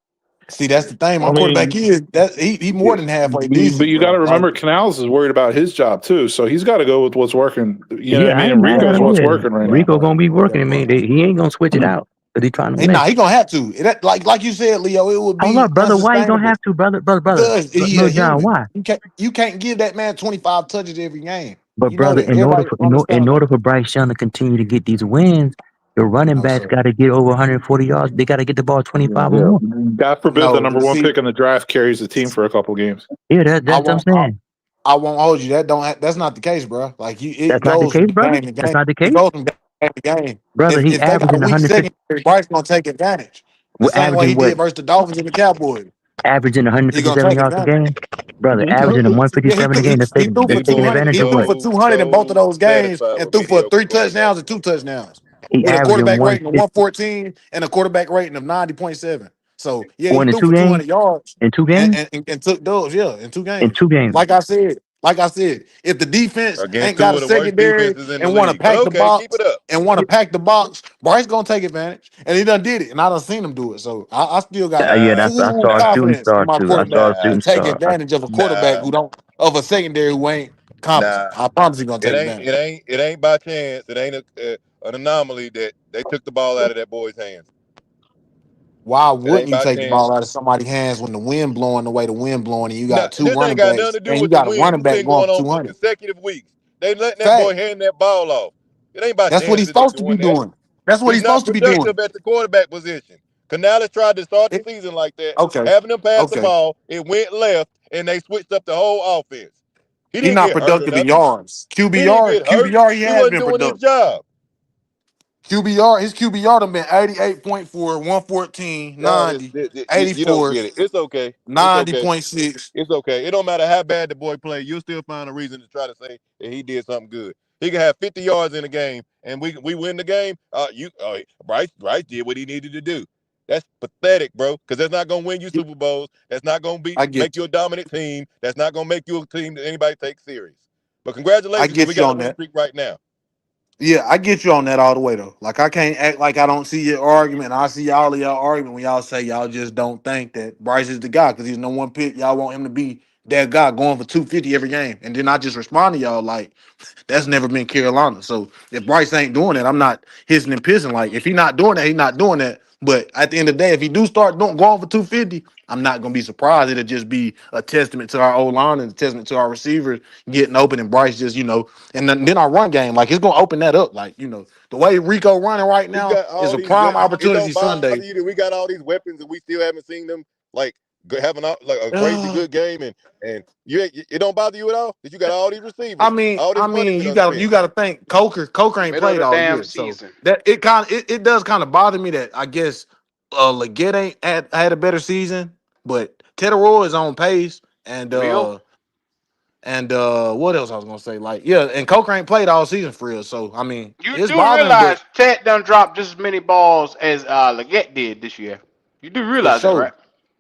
Speaker 8: See, that's the thing. My
Speaker 6: I
Speaker 8: quarterback
Speaker 6: mean,
Speaker 8: is that he more than halfway
Speaker 6: but
Speaker 8: decent.
Speaker 6: you got to
Speaker 8: Bro.
Speaker 6: remember, Canals is worried about his job too, so he's got to go with what's working. You know what I mean?
Speaker 12: ain't mad at
Speaker 6: Rico's
Speaker 12: him.
Speaker 6: what's
Speaker 12: Yeah.
Speaker 6: working right
Speaker 12: Rico
Speaker 6: now.
Speaker 12: gonna be working. I mean, he ain't gonna switch it out because he's trying to win.
Speaker 8: Nah, he gonna have to. Like you said, Leo, it would be
Speaker 12: Hold up, brother. Why you gonna have to, brother?
Speaker 8: Because he a
Speaker 12: John,
Speaker 8: human.
Speaker 12: why?
Speaker 8: You can't give that man 25 touches every game.
Speaker 12: But
Speaker 8: You know
Speaker 12: brother,
Speaker 8: that.
Speaker 12: in
Speaker 8: Everybody understand
Speaker 12: order
Speaker 8: that.
Speaker 12: for Bryce Young to continue to get these wins, the running
Speaker 8: No,
Speaker 12: backs
Speaker 8: sir.
Speaker 12: got to get over 140 yards. They got to get the ball 25 or
Speaker 6: Yeah.
Speaker 12: more.
Speaker 6: God forbid the
Speaker 8: No,
Speaker 6: number one
Speaker 8: see,
Speaker 6: pick in the draft carries the team for a couple games.
Speaker 12: Yeah, that's
Speaker 8: I
Speaker 12: what I'm
Speaker 8: won't.
Speaker 12: saying.
Speaker 8: I won't hold you. That's not the case, bro. Like it
Speaker 12: That's not the
Speaker 8: goes
Speaker 12: case,
Speaker 8: from
Speaker 12: brother.
Speaker 8: game to
Speaker 12: That's
Speaker 8: game.
Speaker 12: not the
Speaker 8: It
Speaker 12: case,
Speaker 8: goes from game to game.
Speaker 12: brother. He
Speaker 8: If they got a
Speaker 12: averaging
Speaker 8: weak
Speaker 12: 150.
Speaker 8: secondary, Bryce gonna take advantage. The
Speaker 12: We're
Speaker 8: same way he
Speaker 12: averaging what?
Speaker 8: did versus the Dolphins and the Cowboys.
Speaker 12: Averaging
Speaker 8: He gonna
Speaker 12: 157
Speaker 8: take
Speaker 12: yards a
Speaker 8: advantage.
Speaker 12: game, brother.
Speaker 8: He
Speaker 12: Averaging a
Speaker 8: threw, yeah,
Speaker 12: 157 a game.
Speaker 8: he threw for
Speaker 11: That
Speaker 12: Taking
Speaker 11: boy
Speaker 8: 200.
Speaker 12: advantage
Speaker 8: He
Speaker 12: of
Speaker 8: threw
Speaker 12: what?
Speaker 8: for
Speaker 11: so
Speaker 8: 200 in both of those games
Speaker 11: satisfied
Speaker 8: and
Speaker 11: with
Speaker 8: threw
Speaker 11: getting
Speaker 8: for
Speaker 11: your
Speaker 8: 3
Speaker 11: quarterback.
Speaker 8: touchdowns and 2 touchdowns
Speaker 12: He
Speaker 8: with a
Speaker 12: averaging
Speaker 8: quarterback rating of
Speaker 12: 150
Speaker 8: 114 and a quarterback rating of 90.7. So yeah, he
Speaker 12: in
Speaker 8: threw
Speaker 12: 2
Speaker 8: for
Speaker 12: games.
Speaker 8: 200 yards
Speaker 12: In 2
Speaker 8: and,
Speaker 12: games.
Speaker 8: and took those, in 2
Speaker 12: In
Speaker 8: games.
Speaker 12: 2 games.
Speaker 8: Like I said, if the defense
Speaker 11: Against
Speaker 8: ain't got
Speaker 11: two
Speaker 8: a
Speaker 11: of the worst
Speaker 8: secondary
Speaker 11: defenses in the
Speaker 8: and want to
Speaker 11: league. But
Speaker 8: pack the
Speaker 11: okay, keep
Speaker 8: box
Speaker 11: it up.
Speaker 8: Bryce gonna take advantage, and he done did it, and I done seen him do it. So I still got
Speaker 12: Yeah, I
Speaker 11: Nah,
Speaker 8: full
Speaker 12: saw a shooting
Speaker 8: confidence in
Speaker 12: star
Speaker 8: my
Speaker 12: too. I
Speaker 8: quarterback
Speaker 12: saw a
Speaker 11: nah,
Speaker 8: to
Speaker 12: shooting
Speaker 8: take
Speaker 12: star.
Speaker 8: advantage of a quarterback
Speaker 11: nah,
Speaker 8: of a secondary who ain't competent.
Speaker 11: nah.
Speaker 8: I promise he gonna
Speaker 11: It
Speaker 8: take
Speaker 11: ain't
Speaker 8: advantage.
Speaker 11: it ain't it ain't by chance. It ain't an anomaly that they took the ball out of that boy's hands.
Speaker 8: Why
Speaker 11: It
Speaker 8: wouldn't
Speaker 11: ain't
Speaker 8: you
Speaker 11: by
Speaker 8: take the
Speaker 11: chance.
Speaker 8: ball out of somebody's hands when the wind blowing the way the wind blowing, and you
Speaker 11: Nah,
Speaker 8: got 2
Speaker 11: this ain't
Speaker 8: running
Speaker 11: got nothing
Speaker 8: backs
Speaker 11: to do
Speaker 8: and you
Speaker 11: with the
Speaker 8: got a
Speaker 11: win.
Speaker 8: running
Speaker 11: This
Speaker 8: back
Speaker 11: been
Speaker 8: going
Speaker 11: going
Speaker 8: for
Speaker 11: on for
Speaker 8: 200?
Speaker 11: consecutive weeks. They letting that
Speaker 8: Fact.
Speaker 11: boy hand that ball off. It ain't by
Speaker 8: That's what
Speaker 11: chance
Speaker 8: he's
Speaker 11: that they
Speaker 8: supposed to be
Speaker 11: doing that.
Speaker 8: doing. That's what
Speaker 11: He's
Speaker 8: he's
Speaker 11: not
Speaker 8: supposed to be doing.
Speaker 11: productive at the quarterback position. Canales tried to start the
Speaker 8: It-
Speaker 11: season like that,
Speaker 8: okay,
Speaker 11: having them pass the
Speaker 8: okay.
Speaker 11: ball. It went left, and they switched up the whole offense. He
Speaker 8: He's
Speaker 11: didn't
Speaker 8: not
Speaker 11: get hurt or
Speaker 8: productive in
Speaker 11: nothing.
Speaker 8: yards.
Speaker 11: He didn't get hurt.
Speaker 8: QBR, he
Speaker 11: He
Speaker 8: has
Speaker 11: wasn't
Speaker 8: been
Speaker 11: doing his
Speaker 8: productive.
Speaker 11: job.
Speaker 8: His QBR done been 88.4, 114,
Speaker 11: Dog,
Speaker 8: 90,
Speaker 11: you don't
Speaker 8: 84,
Speaker 11: get it. It's okay. It's okay.
Speaker 8: 90.6.
Speaker 11: It's okay. It don't matter how bad the boy play. You'll still find a reason to try to say that he did something good. He can have 50 yards in a game, and we win the game. Bryce did what he needed to do. That's pathetic, bro. Because that's not gonna win you Super Bowls. That's not gonna
Speaker 8: I
Speaker 11: make
Speaker 8: get
Speaker 11: you
Speaker 8: you.
Speaker 11: a dominant team. That's not gonna make you a team that anybody takes serious. But
Speaker 8: I
Speaker 11: congratulations, because we
Speaker 8: get you
Speaker 11: got a
Speaker 8: on
Speaker 11: win
Speaker 8: that.
Speaker 11: streak right now.
Speaker 8: Yeah, I get you on that all the way though. Like I can't act like I don't see your argument. I see all of y'all argument when y'all say y'all just don't think that Bryce is the guy because he's no one pick. Y'all want him to be that guy going for 250 every game. And then I just respond to y'all like that's never been Carolina. So if Bryce ain't doing it, I'm not hissing and pissing. Like if he not doing that, he not doing that. But at the end of the day, if he do start going for 250, I'm not gonna be surprised. It'll just be a testament to our old line and a testament to our receivers getting open and Bryce just, and then our run game, like it's gonna open that up. Like, the way Rico running right
Speaker 11: We
Speaker 8: now
Speaker 11: got
Speaker 8: is
Speaker 11: all
Speaker 8: a
Speaker 11: these
Speaker 8: prime
Speaker 11: weapons. It
Speaker 8: opportunity
Speaker 11: don't bother
Speaker 8: Sunday.
Speaker 11: you that we got all these weapons and we still haven't seen them
Speaker 9: like having like a crazy good game, and it don't bother you at all that you got all these receivers, all this
Speaker 8: I
Speaker 9: money
Speaker 8: mean,
Speaker 9: we
Speaker 8: you
Speaker 9: done
Speaker 8: got
Speaker 9: spent.
Speaker 8: you got to think Coker ain't
Speaker 1: Middle of
Speaker 8: played
Speaker 1: the
Speaker 8: all
Speaker 1: damn
Speaker 8: year, so
Speaker 1: season.
Speaker 8: that it does kind of bother me that I guess Leggett ain't had a better season, but Tedder is on pace, and
Speaker 1: Real?
Speaker 8: what else I was gonna say? Like, yeah, and Coker ain't played all season for real, so I mean,
Speaker 1: You
Speaker 8: it's
Speaker 1: do
Speaker 8: bothering, but
Speaker 1: realize Ted done dropped just as many balls as Leggett did this year. You do
Speaker 8: for
Speaker 1: realize that,
Speaker 8: sure,
Speaker 1: right?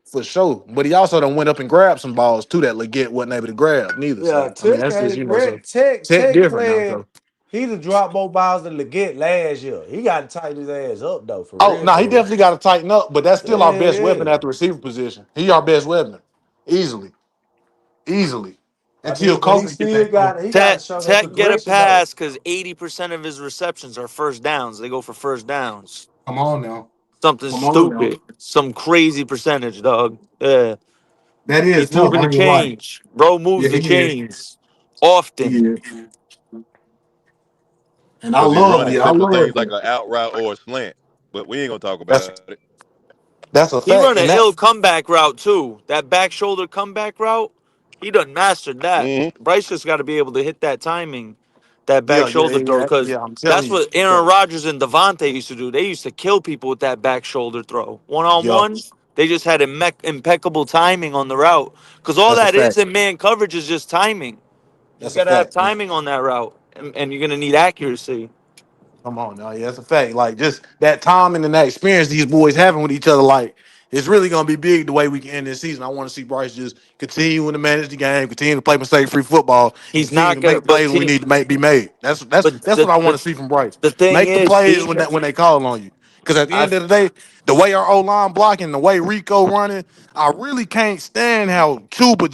Speaker 8: for sure. But he also done went up and grabbed some balls too that Leggett wasn't able to grab neither.
Speaker 14: Yeah,
Speaker 8: So I mean,
Speaker 14: Tech
Speaker 8: that's just
Speaker 14: ain't
Speaker 8: so
Speaker 14: Red Tech
Speaker 8: Tech
Speaker 14: Tech
Speaker 8: different now.
Speaker 14: playing.
Speaker 8: So
Speaker 14: He done dropped more balls than Leggett last year. He got to tighten his ass up though, for
Speaker 8: oh
Speaker 14: real,
Speaker 8: no, he
Speaker 14: for real.
Speaker 8: definitely got to tighten up. But that's still our
Speaker 14: Yeah,
Speaker 8: best weapon
Speaker 14: yeah.
Speaker 8: at the receiver position. He our best weapon, easily,
Speaker 14: I
Speaker 8: until
Speaker 14: mean, but he
Speaker 8: Coker get
Speaker 14: still
Speaker 8: back on.
Speaker 14: got to
Speaker 10: Tech
Speaker 14: show that
Speaker 10: Tech get a
Speaker 14: progression though.
Speaker 10: pass because 80% of his receptions are first downs. They go for first downs.
Speaker 8: Come on now,
Speaker 10: Something
Speaker 8: come on now.
Speaker 10: stupid. Some crazy percentage, dog. Yeah.
Speaker 8: That is
Speaker 10: He's
Speaker 8: tough.
Speaker 10: moving
Speaker 8: I
Speaker 10: the
Speaker 8: ain't gonna lie.
Speaker 10: change. Bro moves
Speaker 8: Yeah,
Speaker 10: the
Speaker 8: he is.
Speaker 10: chains often.
Speaker 8: He is. And
Speaker 9: Because his running
Speaker 8: I
Speaker 9: typically
Speaker 8: love
Speaker 9: things like
Speaker 8: that.
Speaker 9: an out route or a slant, but we ain't gonna talk
Speaker 8: That's
Speaker 9: about it.
Speaker 8: that's a
Speaker 10: He
Speaker 8: fact.
Speaker 10: run
Speaker 8: And
Speaker 10: an
Speaker 8: that
Speaker 10: ill comeback route too. That back shoulder comeback route, he done mastered that.
Speaker 9: Hmm.
Speaker 10: Bryce just got to be able to hit that timing, that back
Speaker 8: yeah, yeah,
Speaker 10: shoulder throw,
Speaker 8: yeah,
Speaker 10: because
Speaker 8: yeah. I'm telling
Speaker 10: that's
Speaker 8: you.
Speaker 10: what Aaron Rodgers and Devontae used to do. They used to kill people with that back shoulder throw. One on
Speaker 8: Yeah,
Speaker 10: one, they just had impeccable timing on the route. Because all
Speaker 8: that's a
Speaker 10: that is
Speaker 8: fact.
Speaker 10: in man coverage is just timing. You
Speaker 8: That's a
Speaker 10: got to have
Speaker 8: fact.
Speaker 10: timing on that route, and you're gonna need accuracy.
Speaker 8: Come on, now, yeah, that's a fact. Like just that timing and that experience these boys having with each other, like it's really gonna be big the way we can end this season. I want to see Bryce just continuing to manage the game, continue to play mistake-free football, and
Speaker 10: He's
Speaker 8: continue
Speaker 10: not
Speaker 8: to
Speaker 10: gonna,
Speaker 8: make
Speaker 10: but
Speaker 8: plays when we
Speaker 10: he,
Speaker 8: need to be made. That's
Speaker 10: but
Speaker 8: what I want to see from Bryce.
Speaker 10: the thing
Speaker 8: Make the
Speaker 10: is,
Speaker 8: plays
Speaker 10: defense.
Speaker 8: when they call on you. Because at the
Speaker 10: I
Speaker 8: end of the day, the way our O line blocking, the way Rico running, I really can't stand how Chuba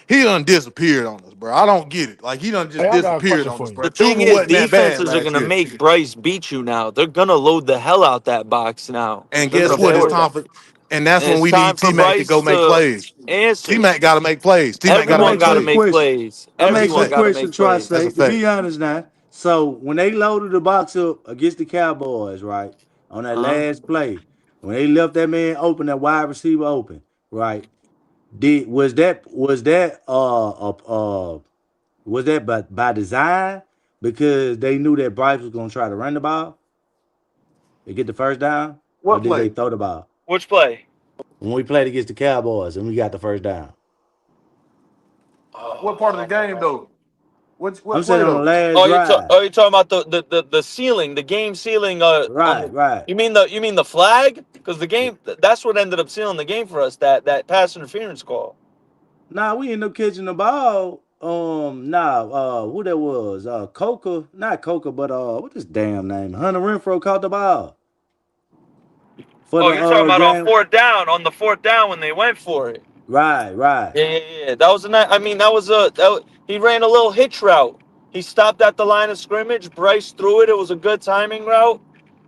Speaker 8: he done disappeared on us, bro. I don't get it. Like he done
Speaker 11: Hey,
Speaker 8: just
Speaker 11: I got a
Speaker 8: disappeared
Speaker 11: question
Speaker 8: on
Speaker 11: for
Speaker 8: us,
Speaker 11: you.
Speaker 8: bro.
Speaker 10: The thing
Speaker 8: Chuba
Speaker 10: is,
Speaker 8: wasn't that bad
Speaker 10: defenses are
Speaker 8: last
Speaker 10: gonna
Speaker 8: year.
Speaker 10: make Bryce beat you now. They're gonna load the hell out that box now.
Speaker 8: And
Speaker 10: They're
Speaker 8: guess
Speaker 10: gonna
Speaker 8: what? It's
Speaker 10: force,
Speaker 8: time for, and that's
Speaker 10: and
Speaker 8: when
Speaker 10: it's
Speaker 8: we
Speaker 10: time
Speaker 8: need
Speaker 10: for
Speaker 8: T Mac to go
Speaker 10: Bryce
Speaker 8: make
Speaker 10: to
Speaker 8: plays. T
Speaker 10: answer.
Speaker 8: Mac got to make plays. T Mac got to
Speaker 14: Let me
Speaker 10: Everyone
Speaker 8: make
Speaker 14: ask
Speaker 10: got
Speaker 14: you
Speaker 10: to
Speaker 14: a
Speaker 8: plays.
Speaker 10: make
Speaker 14: question.
Speaker 10: plays.
Speaker 14: Let me
Speaker 8: That's a
Speaker 14: ask you
Speaker 10: Everyone
Speaker 14: a
Speaker 8: fact.
Speaker 10: got to
Speaker 14: question,
Speaker 10: make
Speaker 14: Tri
Speaker 8: That's
Speaker 10: plays.
Speaker 8: a
Speaker 14: State. To
Speaker 8: fact.
Speaker 14: be honest now, so when they loaded the box up against the Cowboys, right, on that
Speaker 10: Huh?
Speaker 14: last play, when they left that man open, that wide receiver open, right? Did was that by design because they knew that Bryce was gonna try to run the ball to get the first down, or
Speaker 8: What
Speaker 14: did they
Speaker 8: play?
Speaker 14: throw the ball
Speaker 10: Which play?
Speaker 14: when we played against the Cowboys and we got the first down?
Speaker 8: What part of the game though? What
Speaker 14: I'm saying
Speaker 8: play
Speaker 14: on the
Speaker 8: though?
Speaker 14: last
Speaker 10: Oh,
Speaker 14: drive.
Speaker 10: you talking about the ceiling, the game ceiling? On
Speaker 14: Right,
Speaker 10: the,
Speaker 14: right.
Speaker 10: you mean the flag? Because the game, that's what ended up sealing the game for us. That pass interference call.
Speaker 14: Nah, we ended up catching the ball. Who that was? Coca, not Coca, but what his damn name? Hunter Renfro caught the ball for
Speaker 10: Oh,
Speaker 14: the
Speaker 10: you're talking about on
Speaker 14: game.
Speaker 10: fourth down. On the fourth down when they went for it.
Speaker 14: Right, right.
Speaker 10: Yeah. That was a nice. I mean, he ran a little hitch route. He stopped at the line of scrimmage. Bryce threw it. It was a good timing route.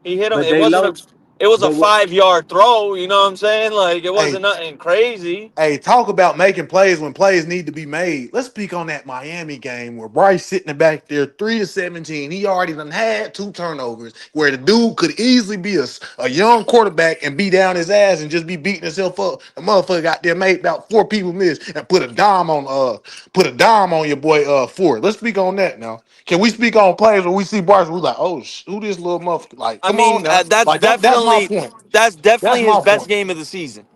Speaker 10: He hit him.
Speaker 14: But they low.
Speaker 10: It was a
Speaker 14: But what?
Speaker 10: 5 yard throw. You know what I'm saying? Like it
Speaker 8: Hey,
Speaker 10: wasn't nothing crazy.
Speaker 8: hey, talk about making plays when plays need to be made. Let's speak on that Miami game where Bryce sitting back there 3-17. He already done had 2 turnovers where the dude could easily be a young quarterback and be down his ass and just be beating himself up. The motherfucker got there, made about 4 people miss and put a dime on your boy Ford. Let's speak on that now. Can we speak on plays where we see Bryce? We're like, oh, who this little motherfucker? Like,
Speaker 10: I
Speaker 8: come on
Speaker 10: mean,
Speaker 8: now. Like that's my point.
Speaker 10: that's
Speaker 8: That's
Speaker 10: definitely his
Speaker 8: my
Speaker 10: best
Speaker 8: point.
Speaker 10: game of the season.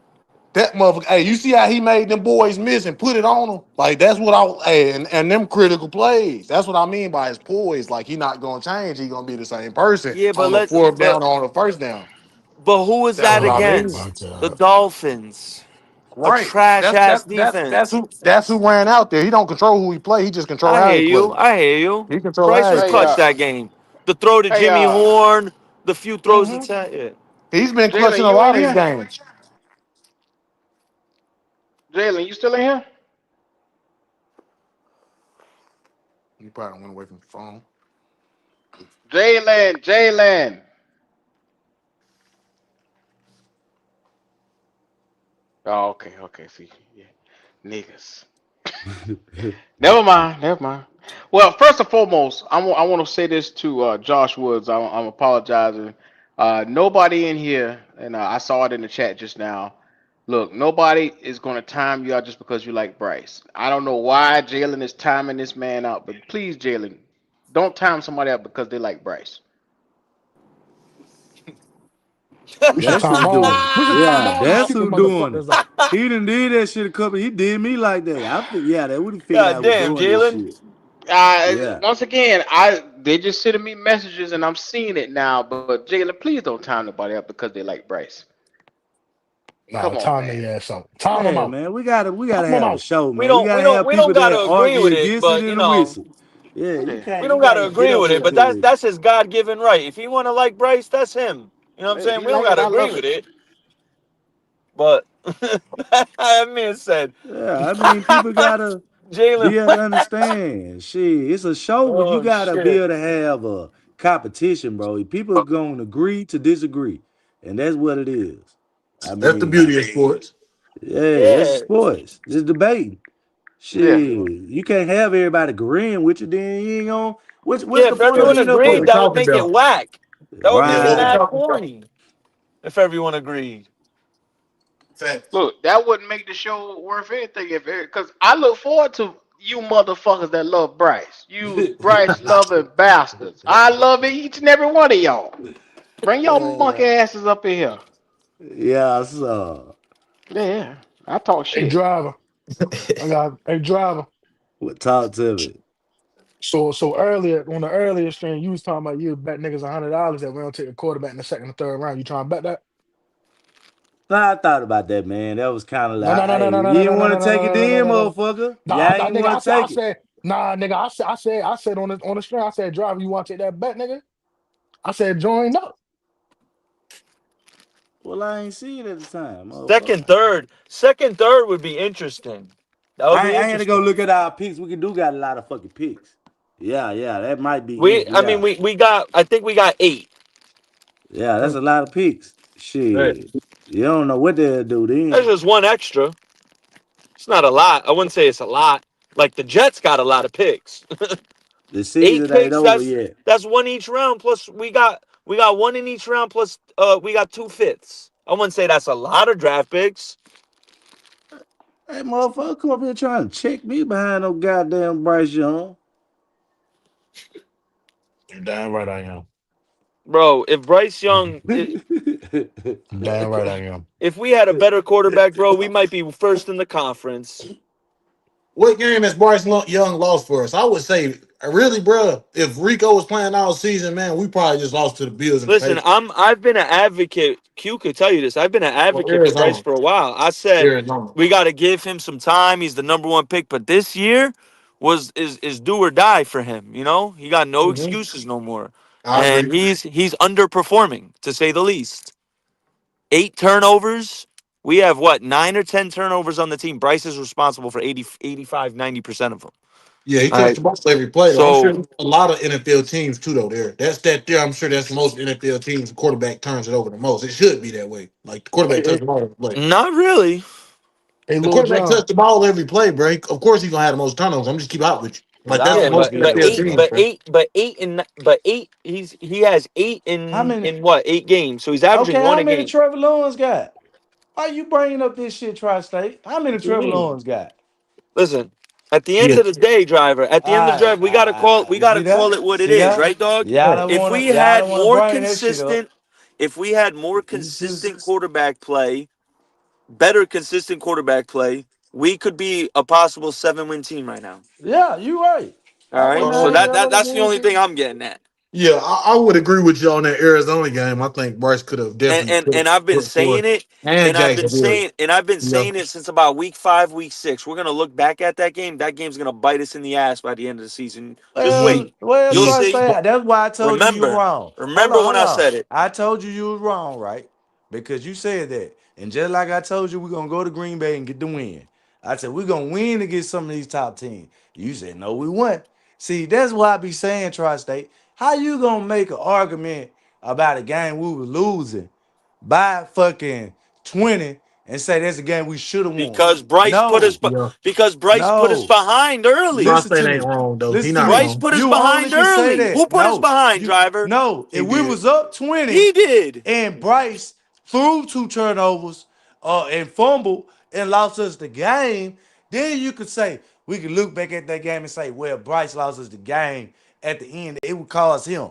Speaker 8: That motherfucker, hey, you see how he made them boys miss and put it on them? Like that's what and them critical plays. That's what I mean by his poise. Like he not gonna change. He gonna be the same person
Speaker 10: Yeah,
Speaker 8: on the fourth down or on the first down.
Speaker 10: but who was
Speaker 8: That's
Speaker 10: that
Speaker 8: what I
Speaker 11: Oh
Speaker 8: mean.
Speaker 11: my
Speaker 10: against? The
Speaker 11: God.
Speaker 10: Dolphins, a
Speaker 8: Right.
Speaker 10: trash
Speaker 8: That's
Speaker 10: ass
Speaker 8: that's that's that's
Speaker 10: defense.
Speaker 8: who ran out there. He don't control who he play. He just control
Speaker 10: I
Speaker 8: how he
Speaker 10: hear
Speaker 8: play.
Speaker 10: you. I hear you.
Speaker 8: He control
Speaker 10: Bryce
Speaker 8: how he
Speaker 10: was
Speaker 1: Hey,
Speaker 8: play.
Speaker 10: clutch that game. The throw to
Speaker 1: hey,
Speaker 10: Jimmy Horn, the few throws
Speaker 8: hmm
Speaker 10: to yeah.
Speaker 8: He's been clutching
Speaker 1: Jalen,
Speaker 8: a
Speaker 1: you in
Speaker 8: lot of these
Speaker 1: here?
Speaker 8: games.
Speaker 1: Jalen, you still in here?
Speaker 8: He probably went away from the phone.
Speaker 1: Jalen. Oh, okay. See, yeah, niggas. Never mind. Well, first and foremost, I want to say this to Josh Woods. I'm apologizing. Nobody in here, and I saw it in the chat just now. Look, nobody is gonna time you out just because you like Bryce. I don't know why Jalen is timing this man out, but please, Jalen, don't time somebody out because they like Bryce.
Speaker 17: We should
Speaker 14: That's
Speaker 17: time
Speaker 14: who
Speaker 17: all.
Speaker 14: doing it.
Speaker 17: We should time
Speaker 14: Yeah,
Speaker 17: all these
Speaker 14: that's
Speaker 17: stupid
Speaker 14: who doing it.
Speaker 17: motherfuckers out.
Speaker 14: He done did that shit a couple. He did me like that. Yeah, they would have figured I
Speaker 5: God
Speaker 14: was
Speaker 5: damn,
Speaker 14: doing this
Speaker 5: Jalen.
Speaker 14: shit.
Speaker 1: Uh,
Speaker 14: Yeah.
Speaker 1: once again, they just sending me messages and I'm seeing it now. But Jalen, please don't time nobody out because they like Bryce.
Speaker 17: Nah,
Speaker 1: Come on,
Speaker 17: time
Speaker 1: man.
Speaker 17: their ass out. Time them
Speaker 14: Yeah,
Speaker 17: out.
Speaker 14: man. We gotta
Speaker 17: Time them
Speaker 14: have a
Speaker 17: out.
Speaker 14: show,
Speaker 5: We
Speaker 14: man. We
Speaker 5: don't we
Speaker 14: gotta
Speaker 5: don't
Speaker 14: have
Speaker 5: we don't
Speaker 14: people
Speaker 5: gotta
Speaker 14: that
Speaker 5: agree
Speaker 14: argue
Speaker 5: with it,
Speaker 14: against it
Speaker 5: but
Speaker 14: in the whistle. Yeah,
Speaker 1: Yeah.
Speaker 5: we
Speaker 14: you
Speaker 5: don't gotta
Speaker 14: can't get
Speaker 5: agree
Speaker 14: up
Speaker 5: with
Speaker 14: here
Speaker 5: it.
Speaker 14: and
Speaker 5: But
Speaker 14: do
Speaker 5: that's his God given right. If he wanna like Bryce, that's him. You know what I'm
Speaker 1: Hey,
Speaker 5: saying?
Speaker 1: he
Speaker 5: We don't
Speaker 1: like it.
Speaker 5: gotta
Speaker 1: I
Speaker 5: agree
Speaker 1: love
Speaker 5: with
Speaker 1: it.
Speaker 5: it. But that man said
Speaker 14: it. Yeah, I mean, people gotta
Speaker 5: Jalen.
Speaker 14: be able to understand. Shit, it's a show, but you
Speaker 5: Oh
Speaker 14: gotta be
Speaker 5: shit.
Speaker 14: able to have a competition, bro. People are gonna agree to disagree, and that's what it is. I
Speaker 8: That's the
Speaker 14: mean,
Speaker 8: beauty of sports.
Speaker 14: yeah, it's
Speaker 5: Yeah.
Speaker 14: sports. It's debating.
Speaker 1: Yeah.
Speaker 14: Shit, you can't have everybody agreeing with you. Then you ain't gonna. What's
Speaker 5: Yeah,
Speaker 14: the
Speaker 5: if
Speaker 14: point of
Speaker 5: everyone
Speaker 14: being up
Speaker 8: What
Speaker 5: agreed,
Speaker 8: we
Speaker 14: here?
Speaker 5: that would
Speaker 8: talking
Speaker 5: make it
Speaker 8: about?
Speaker 5: whack. That would
Speaker 8: Yeah,
Speaker 5: be
Speaker 8: what we
Speaker 14: Right.
Speaker 5: mad
Speaker 8: talking about?
Speaker 5: corny if everyone agreed.
Speaker 8: Facts.
Speaker 1: Look, that wouldn't make the show worth anything if it, because I look forward to you motherfuckers that love Bryce. You Bryce loving bastards. I love it, each and every one of y'all. Bring your monkey asses up in here.
Speaker 14: Yeah, so
Speaker 1: Yeah, I talk
Speaker 17: Hey
Speaker 1: shit.
Speaker 17: driver. Hey driver.
Speaker 14: talk to me.
Speaker 17: So earlier on the earlier stream, you was talking about you bet niggas $100 that we don't take a quarterback in the second and third round. You trying to bet that?
Speaker 14: I thought about that, man. That was kind of
Speaker 17: No, no,
Speaker 14: like,
Speaker 17: no,
Speaker 14: hey,
Speaker 17: no, no,
Speaker 14: you
Speaker 17: no, no,
Speaker 14: didn't
Speaker 17: no, no,
Speaker 14: want to
Speaker 17: no,
Speaker 14: take it
Speaker 17: no, no, no,
Speaker 14: then,
Speaker 17: no, no.
Speaker 14: motherfucker.
Speaker 17: Nah,
Speaker 14: Y'all
Speaker 17: nah,
Speaker 14: ain't
Speaker 17: nigga.
Speaker 14: want to
Speaker 17: I
Speaker 14: take it.
Speaker 17: said, nah, nigga. I said on the stream. I said, driver, you want to take that bet, nigga? I said, join up.
Speaker 14: Well, I ain't seen it at the time, motherfucker.
Speaker 5: Second, third would be interesting. That would be
Speaker 14: I had to go
Speaker 5: interesting.
Speaker 14: look at our picks. We got a lot of fucking picks. Yeah, that might be it.
Speaker 5: I mean,
Speaker 14: Yeah,
Speaker 5: we got. I think we got 8.
Speaker 14: yeah, that's a lot of picks.
Speaker 8: Right.
Speaker 14: Shit, you don't know what they'll do
Speaker 5: That's
Speaker 14: then.
Speaker 5: just one extra. It's not a lot. I wouldn't say it's a lot. Like the Jets got a lot of picks.
Speaker 14: The
Speaker 5: 8
Speaker 14: season ain't
Speaker 5: picks.
Speaker 14: over yet.
Speaker 5: That's one each round. Plus we got one in each round. Plus we got 2 fifths. I wouldn't say that's a lot of draft picks,
Speaker 14: Hey, motherfucker, come up here trying to check me behind no goddamn Bryce Young.
Speaker 17: You're damn right I am.
Speaker 5: bro. If Bryce Young,
Speaker 17: Damn right I am.
Speaker 5: if we had a better quarterback, bro, we might be first in the conference.
Speaker 8: What game has Young lost for us? I would say, really, bro. If Rico was playing all season, man, we probably just lost to the Bills and the
Speaker 5: Listen,
Speaker 8: Patriots.
Speaker 5: I've been an advocate. Q could tell you this. I've been an
Speaker 8: Or
Speaker 5: advocate for Bryce
Speaker 8: Arizona.
Speaker 5: for a while. I said
Speaker 8: Arizona.
Speaker 5: we got to give him some time. He's the number 1 pick, but this year is do or die for him. You know, he got no
Speaker 8: Mm-hmm.
Speaker 5: excuses no more,
Speaker 8: I
Speaker 5: and
Speaker 8: agree.
Speaker 5: he's underperforming to say the least. 8 turnovers. We have what 9 or 10 turnovers on the team. Bryce is responsible for 80, 85, 90% of them.
Speaker 8: Yeah, he
Speaker 5: All
Speaker 8: touched
Speaker 5: right.
Speaker 8: the ball every play, though. I'm sure
Speaker 5: So
Speaker 8: a lot of NFL teams, too, though, there. There. I'm sure that's most NFL teams. The quarterback turns it over the most. It should be that way. Like, the quarterback
Speaker 17: Hey,
Speaker 8: touches
Speaker 17: hey,
Speaker 8: the ball every play.
Speaker 5: not really.
Speaker 17: hey,
Speaker 8: The
Speaker 17: Lil
Speaker 8: quarterback
Speaker 17: John.
Speaker 8: touched the ball every play, bro. Of course, he's going to have the most turnovers. I'm just keep out with you.
Speaker 14: But
Speaker 8: Like,
Speaker 14: I
Speaker 8: that's
Speaker 5: Yeah,
Speaker 14: don't
Speaker 8: most
Speaker 14: think
Speaker 5: but
Speaker 14: it's
Speaker 5: but
Speaker 8: NFL
Speaker 14: just
Speaker 5: eight
Speaker 8: teams,
Speaker 5: but
Speaker 8: bro.
Speaker 14: him.
Speaker 5: 8 but 8 and but 8 he has 8
Speaker 14: How many?
Speaker 5: in what 8 games. So he's averaging
Speaker 14: Okay,
Speaker 5: 1
Speaker 14: how
Speaker 5: a
Speaker 14: many
Speaker 5: game.
Speaker 14: Trevor Lawrence got? Why you bringing up this shit, Tri-State? How many
Speaker 5: What do you
Speaker 14: Trevor
Speaker 5: mean?
Speaker 14: Lawrence got?
Speaker 5: Listen, at the end
Speaker 8: Yeah.
Speaker 5: of the day, driver, at the end of the drive, we
Speaker 14: You
Speaker 5: got to
Speaker 14: see
Speaker 5: call
Speaker 14: that?
Speaker 5: it what it
Speaker 14: See
Speaker 5: is,
Speaker 14: that?
Speaker 5: right, dog? If we
Speaker 14: Y'all
Speaker 5: had
Speaker 14: don't wanna
Speaker 5: more
Speaker 14: bring that shit up.
Speaker 5: consistent if we had more
Speaker 14: It's just
Speaker 5: consistent quarterback play, better consistent quarterback play, we could be a possible 7-win team right now.
Speaker 14: yeah, you right.
Speaker 5: All right? So
Speaker 14: I wouldn't
Speaker 5: that's the
Speaker 14: agree with
Speaker 5: only
Speaker 14: you.
Speaker 5: thing I'm getting at.
Speaker 8: Yeah, I would agree with you on that Arizona game. I think Bryce could have definitely
Speaker 5: And I've been
Speaker 8: put forth.
Speaker 5: saying it,
Speaker 8: And Jacksonville.
Speaker 5: and I've been
Speaker 8: Yeah.
Speaker 5: saying it since about week 5, week 6. We're gonna look back at that game. That game's gonna bite us in the ass by the end of the season. Just
Speaker 8: Yeah.
Speaker 5: wait,
Speaker 14: Well,
Speaker 5: you'll
Speaker 8: Yeah.
Speaker 5: see.
Speaker 14: Tri-State, that's why I told you
Speaker 5: Remember,
Speaker 14: wrong.
Speaker 5: remember when
Speaker 14: Hold
Speaker 5: I
Speaker 14: on.
Speaker 5: said it.
Speaker 14: I told you was wrong, right? Because you said that. And just like I told you, we're going to go to Green Bay and get the win. I said, we're going to win against some of these top teams. You said, no, we won't. See, that's why I be saying, Tri-State, how you going to make an argument about a game we were losing by fucking 20 and say that's a game we should have won?
Speaker 5: Because Bryce put us
Speaker 14: No,
Speaker 8: Yeah.
Speaker 14: no.
Speaker 5: behind early.
Speaker 14: Listen
Speaker 8: Tri-State
Speaker 14: to
Speaker 8: ain't
Speaker 14: me.
Speaker 8: wrong, though. He
Speaker 14: Listen to
Speaker 8: not
Speaker 14: me.
Speaker 5: Bryce
Speaker 8: wrong.
Speaker 5: put us
Speaker 14: You only
Speaker 5: behind
Speaker 14: can say
Speaker 5: early. Who
Speaker 14: that.
Speaker 5: put us
Speaker 14: No,
Speaker 5: behind, driver?
Speaker 14: no.
Speaker 8: He
Speaker 14: If we
Speaker 8: did.
Speaker 14: was up 20
Speaker 5: He did.
Speaker 14: and Bryce threw 2 turnovers and fumbled and lost us the game, then you could say we could look back at that game and say, well, Bryce lost us the game at the end. It would cause him.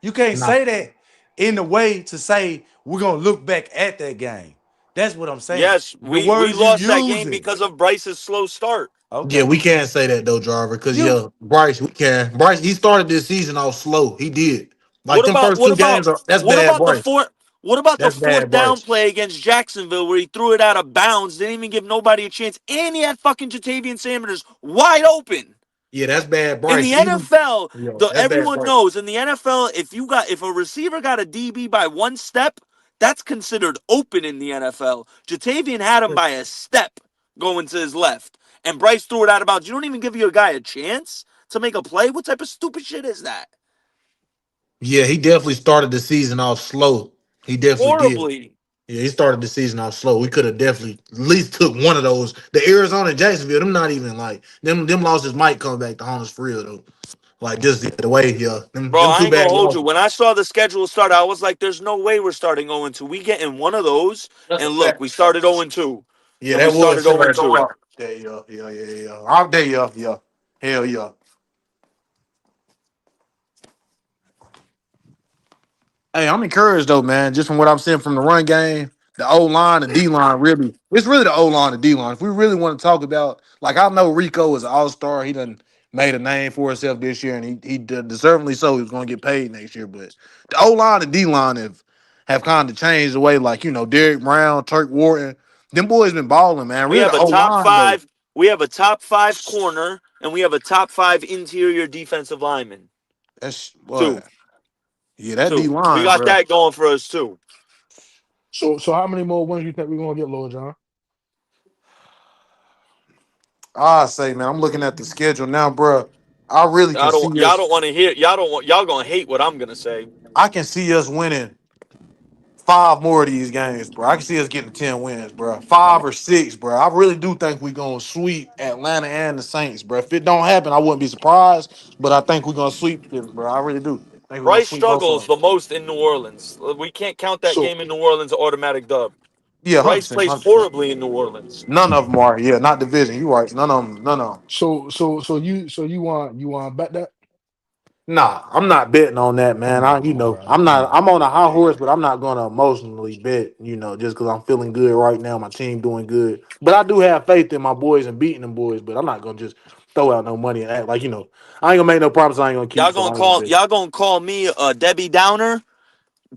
Speaker 14: You can't
Speaker 6: Nah.
Speaker 14: say that in the way to say we're gonna look back at that game. That's what I'm saying.
Speaker 5: Yes,
Speaker 14: The
Speaker 5: we
Speaker 14: words you
Speaker 5: lost that game
Speaker 14: using.
Speaker 5: because of Bryce's slow start.
Speaker 8: Yeah,
Speaker 14: Okay.
Speaker 8: we can't say that though, Jarver, because
Speaker 14: You
Speaker 8: Bryce, we can. Bryce, he started this season off slow. He did. Like
Speaker 5: What
Speaker 8: them
Speaker 5: about
Speaker 8: first
Speaker 5: what
Speaker 8: two
Speaker 5: about
Speaker 8: games that's
Speaker 5: what
Speaker 8: bad,
Speaker 5: about the
Speaker 8: Bryce.
Speaker 5: fourth? What about the
Speaker 8: That's
Speaker 5: fourth
Speaker 8: bad,
Speaker 5: down
Speaker 8: Bryce.
Speaker 5: play against Jacksonville where he threw it out of bounds, didn't even give nobody a chance, and he had fucking Jatavian Sanders wide open.
Speaker 8: Yeah, that's bad,
Speaker 5: In the
Speaker 8: Bryce. Even
Speaker 5: NFL,
Speaker 8: that's bad,
Speaker 5: everyone
Speaker 8: Bryce.
Speaker 5: knows in the NFL, if a receiver got a DB by one step, that's considered open in the NFL. Jatavian had him by a step going to his left, and Bryce threw it out of bounds. You don't even give your guy a chance to make a play. What type of stupid shit is that?
Speaker 8: Yeah, he definitely started the season off slow. He definitely did.
Speaker 5: Horribly.
Speaker 8: Yeah, he started the season off slow. We could have definitely at least took one of those. The Arizona and Jacksonville, them not even like them losses might come back to haunt us for real though. Like just the way, yeah.
Speaker 5: Bro,
Speaker 8: Them
Speaker 5: I
Speaker 8: two
Speaker 5: ain't gonna
Speaker 8: bad
Speaker 5: hold you.
Speaker 8: losses.
Speaker 5: When I saw the schedule start, I was like, "There's no way we're starting 0-2. We getting one of those."
Speaker 8: That's a
Speaker 5: And look,
Speaker 8: fact.
Speaker 5: we started 0-2,
Speaker 8: Yeah,
Speaker 5: and we
Speaker 8: that
Speaker 5: started
Speaker 8: was
Speaker 5: 0-2.
Speaker 8: there, yeah. Out there, yeah. Hell yeah. Hey, I'm encouraged though, man. Just from what I'm seeing from the run game, the O line, the D line, really, it's really the O line, the D line. If we really want to talk about, like, I know Rico is an All Star. He done made a name for himself this year, and he deservedly so. He's going to get paid next year. But the O line and D line have kind of changed the way, like Derrick Brown, Turk Wharton, them boys been balling, man.
Speaker 5: We
Speaker 8: Really,
Speaker 5: have
Speaker 8: the
Speaker 5: a
Speaker 8: O
Speaker 5: top
Speaker 8: line though.
Speaker 5: five. We have a top 5 corner, and we have a top 5 interior defensive lineman.
Speaker 8: That's
Speaker 5: Two,
Speaker 8: what. Yeah, that D
Speaker 5: two. We
Speaker 8: line,
Speaker 5: got
Speaker 8: bro.
Speaker 5: that going for us too.
Speaker 17: So how many more wins you think we're gonna get, Lord John?
Speaker 8: I say, man, I'm looking at the schedule now, bro. I really can see
Speaker 5: Y'all
Speaker 8: us.
Speaker 5: don't want to hear. Y'all gonna hate what I'm gonna say.
Speaker 8: I can see us winning 5 more of these games, bro. I can see us getting 10 wins, bro. 5 or 6, bro. I really do think we're gonna sweep Atlanta and the Saints, bro. If it don't happen, I wouldn't be surprised. But I think we're gonna sweep them, bro. I really do. I think we're gonna
Speaker 5: Bryce
Speaker 8: sweep both of
Speaker 5: struggles
Speaker 8: them.
Speaker 5: the most in New Orleans. We can't count that
Speaker 17: So
Speaker 5: game in New Orleans an automatic dub.
Speaker 8: Yeah,
Speaker 5: Bryce
Speaker 8: 100%,
Speaker 5: plays
Speaker 8: 100%.
Speaker 5: horribly in New Orleans.
Speaker 8: None of them are. Yeah, not division. You right. None of them. None of them.
Speaker 17: you want to bet that?
Speaker 8: Nah, I'm not betting on that, man. I'm not. I'm on a high horse, but I'm not gonna emotionally bet. Just because I'm feeling good right now, my team doing good. But I do have faith in my boys and beating them boys. But I'm not gonna just throw out no money and act like I ain't gonna make no promises I ain't gonna keep. So I ain't gonna bet.
Speaker 5: Y'all gonna call me a Debbie Downer?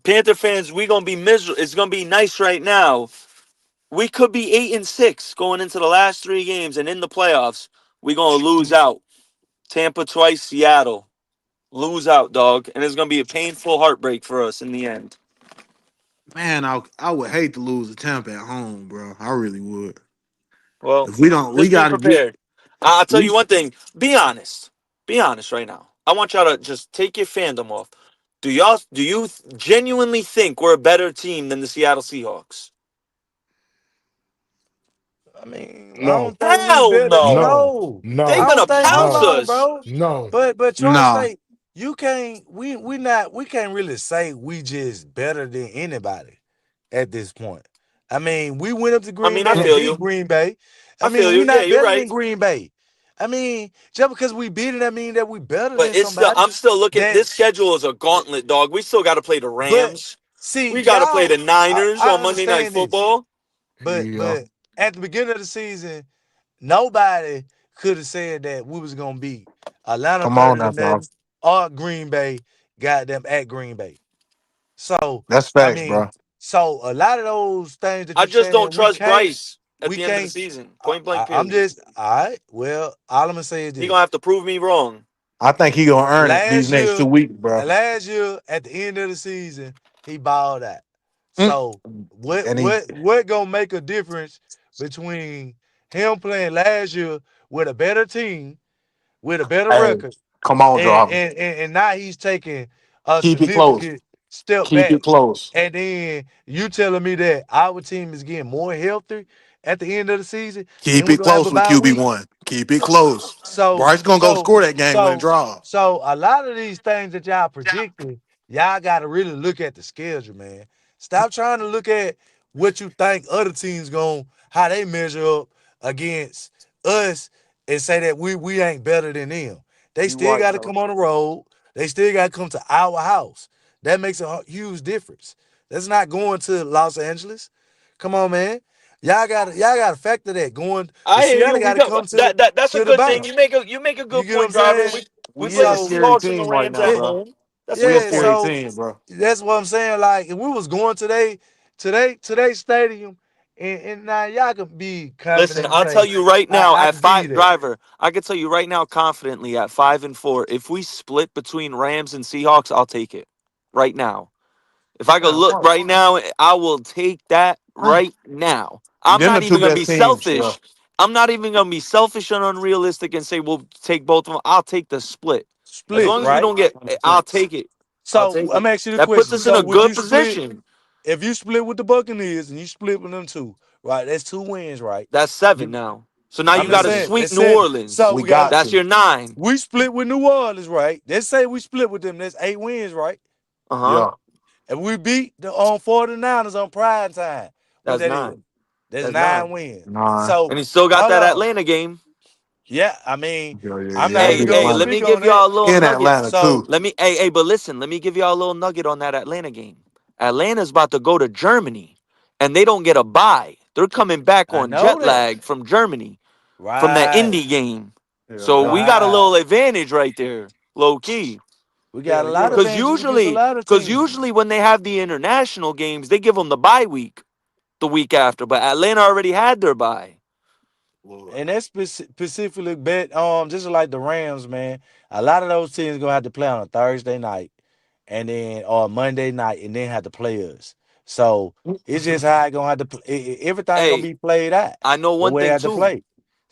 Speaker 5: Panther fans, we gonna be miserable. It's gonna be nice right now. We could be 8-6 going into the last 3 games, and in the playoffs, we gonna lose out. Tampa twice, Seattle. Lose out, dog. And it's gonna be a painful heartbreak for us in the end.
Speaker 8: Man, I would hate to lose to Tampa at home, bro. I really would.
Speaker 5: Well,
Speaker 8: If we don't, we
Speaker 5: just be
Speaker 8: gotta get.
Speaker 5: prepared. I'll tell
Speaker 8: We,
Speaker 5: you one thing. Be honest. Be honest right now. I want y'all to just take your fandom off. Do you genuinely think we're a better team than the Seattle Seahawks?
Speaker 14: I mean, I
Speaker 17: No,
Speaker 14: don't think we
Speaker 5: Hell
Speaker 14: better.
Speaker 5: no.
Speaker 17: no,
Speaker 14: No,
Speaker 5: They
Speaker 14: I
Speaker 17: no,
Speaker 14: don't
Speaker 5: gonna
Speaker 14: think. Hold
Speaker 5: pounce
Speaker 17: no,
Speaker 14: on,
Speaker 5: us.
Speaker 14: bro.
Speaker 17: no.
Speaker 14: But Troy
Speaker 8: nah,
Speaker 14: State, you can't. We can't really say we just better than anybody at this point. I mean, we went up to
Speaker 5: I
Speaker 14: Green
Speaker 5: mean, I
Speaker 14: Bay
Speaker 8: yeah,
Speaker 14: and
Speaker 5: feel
Speaker 14: beat
Speaker 5: you.
Speaker 14: Green Bay. I
Speaker 5: I feel
Speaker 14: mean, we
Speaker 5: you. Yeah,
Speaker 14: not
Speaker 5: you're
Speaker 14: better than
Speaker 5: right.
Speaker 14: Green Bay. I mean, just because we beat it, that mean that we better
Speaker 5: But
Speaker 14: than
Speaker 5: it's still
Speaker 14: somebody.
Speaker 5: I'm still looking.
Speaker 14: That,
Speaker 5: This schedule is a gauntlet, dog. We still gotta play the
Speaker 14: but
Speaker 5: Rams.
Speaker 14: see,
Speaker 5: We gotta play
Speaker 14: y'all.
Speaker 5: the Niners
Speaker 14: I
Speaker 5: on Monday Night
Speaker 14: understand this,
Speaker 5: Football.
Speaker 8: yeah.
Speaker 14: but at the beginning of the season, nobody could have said that we was gonna beat Atlanta
Speaker 8: Come on
Speaker 14: 30 to
Speaker 8: now, dog.
Speaker 14: nothing or Green Bay goddamn at Green Bay. So
Speaker 8: That's
Speaker 14: I
Speaker 8: facts,
Speaker 14: mean,
Speaker 8: bro.
Speaker 14: so a lot of those things that
Speaker 5: I
Speaker 14: you
Speaker 5: just don't
Speaker 14: saying
Speaker 5: trust Bryce at
Speaker 14: we
Speaker 5: the end of the
Speaker 14: can't.
Speaker 5: season. Point blank
Speaker 14: I'm
Speaker 5: period.
Speaker 14: just all right. Well, all I'm gonna say is
Speaker 5: He gonna
Speaker 14: this:
Speaker 5: have to prove me wrong.
Speaker 8: I think he gonna earn it these
Speaker 14: last
Speaker 8: next
Speaker 14: year,
Speaker 8: 2 weeks, bro.
Speaker 14: last year at the end of the season, he balled out.
Speaker 8: Mm.
Speaker 14: So what
Speaker 8: And he
Speaker 14: what what gonna make a difference between him playing last year with a better team, with a better
Speaker 8: Hey,
Speaker 14: record,
Speaker 8: come on,
Speaker 14: and
Speaker 8: driver.
Speaker 14: and and, and now he's taking a
Speaker 8: Keep it close.
Speaker 14: significant step
Speaker 8: Keep it
Speaker 14: back,
Speaker 8: close.
Speaker 14: and then you telling me that our team is getting more healthy at the end of the season,
Speaker 8: Keep
Speaker 14: and we're
Speaker 8: it
Speaker 14: gonna have a
Speaker 8: close with
Speaker 14: bye week.
Speaker 8: QB1. Keep it close.
Speaker 14: So
Speaker 8: Bryce gonna go
Speaker 14: so
Speaker 8: score that game winning
Speaker 14: so
Speaker 8: drive.
Speaker 14: so a lot of these things that y'all predicting, y'all gotta really look at the schedule, man. Stop trying to look at what you think other teams how they measure up against us and say that we ain't better than them. They
Speaker 8: You
Speaker 14: still
Speaker 8: right,
Speaker 14: got to
Speaker 8: bro.
Speaker 14: come on the road. They still got to come to our house. That makes a huge difference. That's not going to Los Angeles. Come on, man. Y'all gotta factor that. The
Speaker 5: I hear you.
Speaker 14: Seattle
Speaker 5: We
Speaker 14: got to
Speaker 5: go.
Speaker 14: come to
Speaker 5: That's a
Speaker 14: the
Speaker 5: good thing.
Speaker 14: bank.
Speaker 5: You make a
Speaker 14: You
Speaker 5: good
Speaker 14: get what I'm
Speaker 5: point, driver.
Speaker 14: saying?
Speaker 5: We
Speaker 8: We
Speaker 5: play the
Speaker 8: a
Speaker 14: So
Speaker 8: scary
Speaker 5: Seahawks and the
Speaker 8: team right
Speaker 5: Rams
Speaker 8: now,
Speaker 5: at
Speaker 14: it,
Speaker 8: bro.
Speaker 5: home. That's a
Speaker 8: We a
Speaker 5: good
Speaker 14: yeah,
Speaker 8: scary
Speaker 5: point.
Speaker 14: so
Speaker 8: team, bro.
Speaker 14: that's what I'm saying. Like if we was going today stadium, and now y'all could be
Speaker 5: Listen,
Speaker 14: confident and
Speaker 5: I'll tell
Speaker 14: say,
Speaker 5: you right now
Speaker 14: I
Speaker 5: at
Speaker 14: can give you
Speaker 5: five,
Speaker 14: that.
Speaker 5: driver. I can tell you right now confidently at 5-4. If we split between Rams and Seahawks, I'll take it. Right now, if I could
Speaker 8: Yeah,
Speaker 5: look
Speaker 8: right.
Speaker 5: right now, I will take that right now. I'm
Speaker 8: Them the
Speaker 5: not
Speaker 8: two
Speaker 5: even gonna be
Speaker 8: best teams, bro.
Speaker 5: selfish. I'm not even gonna be selfish and unrealistic and say we'll take both of them. I'll take the split. As
Speaker 14: Split,
Speaker 5: long as we
Speaker 14: right?
Speaker 5: don't get, I'll
Speaker 8: 100%.
Speaker 5: take it. I'll
Speaker 14: So
Speaker 5: take
Speaker 14: I'm
Speaker 5: it.
Speaker 14: asking you the
Speaker 5: That puts
Speaker 14: question.
Speaker 5: us in
Speaker 14: So
Speaker 5: a
Speaker 14: would
Speaker 5: good
Speaker 14: you split
Speaker 5: position.
Speaker 14: if you split with the Buccaneers and you split with them two, right? That's 2 wins, right?
Speaker 5: That's 7
Speaker 14: You
Speaker 5: now. So now
Speaker 14: I'm
Speaker 5: you
Speaker 14: just
Speaker 5: got to
Speaker 8: Yeah,
Speaker 14: saying
Speaker 5: sweep
Speaker 14: that's
Speaker 5: New
Speaker 14: 7. So
Speaker 5: Orleans.
Speaker 8: we
Speaker 14: we got
Speaker 8: got
Speaker 5: That's
Speaker 8: to.
Speaker 5: your 9.
Speaker 14: we split with New Orleans, right? Let's say we split with them. That's 8 wins, right?
Speaker 5: Uh huh.
Speaker 8: Yeah,
Speaker 14: And we beat the 49ers on prime time. What
Speaker 5: That's
Speaker 14: that is?
Speaker 5: 9.
Speaker 14: That's
Speaker 5: That's
Speaker 14: 9
Speaker 5: 9.
Speaker 14: wins.
Speaker 8: nah.
Speaker 14: So
Speaker 5: And he still got
Speaker 14: hold
Speaker 5: that
Speaker 14: on.
Speaker 5: Atlanta game.
Speaker 14: Yeah, I mean, I'm
Speaker 8: Yeah.
Speaker 14: not
Speaker 8: I
Speaker 5: Hey,
Speaker 14: even
Speaker 8: beat
Speaker 14: gonna
Speaker 5: hey, let
Speaker 8: Atlanta
Speaker 5: me
Speaker 14: speak on
Speaker 5: give
Speaker 14: that.
Speaker 5: y'all a little
Speaker 8: in
Speaker 5: nugget.
Speaker 8: Atlanta too.
Speaker 14: So
Speaker 5: But listen, let me give y'all a little nugget on that Atlanta game. Atlanta's about to go to Germany, and they don't get a bye. They're coming back
Speaker 14: I
Speaker 5: on
Speaker 14: know
Speaker 5: jet
Speaker 14: that.
Speaker 5: lag from Germany, from that
Speaker 14: Right,
Speaker 5: Indy game.
Speaker 8: Yeah,
Speaker 5: So
Speaker 8: yeah,
Speaker 5: we got a
Speaker 14: right.
Speaker 5: little advantage right there, low key.
Speaker 14: We got
Speaker 8: yeah,
Speaker 14: a lot of
Speaker 8: yeah.
Speaker 5: Because
Speaker 14: advantages against a
Speaker 5: usually,
Speaker 14: lot of
Speaker 5: because
Speaker 14: teams.
Speaker 5: usually when they have the international games, they give them the bye week the week after. But Atlanta already had their bye.
Speaker 8: Lord.
Speaker 14: And that's specifically bet just like the Rams, man. A lot of those teams gonna have to play on a Thursday night and then or Monday night and then have to play us. So it's just how I gonna have to everything gonna
Speaker 5: Hey,
Speaker 14: be played out
Speaker 5: I know
Speaker 14: the
Speaker 5: one
Speaker 14: way I
Speaker 5: thing
Speaker 14: have to
Speaker 5: too.
Speaker 14: play.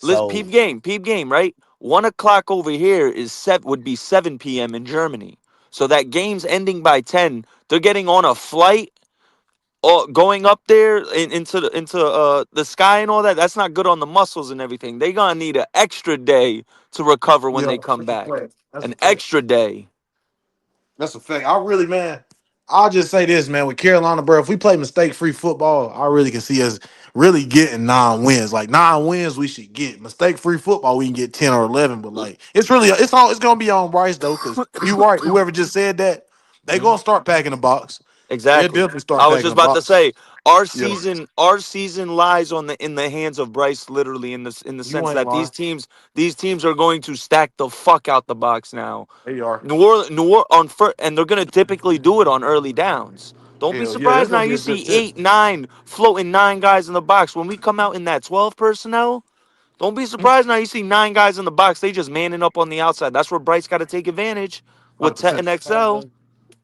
Speaker 5: Let's
Speaker 14: So
Speaker 5: peep game, right? 1 o'clock over here is set would be 7 p.m. in Germany. So that game's ending by 10. They're getting on a flight or going up there into the sky and all that. That's not good on the muscles and everything. They gonna need an extra day to recover when
Speaker 8: Yeah,
Speaker 5: they come
Speaker 8: that's a
Speaker 5: back.
Speaker 8: fact. That's a
Speaker 5: An
Speaker 8: fact.
Speaker 5: extra day.
Speaker 8: That's a fact. I'll just say this, man. With Carolina, bro, if we play mistake-free football, I really can see us really getting 9 wins. Like 9 wins, we should get mistake-free football. We can get 10 or 11, but like it's gonna be on Bryce though, because you right. Whoever just said that, they
Speaker 5: Mhm.
Speaker 8: gonna start packing the box. They'll
Speaker 5: Exactly.
Speaker 8: definitely start
Speaker 5: I was
Speaker 8: packing
Speaker 5: just
Speaker 8: the
Speaker 5: about to
Speaker 8: box.
Speaker 5: say
Speaker 8: Yeah,
Speaker 5: our season lies in the hands of Bryce, literally in the
Speaker 8: you
Speaker 5: sense
Speaker 8: ain't
Speaker 5: that
Speaker 8: lying.
Speaker 5: these teams are going to stack the fuck out the box now.
Speaker 8: They are.
Speaker 5: New Orleans and they're gonna typically do it on early downs. Don't be
Speaker 8: Hell yeah, that's
Speaker 5: surprised now
Speaker 8: gonna be
Speaker 5: you
Speaker 8: a good
Speaker 5: see
Speaker 8: test.
Speaker 5: 8, 9 floating 9 guys in the box. When we come out in that 12 personnel, don't be surprised now you see 9 guys in the box. They just manning up on the outside. That's where Bryce got to take advantage with Tet
Speaker 8: 100%.
Speaker 5: and XL.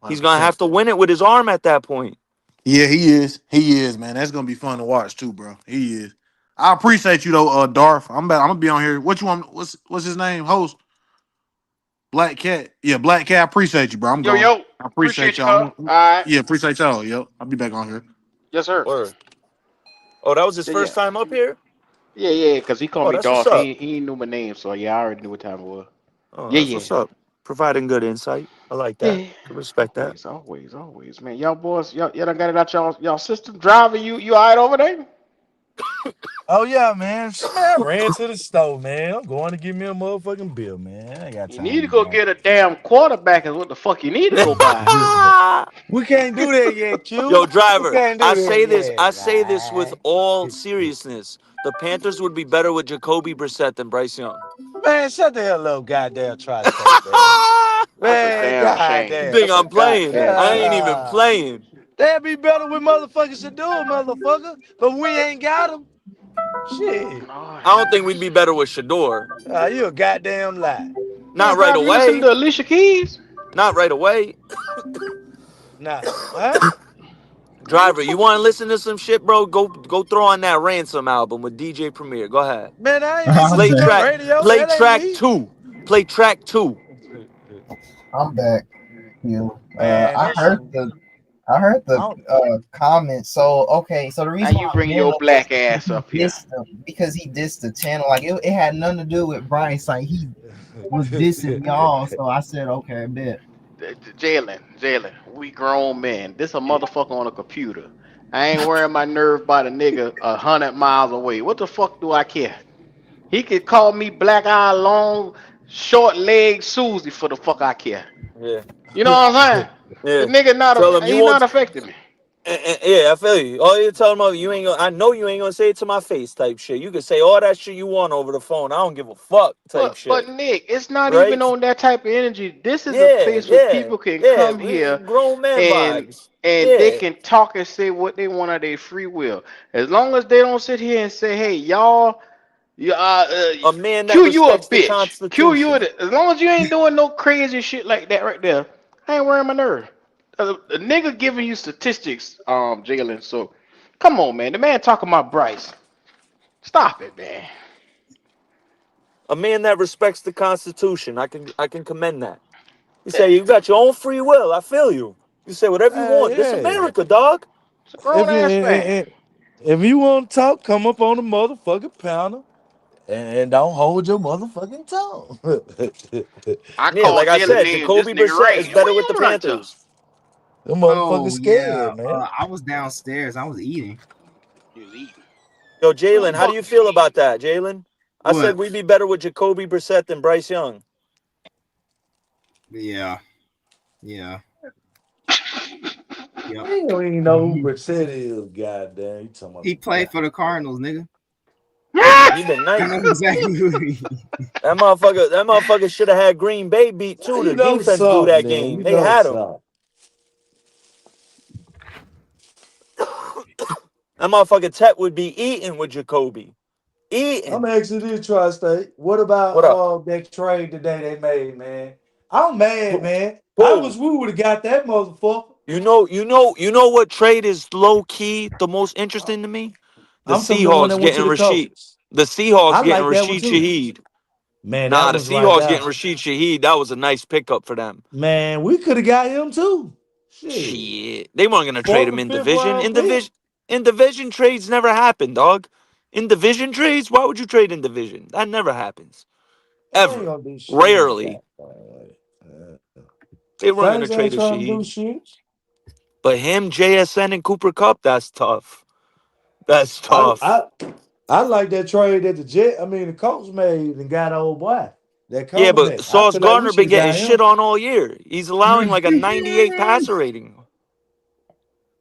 Speaker 5: He's gonna
Speaker 8: 100%.
Speaker 5: have to win it with his arm at that point.
Speaker 8: Yeah, he is. He is, man. That's gonna be fun to watch too, bro. He is. I appreciate you though, Darth. I'm gonna be on here. What you want? What's his name? Host Black Cat. Yeah, Black Cat. I appreciate you, bro. I'm
Speaker 1: Yo,
Speaker 8: going.
Speaker 1: yo,
Speaker 8: I appreciate
Speaker 1: appreciate you,
Speaker 8: y'all.
Speaker 1: cuz. All right.
Speaker 8: Yeah, appreciate y'all. Yo, I'll be back on here.
Speaker 1: Yes, sir.
Speaker 5: Word. Oh, that was his
Speaker 1: Yeah, yeah.
Speaker 5: first time up here.
Speaker 1: Yeah, because he called
Speaker 5: Oh,
Speaker 1: me
Speaker 5: that's what's
Speaker 1: Dolph.
Speaker 5: up.
Speaker 1: He ain't knew my name, so yeah, I already knew what time it was.
Speaker 5: Oh,
Speaker 1: Yeah,
Speaker 5: that's
Speaker 1: yeah.
Speaker 5: what's up. Providing good insight. I like that.
Speaker 1: Yeah.
Speaker 5: Can respect that.
Speaker 1: Always, man. Y'all boys, y'all done got it out y'all system. Driver, you all right over there?
Speaker 14: oh yeah, man. Man, I ran to the store, man. I'm going to get me a motherfucking bill, man. I ain't got
Speaker 1: You need to
Speaker 14: time
Speaker 1: go
Speaker 14: to
Speaker 1: get a damn quarterback is what the fuck you need to go buy.
Speaker 14: drive. We can't do that yet, Q.
Speaker 5: Yo,
Speaker 14: We
Speaker 5: driver,
Speaker 14: can't do that
Speaker 5: I
Speaker 14: yet.
Speaker 5: say this with
Speaker 14: Right.
Speaker 5: all seriousness. The Panthers would be better with Jacoby Brissett than Bryce Young.
Speaker 14: Man, shut the hell up, goddamn tri-state, man.
Speaker 1: That's a
Speaker 14: Man,
Speaker 1: damn shame.
Speaker 5: You
Speaker 14: goddamn.
Speaker 5: think
Speaker 1: That's a
Speaker 5: I'm playing?
Speaker 1: goddamn
Speaker 5: I
Speaker 1: shame.
Speaker 5: ain't even playing.
Speaker 14: They'd be better with motherfuckers to do it, motherfucker. But we ain't got them. Shit.
Speaker 1: Lord
Speaker 5: I don't
Speaker 1: have
Speaker 5: think we'd be
Speaker 1: mercy.
Speaker 5: better with Shador.
Speaker 14: You a goddamn lie.
Speaker 5: Not
Speaker 1: Man,
Speaker 5: right
Speaker 1: driver, you listen
Speaker 5: away.
Speaker 1: to Alicia Keys?
Speaker 5: Not right away.
Speaker 14: Nah. Huh?
Speaker 1: Man, what
Speaker 5: Driver,
Speaker 1: the
Speaker 5: you
Speaker 1: fuck?
Speaker 5: want to listen to some shit, bro? Go throw on that Ransom album with DJ Premier. Go ahead.
Speaker 14: Man, I ain't
Speaker 15: I'm
Speaker 14: listening
Speaker 5: Play
Speaker 14: to that
Speaker 15: back.
Speaker 5: track.
Speaker 14: radio.
Speaker 5: Play
Speaker 14: That ain't
Speaker 5: track
Speaker 14: me.
Speaker 5: two. Play track 2.
Speaker 15: I'm back. You.
Speaker 14: Man,
Speaker 15: I
Speaker 14: that
Speaker 15: heard
Speaker 14: shit.
Speaker 15: the I heard
Speaker 14: I
Speaker 15: the
Speaker 14: don't,
Speaker 15: comment. So okay, so the
Speaker 1: Now
Speaker 15: reason
Speaker 1: you
Speaker 15: why I
Speaker 1: bring
Speaker 15: ran
Speaker 1: your
Speaker 15: up was
Speaker 1: black ass up here.
Speaker 15: because he dissed the channel. Like it had nothing to do with Bryce. Like he was dissing y'all. So I said, okay, I bet.
Speaker 1: Jalen, we grown men. This a motherfucker on a computer. I ain't wearing my nerve about a nigga 100 miles away. What the fuck do I care? He could call me black eye long, short leg Susie for the fuck I care.
Speaker 5: Yeah,
Speaker 1: You know what I'm saying? The
Speaker 5: yeah.
Speaker 1: nigga
Speaker 5: Tell him you
Speaker 1: he not
Speaker 5: won't.
Speaker 1: affecting me.
Speaker 5: Yeah, I feel you. All you telling about you ain't gonna. I know you ain't gonna say it to my face, type shit. You can say all that shit you want over the phone. I don't give a fuck, type
Speaker 1: But
Speaker 5: shit.
Speaker 1: Nick, it's not even
Speaker 5: Right?
Speaker 1: on that type of energy. This is a
Speaker 5: Yeah,
Speaker 1: place where
Speaker 5: yeah,
Speaker 1: people can
Speaker 5: yeah.
Speaker 1: come
Speaker 5: We
Speaker 1: here
Speaker 5: grown man
Speaker 1: and
Speaker 5: vibes.
Speaker 1: they
Speaker 5: Yeah.
Speaker 1: can talk and say what they want of their free will. As long as they don't sit here and say, "Hey, y'all, you
Speaker 5: A man that
Speaker 1: Q, you a
Speaker 5: respects the
Speaker 1: bitch. Q, you
Speaker 5: Constitution.
Speaker 1: as long as you ain't doing no crazy shit like that right there, I ain't wearing my nerve. A nigga giving you statistics, Jalen. So, come on, man. The man talking about Bryce. Stop it, man.
Speaker 5: A man that respects the Constitution. I can commend that. You say you got your own free will. I feel you. You say whatever you want. This
Speaker 14: Yeah.
Speaker 5: America, dog.
Speaker 1: It's a grown ass man.
Speaker 14: If you want to talk, come up on the motherfucking panel and don't hold your motherfucking tongue.
Speaker 1: I
Speaker 5: Yeah,
Speaker 1: call
Speaker 5: like I
Speaker 1: Jalen
Speaker 5: said,
Speaker 1: names. This
Speaker 5: Jacoby
Speaker 1: nigga
Speaker 5: Brissett
Speaker 1: Ray.
Speaker 5: is
Speaker 1: Where
Speaker 5: better with the
Speaker 1: you run to?
Speaker 5: Panthers.
Speaker 14: Them
Speaker 15: Oh
Speaker 14: motherfuckers
Speaker 15: yeah.
Speaker 14: scared, man.
Speaker 15: I was downstairs. I was eating.
Speaker 1: He was eating.
Speaker 5: Yo,
Speaker 1: Who the
Speaker 5: Jalen, how do
Speaker 1: fuck
Speaker 5: you
Speaker 1: you
Speaker 5: feel
Speaker 1: eating?
Speaker 5: about that, Jalen? I said
Speaker 15: What?
Speaker 5: we'd be better with Jacoby Brissett than Bryce Young.
Speaker 15: Yeah. Yeah. Yep.
Speaker 14: You don't even know who Brissett is, goddamn. You talking about
Speaker 15: He played for the Cardinals, nigga.
Speaker 5: He been
Speaker 15: I
Speaker 5: nice.
Speaker 15: know exactly who he.
Speaker 5: That motherfucker should have had Green Bay beat too.
Speaker 14: You
Speaker 5: The
Speaker 14: know
Speaker 5: defense blew
Speaker 14: something,
Speaker 5: that
Speaker 14: man.
Speaker 5: game.
Speaker 14: You
Speaker 5: They
Speaker 14: know
Speaker 5: had him.
Speaker 14: something.
Speaker 5: That motherfucker Tech would be eating with Jacoby.
Speaker 14: I'm
Speaker 5: Eating.
Speaker 14: asking this tri-state. What about
Speaker 5: What up?
Speaker 14: that trade today they made, man? I'm mad,
Speaker 5: Who?
Speaker 14: man. I wish
Speaker 5: Who?
Speaker 14: we would have got that motherfucker.
Speaker 5: You know what trade is low key the most interesting to me? The
Speaker 14: I'm talking about the one that
Speaker 5: Seahawks
Speaker 14: went to
Speaker 5: getting
Speaker 14: the
Speaker 5: Rashid.
Speaker 14: Colts.
Speaker 5: The
Speaker 14: I
Speaker 5: Seahawks getting
Speaker 14: like that one
Speaker 5: Rashid
Speaker 14: too.
Speaker 5: Shaheed.
Speaker 14: Man,
Speaker 5: Nah,
Speaker 14: that
Speaker 5: the
Speaker 14: one's right
Speaker 5: Seahawks
Speaker 14: there.
Speaker 5: getting Rashid Shaheed. That was a nice pickup for them.
Speaker 14: Man, we could have got him too. Shit.
Speaker 5: Shit, they weren't gonna trade
Speaker 14: Fourth
Speaker 5: him
Speaker 14: or
Speaker 5: in
Speaker 14: fifth
Speaker 5: division.
Speaker 14: round pick.
Speaker 5: In division trades never happen, dog. In division trades, why would you trade in division? That never happens.
Speaker 14: They ain't
Speaker 5: Ever.
Speaker 14: gonna do shit in the
Speaker 5: Rarely.
Speaker 14: goddamn way.
Speaker 5: They weren't gonna
Speaker 14: Saints ain't
Speaker 5: trade a
Speaker 14: trying to do
Speaker 5: Shaheed.
Speaker 14: shit.
Speaker 5: But him, JSN, and Cooper Cup, that's tough. That's
Speaker 14: I
Speaker 5: tough.
Speaker 14: I I like that trade that the Colts made and got old boy. That
Speaker 5: Yeah,
Speaker 14: corner
Speaker 5: but
Speaker 14: neck. I
Speaker 5: Sauce
Speaker 14: feel like we
Speaker 5: Gardner
Speaker 14: should
Speaker 5: been
Speaker 14: have
Speaker 5: getting
Speaker 14: got
Speaker 5: shit
Speaker 14: him.
Speaker 5: on all year. He's allowing like a 98 passer rating.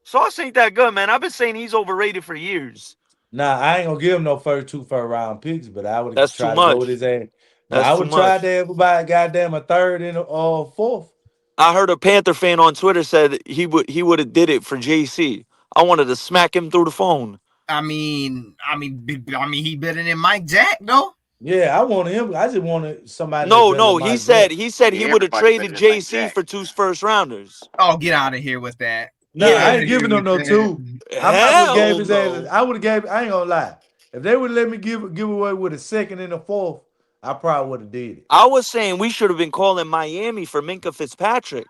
Speaker 5: Sauce ain't that good, man. I've been saying he's overrated for years.
Speaker 14: Nah, I ain't gonna give him no first round picks, but I would
Speaker 5: That's too
Speaker 14: try to go with
Speaker 5: much.
Speaker 14: his ass. But
Speaker 5: That's
Speaker 14: I
Speaker 5: too
Speaker 14: would try
Speaker 5: much.
Speaker 14: to everybody goddamn a third and a fourth.
Speaker 5: I heard a Panther fan on Twitter said he would have did it for JC. I wanted to smack him through the phone.
Speaker 15: He better than Mike Jack though.
Speaker 14: Yeah, I wanted him. I just wanted somebody that's
Speaker 5: No,
Speaker 14: better than
Speaker 5: no, he
Speaker 14: Mike
Speaker 5: said
Speaker 14: Jack.
Speaker 5: he said he
Speaker 1: Yeah,
Speaker 5: would have
Speaker 1: everybody better
Speaker 5: traded
Speaker 1: than Mike
Speaker 5: JC
Speaker 1: Jack.
Speaker 5: for 2 first rounders.
Speaker 15: Oh, get out of here with that.
Speaker 14: Nah,
Speaker 15: Get
Speaker 5: Yeah,
Speaker 14: I
Speaker 15: out of
Speaker 14: ain't
Speaker 15: here
Speaker 14: giving him
Speaker 15: with
Speaker 14: no
Speaker 15: that.
Speaker 14: two. I might would gave
Speaker 5: hell
Speaker 14: his ass.
Speaker 5: no.
Speaker 14: I would have gave. I ain't gonna lie. If they would let me give away with a second and a fourth, I probably would have did it.
Speaker 5: I was saying we should have been calling Miami for Minka Fitzpatrick.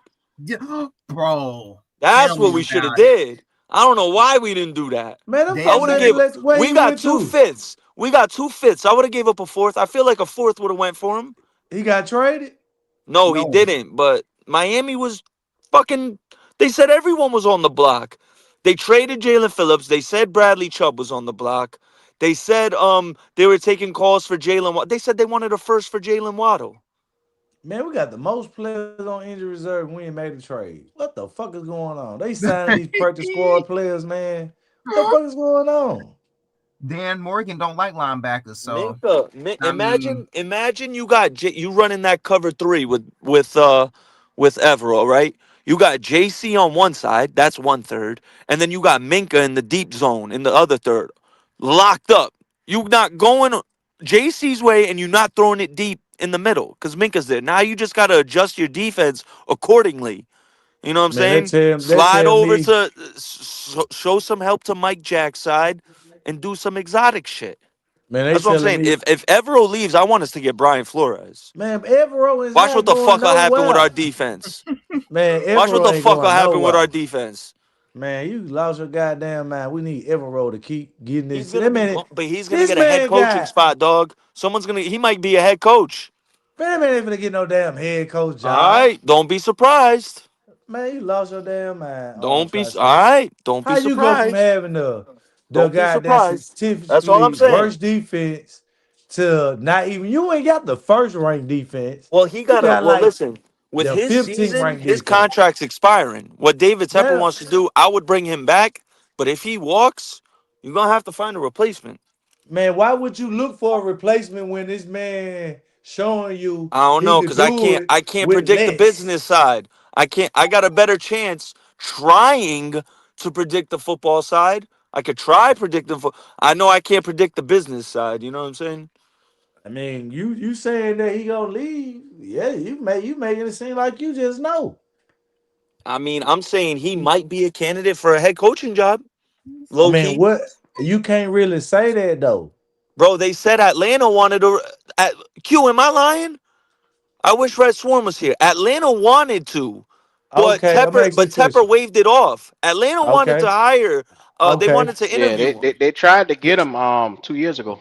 Speaker 15: Bro,
Speaker 5: That's
Speaker 15: tell
Speaker 5: what
Speaker 15: me
Speaker 5: we should have
Speaker 15: about it.
Speaker 5: did. I don't know why we didn't do that.
Speaker 14: Man, them
Speaker 5: I
Speaker 15: Damn
Speaker 14: folks
Speaker 5: would have
Speaker 14: had to
Speaker 5: gave.
Speaker 15: near.
Speaker 14: let where
Speaker 5: We
Speaker 14: he
Speaker 5: got
Speaker 14: went
Speaker 5: two
Speaker 14: to.
Speaker 5: fifths. We got 2 fifths. I would have gave up a fourth. I feel like a fourth would have went for him.
Speaker 14: He got traded.
Speaker 5: No, he
Speaker 15: No.
Speaker 5: didn't. But Miami was fucking. They said everyone was on the block. They traded Jalen Phillips. They said Bradley Chubb was on the block. They said they were taking calls for Jalen. They said they wanted a first for Jalen Waddle.
Speaker 14: Man, we got the most players on injury reserve. And we ain't made a trade. What the fuck is going on? They signing these practice squad players, man. What the fuck is going on?
Speaker 15: Dan Morgan don't like linebackers, so
Speaker 5: Minka,
Speaker 15: I mean,
Speaker 5: imagine you got you running that cover three with Evero, right? You got JC on one side, that's 1/3, and then you got Minka in the deep zone in the other third, locked up. You not going JC's way, and you're not throwing it deep in the middle because Minka's there. Now you just got to adjust your defense accordingly. You know what I'm
Speaker 14: Man, they
Speaker 5: saying?
Speaker 14: tell they
Speaker 5: Slide
Speaker 14: tell
Speaker 5: over
Speaker 14: me,
Speaker 5: to show some help to Mike Jack's side and do some exotic shit.
Speaker 14: man, they
Speaker 5: That's what I'm
Speaker 14: telling
Speaker 5: saying.
Speaker 14: me,
Speaker 5: If Evero leaves, I want us to get Brian Flores.
Speaker 14: man, Evero is
Speaker 5: Watch what
Speaker 14: not
Speaker 5: the
Speaker 14: going
Speaker 5: fuck will happen with our
Speaker 14: nowhere.
Speaker 5: defense.
Speaker 14: Man,
Speaker 5: Watch what
Speaker 14: Evero
Speaker 5: the
Speaker 14: ain't
Speaker 5: fuck will
Speaker 14: going
Speaker 5: happen with our
Speaker 14: nowhere.
Speaker 5: defense.
Speaker 14: Man, you lost your goddamn mind. We need Evero to keep getting
Speaker 5: He's
Speaker 14: this.
Speaker 5: gonna
Speaker 14: That
Speaker 5: be,
Speaker 14: man,
Speaker 5: but he's gonna
Speaker 14: this
Speaker 5: get a head
Speaker 14: man
Speaker 5: coaching
Speaker 14: got,
Speaker 5: spot, dog. He might be a head coach.
Speaker 14: man, that man ain't finna get no damn head coach
Speaker 5: All
Speaker 14: job.
Speaker 5: right, don't be surprised.
Speaker 14: Man, you lost your damn mind on
Speaker 5: Don't be
Speaker 14: Tri
Speaker 5: all
Speaker 14: State.
Speaker 5: right. Don't be
Speaker 14: How you go from
Speaker 5: surprised.
Speaker 14: having the
Speaker 5: Don't be
Speaker 14: guy that's
Speaker 5: surprised. That's all I'm
Speaker 14: statistically
Speaker 5: saying.
Speaker 14: worst defense to not even you ain't got the first ranked defense.
Speaker 5: Well, he
Speaker 14: You
Speaker 5: got to.
Speaker 14: got
Speaker 5: Well,
Speaker 14: like
Speaker 5: listen. With
Speaker 14: the
Speaker 5: his
Speaker 14: 15th
Speaker 5: season,
Speaker 14: ranked
Speaker 5: his
Speaker 14: defense.
Speaker 5: contract's expiring. What David Tepper
Speaker 14: Man,
Speaker 5: wants to do, I would bring him back. But if he walks, you're gonna have to find a replacement.
Speaker 14: man, why would you look for a replacement when this man showing you
Speaker 5: I don't
Speaker 14: he
Speaker 5: know
Speaker 14: could
Speaker 5: because I
Speaker 14: do
Speaker 5: can't.
Speaker 14: it
Speaker 5: I can't
Speaker 14: with
Speaker 5: predict the
Speaker 14: less?
Speaker 5: business side. I can't. I got a better chance trying to predict the football side. I could try predicting. I know I can't predict the business side. You know what I'm saying?
Speaker 14: I mean, you saying that he gonna leave? Yeah, you making it seem like you just know.
Speaker 5: I mean, I'm saying he might be a candidate for a head coaching job.
Speaker 14: I
Speaker 5: Low
Speaker 14: mean,
Speaker 5: key.
Speaker 14: what you can't really say that though.
Speaker 5: Bro, they said Atlanta wanted to. At, Q, am I lying? I wish Red Swarm was here. Atlanta wanted to, but
Speaker 14: Okay, I'm asking you a
Speaker 5: Tepper
Speaker 14: question.
Speaker 5: waved it off. Atlanta wanted to
Speaker 14: Okay,
Speaker 5: hire. They
Speaker 14: okay,
Speaker 5: wanted to
Speaker 1: Yeah,
Speaker 5: interview him.
Speaker 1: they tried to get him 2 years ago.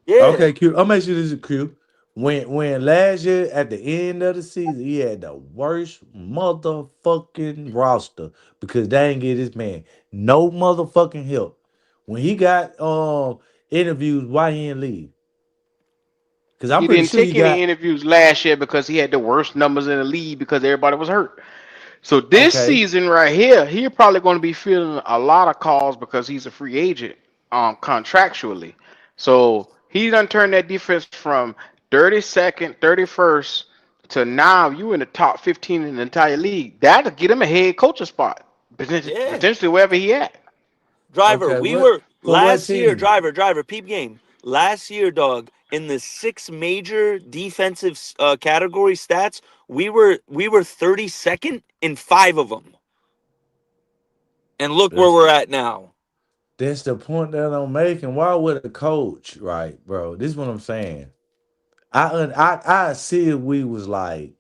Speaker 5: Yeah,
Speaker 14: okay, Q. I'm asking you this, Q. When last year at the end of the season, he had the worst motherfucking roster because they ain't get this man no motherfucking help. When he got interviews, why he didn't leave? Because I'm
Speaker 1: He
Speaker 14: pretty
Speaker 1: didn't
Speaker 14: sure he
Speaker 1: take any
Speaker 14: got
Speaker 1: interviews last year because he had the worst numbers in the league because everybody was hurt. So this
Speaker 14: okay.
Speaker 1: season right here, he's probably going to be feeling a lot of calls because he's a free agent, contractually. So he done turned that defense from 32nd, 31st to now you in the top 15 in the entire league. That'll get him a head coaching spot,
Speaker 5: yeah.
Speaker 1: potentially wherever he at.
Speaker 5: Driver,
Speaker 14: Okay,
Speaker 5: we
Speaker 14: what
Speaker 5: were
Speaker 14: for what
Speaker 5: last year.
Speaker 14: team?
Speaker 5: Driver, peep game. Last year, dog, in the six major defensive category stats, we were 32nd in five of them. And look where
Speaker 14: That's
Speaker 5: we're at now.
Speaker 14: that's the point that I'm making. Why would a coach, right, bro? This is what I'm saying. I see if we was like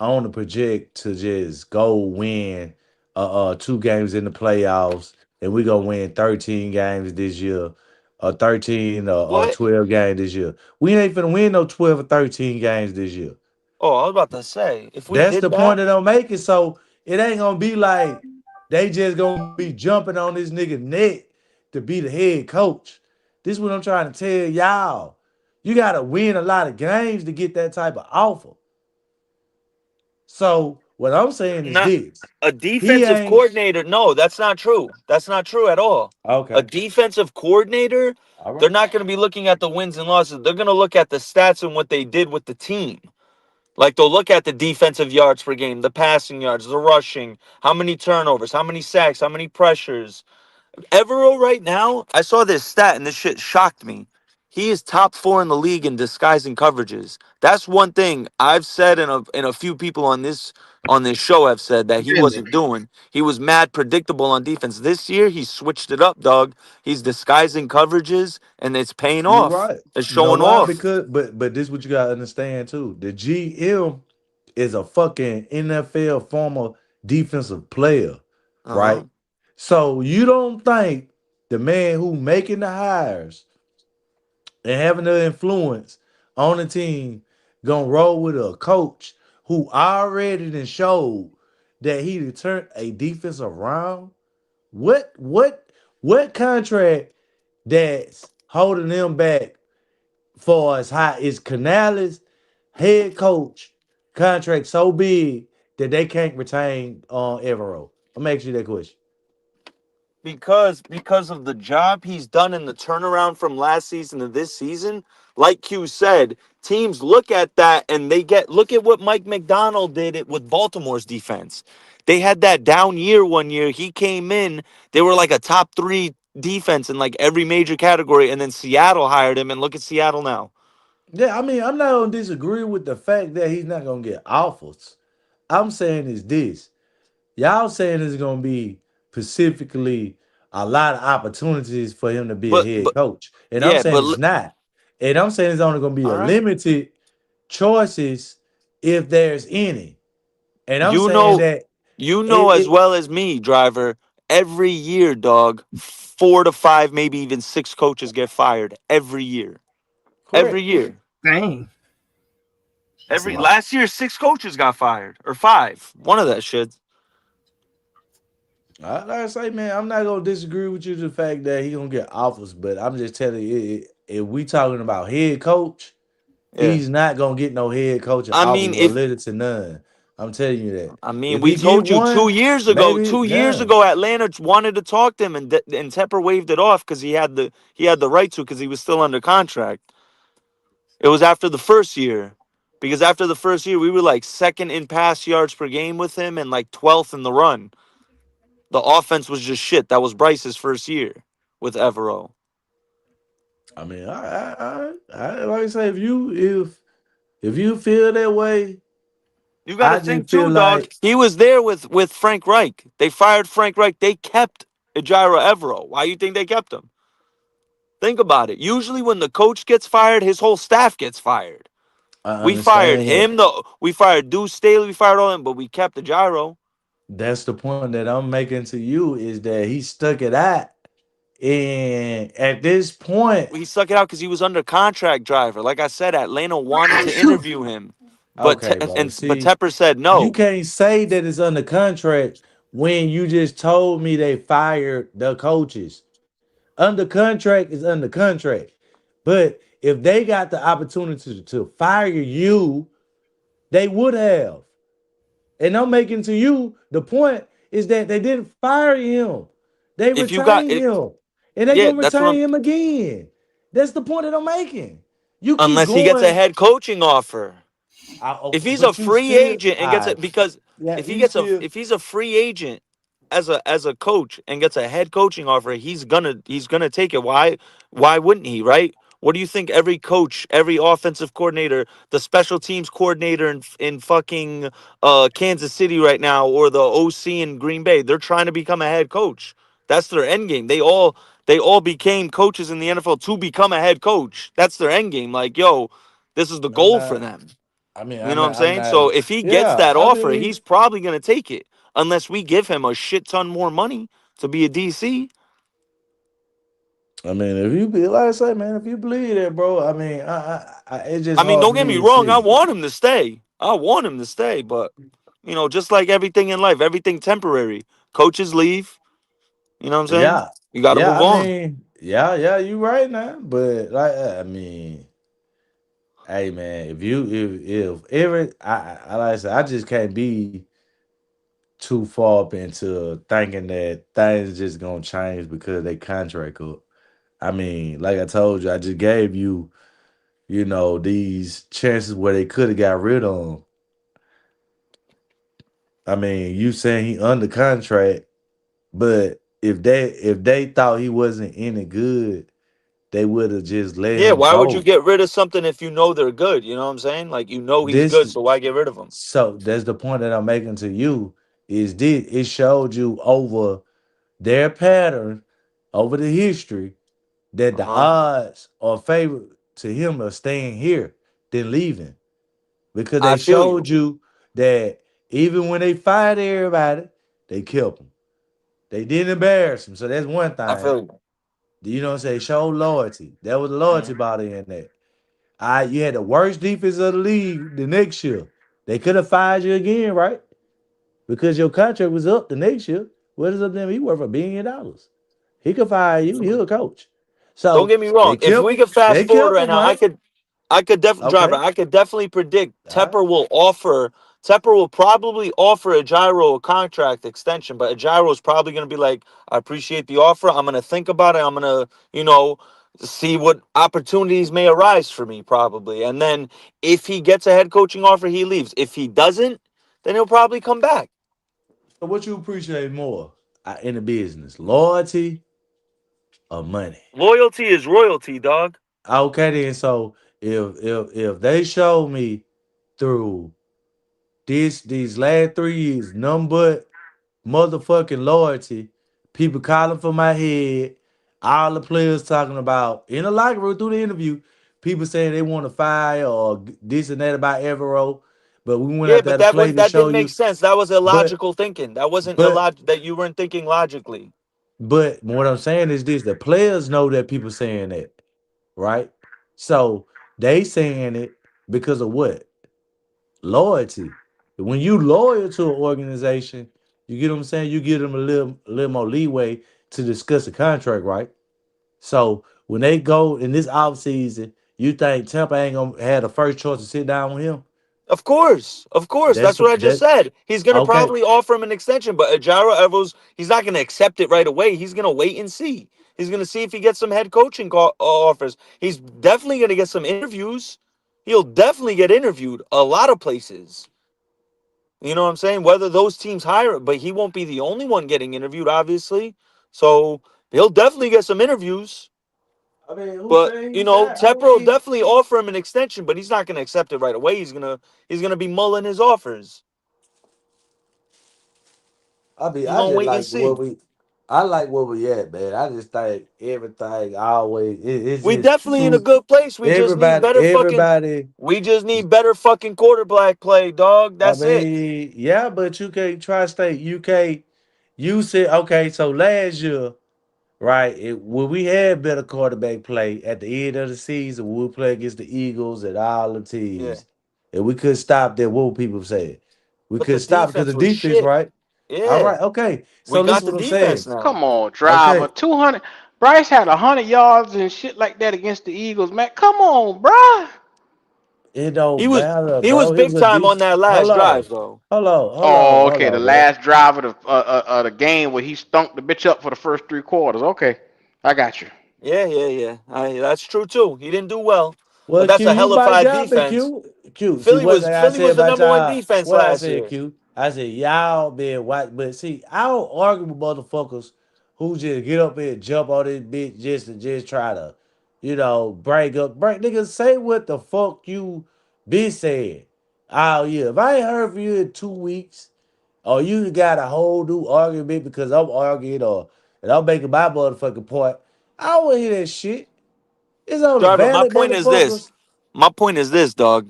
Speaker 14: on the project to just go win 2 games in the playoffs, and we gonna win 13 games this year, or 13 or
Speaker 5: What?
Speaker 14: 12 games this year. We ain't finna win no 12 or 13 games this year.
Speaker 5: Oh, I was about to say, if we
Speaker 14: That's
Speaker 5: did
Speaker 14: the
Speaker 5: that,
Speaker 14: point that I'm making. So it ain't gonna be like they just gonna be jumping on this nigga neck to be the head coach. This is what I'm trying to tell y'all. You gotta win a lot of games to get that type of offer. So what I'm saying is
Speaker 5: not
Speaker 14: this.
Speaker 5: a
Speaker 14: He
Speaker 5: defensive
Speaker 14: ain't
Speaker 5: coordinator. No, that's not true. That's not true at all. A
Speaker 14: okay.
Speaker 5: defensive coordinator,
Speaker 14: All
Speaker 5: they're
Speaker 14: right.
Speaker 5: not going to be looking at the wins and losses. They're going to look at the stats and what they did with the team. Like they'll look at the defensive yards per game, the passing yards, the rushing, how many turnovers, how many sacks, how many pressures. Evero right now, I saw this stat and this shit shocked me. He is top 4 in the league in disguising coverages. That's one thing I've said, and a few people on this show have said that he
Speaker 1: Really?
Speaker 5: wasn't doing. He was mad predictable on defense. This year he switched it up, dog. He's disguising coverages and it's paying
Speaker 14: You're
Speaker 5: off.
Speaker 14: right.
Speaker 5: It's
Speaker 14: You know
Speaker 5: showing
Speaker 14: why?
Speaker 5: off.
Speaker 14: Because but this what you gotta understand too. The GM is a fucking NFL former defensive player,
Speaker 5: Uh-huh.
Speaker 14: right? So you don't think the man who making the hires and having the influence on the team gonna roll with a coach who already done showed that he done turned a defense around? What contract that's holding them back for as high is Canales head coach contract so big that they can't retain Evero? I'm asking you that question.
Speaker 5: Because of the job he's done in the turnaround from last season to this season, like Q said, teams look at that and look at what Mike McDonald did it with Baltimore's defense. They had that down year one year. He came in, they were like a top 3 defense in like every major category, and then Seattle hired him, and look at Seattle now.
Speaker 14: Yeah, I mean, I'm not gonna disagree with the fact that he's not gonna get offers. I'm saying is this. Y'all saying it's gonna be specifically a lot of opportunities for him to be a head
Speaker 5: But
Speaker 14: coach. And I'm
Speaker 5: yeah,
Speaker 14: saying it's not. And I'm saying it's only gonna be
Speaker 5: all
Speaker 14: a
Speaker 5: right.
Speaker 14: limited choices if there's any. And I'm
Speaker 5: You
Speaker 14: saying
Speaker 5: know,
Speaker 14: that
Speaker 5: you
Speaker 14: it,
Speaker 5: know as
Speaker 14: it
Speaker 5: well as me, driver, every year, dog, 4 to 5, maybe even 6 coaches get fired every year. Every
Speaker 14: correct.
Speaker 5: year.
Speaker 15: Dang, that's a
Speaker 5: Every
Speaker 15: lot.
Speaker 5: last year 6 coaches got fired or 5. One of that shit.
Speaker 14: Like I say, man, I'm not gonna disagree with you the fact that he gonna get offers, but I'm just telling you, if we talking about head coach,
Speaker 5: Yeah.
Speaker 14: he's not gonna get no head coaching
Speaker 5: I
Speaker 14: offers
Speaker 5: mean,
Speaker 14: or
Speaker 5: if
Speaker 14: little to none. I'm telling you that.
Speaker 5: I mean,
Speaker 14: If
Speaker 5: we
Speaker 14: he get
Speaker 5: told you two
Speaker 14: one,
Speaker 5: years ago.
Speaker 14: maybe
Speaker 5: 2 years
Speaker 14: yeah.
Speaker 5: ago, Atlanta wanted to talk to him, and Tepper waved it off because he had the right to because he was still under contract. It was after the first year, because after the first year, we were like second in pass yards per game with him and like 12th in the run. The offense was just shit. That was Bryce's first year with Evero.
Speaker 14: I mean, like I say, if you feel that way,
Speaker 5: You got
Speaker 14: I
Speaker 5: to
Speaker 14: just
Speaker 5: think
Speaker 14: feel
Speaker 5: too, dog.
Speaker 14: like
Speaker 5: He was there with Frank Reich. They fired Frank Reich. They kept Ejiro Evero. Why you think they kept him? Think about it. Usually, when the coach gets fired, his whole staff gets fired.
Speaker 14: I
Speaker 5: We fired
Speaker 14: understand that.
Speaker 5: him. We fired Deuce Staley. We fired all them, but we kept the gyro.
Speaker 14: That's the point that I'm making to you is that he stuck it out, and at this point,
Speaker 5: He stuck it out because he was under contract. Driver, like I said, Atlanta wanted to
Speaker 15: Phew.
Speaker 5: interview him, but
Speaker 14: okay, bro.
Speaker 5: but
Speaker 14: See,
Speaker 5: Tepper said
Speaker 14: you
Speaker 5: no.
Speaker 14: can't say that it's under contract when you just told me they fired the coaches. Under contract is under contract. But if they got the opportunity to fire you, they would have. And I'm making to you the point is that they didn't fire him. They
Speaker 5: If you got
Speaker 14: retained
Speaker 5: it,
Speaker 14: him. And they
Speaker 5: yeah,
Speaker 14: gonna
Speaker 5: that's what
Speaker 14: retain
Speaker 5: I'm.
Speaker 14: him again. That's the point that I'm making. You keep
Speaker 5: Unless he gets a
Speaker 14: going.
Speaker 5: head coaching offer. If he's a
Speaker 14: But you
Speaker 5: free
Speaker 14: still
Speaker 5: agent and gets
Speaker 14: I
Speaker 5: it, because
Speaker 14: yeah, you still
Speaker 5: if he's a free agent as a coach and gets a head coaching offer, he's gonna take it. Why wouldn't he, right? What do you think every coach, every offensive coordinator, the special teams coordinator in fucking Kansas City right now, or the OC in Green Bay, they're trying to become a head coach. That's their end game. They all became coaches in the NFL to become a head coach. That's their end game. Like, yo, this is the
Speaker 14: I'm
Speaker 5: goal for
Speaker 14: not
Speaker 5: them.
Speaker 14: I mean
Speaker 5: You know what I'm
Speaker 14: I'm
Speaker 5: saying?
Speaker 14: not
Speaker 5: So if he gets
Speaker 14: yeah,
Speaker 5: that
Speaker 14: I
Speaker 5: offer,
Speaker 14: mean
Speaker 5: he's probably going to take it unless we give him a shit ton more money to be a DC.
Speaker 14: if you be like I say, man, if you believe that, bro, I mean, it's just
Speaker 5: I mean,
Speaker 14: hard
Speaker 5: don't
Speaker 14: for
Speaker 5: get
Speaker 14: me
Speaker 5: me
Speaker 14: to
Speaker 5: wrong. I
Speaker 14: see.
Speaker 5: want him to stay. I want him to stay. But, just like everything in life, everything temporary. Coaches leave. You know what I'm saying?
Speaker 14: Yeah,
Speaker 5: You got to
Speaker 14: yeah.
Speaker 5: move on.
Speaker 14: Yeah. You right now, but like, I mean, hey, man, if ever, like I said, I just can't be too far up into thinking that things just gonna change because they contract up. I mean, like I told you, I just gave you, these chances where they could have got rid of him. I mean, you saying he under contract, but if they thought he wasn't any good, they would have just let
Speaker 5: Yeah,
Speaker 14: him
Speaker 5: why would you
Speaker 14: go.
Speaker 5: get rid of something if you know they're good? You know what I'm saying? Like, he's
Speaker 14: This
Speaker 5: good, so why get rid of him?
Speaker 14: so that's the point that I'm making to you is this it showed you over their pattern, over the history, that the
Speaker 5: Uh-huh.
Speaker 14: odds are favored to him of staying here than leaving. Because
Speaker 5: I
Speaker 14: they
Speaker 5: feel you.
Speaker 14: showed you that even when they fired everybody, they kept him. They didn't embarrass him. So that's one
Speaker 5: I
Speaker 14: thing.
Speaker 5: feel you.
Speaker 14: You know what I'm saying? Showed loyalty. That was the loyalty
Speaker 5: Mhm.
Speaker 14: body in there. You had the worst defense of the league the next year. They could have fired you again, right? Because your contract was up the next year. What is up there? He worth $1 billion. He could fire you. He'll a coach.
Speaker 5: Don't
Speaker 14: So
Speaker 5: get me wrong.
Speaker 14: they
Speaker 5: If
Speaker 14: kept
Speaker 5: we could fast
Speaker 14: they
Speaker 5: forward
Speaker 14: kept
Speaker 5: right
Speaker 14: him,
Speaker 5: now,
Speaker 14: right?
Speaker 5: driver.
Speaker 14: Okay.
Speaker 5: I could definitely predict
Speaker 14: All right.
Speaker 5: Tepper will probably offer a gyro a contract extension, but a gyro is probably going to be like, I appreciate the offer. I'm going to think about it. I'm going to, see what opportunities may arise for me, probably. And then if he gets a head coaching offer, he leaves. If he doesn't, then he'll probably come back.
Speaker 14: So what you appreciate more in the business? Loyalty or money?
Speaker 5: Loyalty is royalty, dog.
Speaker 14: Okay then. So if they show me through these last 3 years, none but motherfucking loyalty. People calling for my head. All the players talking about in the locker room through the interview. People saying they want to fire or this and that about Evero. But we went
Speaker 5: Yeah,
Speaker 14: out there
Speaker 5: but
Speaker 14: to play to
Speaker 5: that
Speaker 14: show
Speaker 5: didn't make
Speaker 14: you.
Speaker 5: sense. That was
Speaker 14: But
Speaker 5: illogical thinking. That wasn't
Speaker 14: but
Speaker 5: that you weren't thinking logically.
Speaker 14: but what I'm saying is this: the players know that people saying that, right? So they saying it because of what? Loyalty. When you loyal to an organization, You get what I'm saying? You give them a little more leeway to discuss the contract, right? So when they go in this offseason, you think Tampa ain't gonna have the first choice to sit down with him?
Speaker 5: Of course, of course.
Speaker 14: That's
Speaker 5: That's what I just
Speaker 14: that
Speaker 5: said. He's gonna
Speaker 14: okay.
Speaker 5: probably offer him an extension, but Ajaro Evers, he's not gonna accept it right away. He's gonna wait and see. He's gonna see if he gets some head coaching offers. He's definitely gonna get some interviews. He'll definitely get interviewed a lot of places. You know what I'm saying? Whether those teams hire it, but he won't be the only one getting interviewed, obviously. So he'll definitely get some interviews.
Speaker 14: I mean, who
Speaker 5: But
Speaker 14: say
Speaker 5: you
Speaker 14: he's
Speaker 5: know,
Speaker 14: not? I
Speaker 5: Tepper will
Speaker 14: mean,
Speaker 5: definitely offer him an extension, but he's not going to accept it right away. He's gonna be mulling his offers. He's
Speaker 14: I
Speaker 5: gonna
Speaker 14: just
Speaker 5: wait and
Speaker 14: like
Speaker 5: see.
Speaker 14: I like where we at, man. I just think everything always it's
Speaker 5: We
Speaker 14: just
Speaker 5: definitely in a
Speaker 14: too
Speaker 5: good place. We just need better fucking.
Speaker 14: everybody.
Speaker 5: We just need better fucking quarterback play, dog.
Speaker 14: I
Speaker 5: That's it.
Speaker 14: mean, yeah, but you can't try state. You can't. You said okay. So last year, right? When we had better quarterback play at the end of the season, when we play against the Eagles and all the
Speaker 5: Yeah.
Speaker 14: teams, and we couldn't stop that. What were people saying? We
Speaker 5: But the
Speaker 14: couldn't stop because
Speaker 5: defense
Speaker 14: of
Speaker 5: was
Speaker 14: defense,
Speaker 5: shit.
Speaker 14: right? All
Speaker 5: Yeah.
Speaker 14: right, okay. So
Speaker 5: We got
Speaker 14: listen
Speaker 5: the
Speaker 14: what I'm saying.
Speaker 5: defense now.
Speaker 1: Come on, driver.
Speaker 14: Okay,
Speaker 1: 200. Bryce had 100 yards and shit like that against the Eagles, man. Come on, bruh.
Speaker 14: it
Speaker 5: He
Speaker 14: don't
Speaker 5: was
Speaker 14: matter,
Speaker 5: he was
Speaker 14: bro. It
Speaker 5: big
Speaker 14: was a
Speaker 5: time
Speaker 14: deep.
Speaker 5: on that
Speaker 14: Hold
Speaker 5: last
Speaker 14: on,
Speaker 5: drive though.
Speaker 1: Oh,
Speaker 14: hold
Speaker 1: okay. The
Speaker 14: on, man.
Speaker 1: last drive of the game where he stunk the bitch up for the first 3 quarters. Okay, I got you.
Speaker 5: Yeah, yeah, yeah. That's true too. He didn't do well, but
Speaker 14: Well,
Speaker 5: that's
Speaker 14: Q,
Speaker 5: a
Speaker 14: you
Speaker 5: hella
Speaker 14: might
Speaker 5: five
Speaker 14: got me,
Speaker 5: defense.
Speaker 14: Q. Q. See
Speaker 5: Philly
Speaker 14: what
Speaker 5: was
Speaker 14: I
Speaker 5: Philly
Speaker 14: said
Speaker 5: was the
Speaker 14: about
Speaker 5: number one
Speaker 14: y'all.
Speaker 5: defense
Speaker 14: What I
Speaker 5: last
Speaker 14: said,
Speaker 5: year.
Speaker 14: Q. I said y'all been white, but see, I don't argue with motherfuckers who just get up here and jump on this bitch just to just try to, break niggas. Say what the fuck you been saying all year. If I ain't heard from you in 2 weeks, or you got a whole new argument because I'm arguing or and I'm making my motherfucking point, I don't want to hear that shit. It's only
Speaker 5: Driver, my
Speaker 14: valid
Speaker 5: point is this.
Speaker 14: motherfuckers.
Speaker 5: My point is this, dog.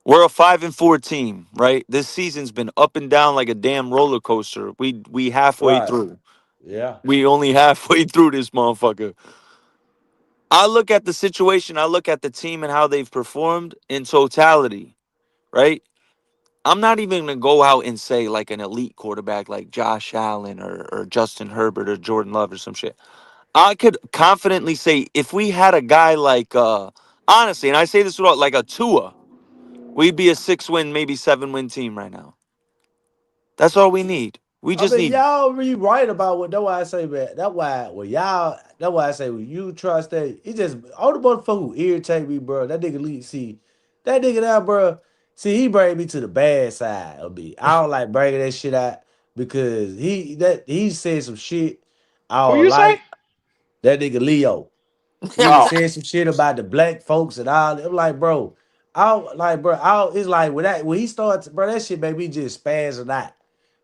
Speaker 5: We're a 5-4 team, right? This season's been up and down like a damn roller coaster. We halfway
Speaker 14: Right.
Speaker 5: through.
Speaker 14: Yeah.
Speaker 5: We only halfway through this motherfucker. I look at the situation, I look at the team and how they've performed in totality, right? I'm not even gonna go out and say like an elite quarterback like Josh Allen or Justin Herbert or Jordan Love or some shit. I could confidently say if we had a guy like honestly, and I say this without like a Tua, we'd be a 6-win, maybe 7-win team right now. That's all we need. We
Speaker 14: I
Speaker 5: just
Speaker 14: mean,
Speaker 5: need
Speaker 14: y'all really right about what. That's why I say, man. That's why I say, when you trust that, it just all the motherfucker who irritate me, bro. That nigga Lee, see, that nigga now, bro. See, he bring me to the bad side of me. I don't like bringing that shit out because he said some shit I
Speaker 1: Who
Speaker 14: don't
Speaker 1: you say?
Speaker 14: like. That nigga Leo. Nigga
Speaker 1: Oh,
Speaker 14: said some shit about the black folks and all. I'm like, bro, I don't like, bro. It's like when he starts, bro, that shit made me just spazzing out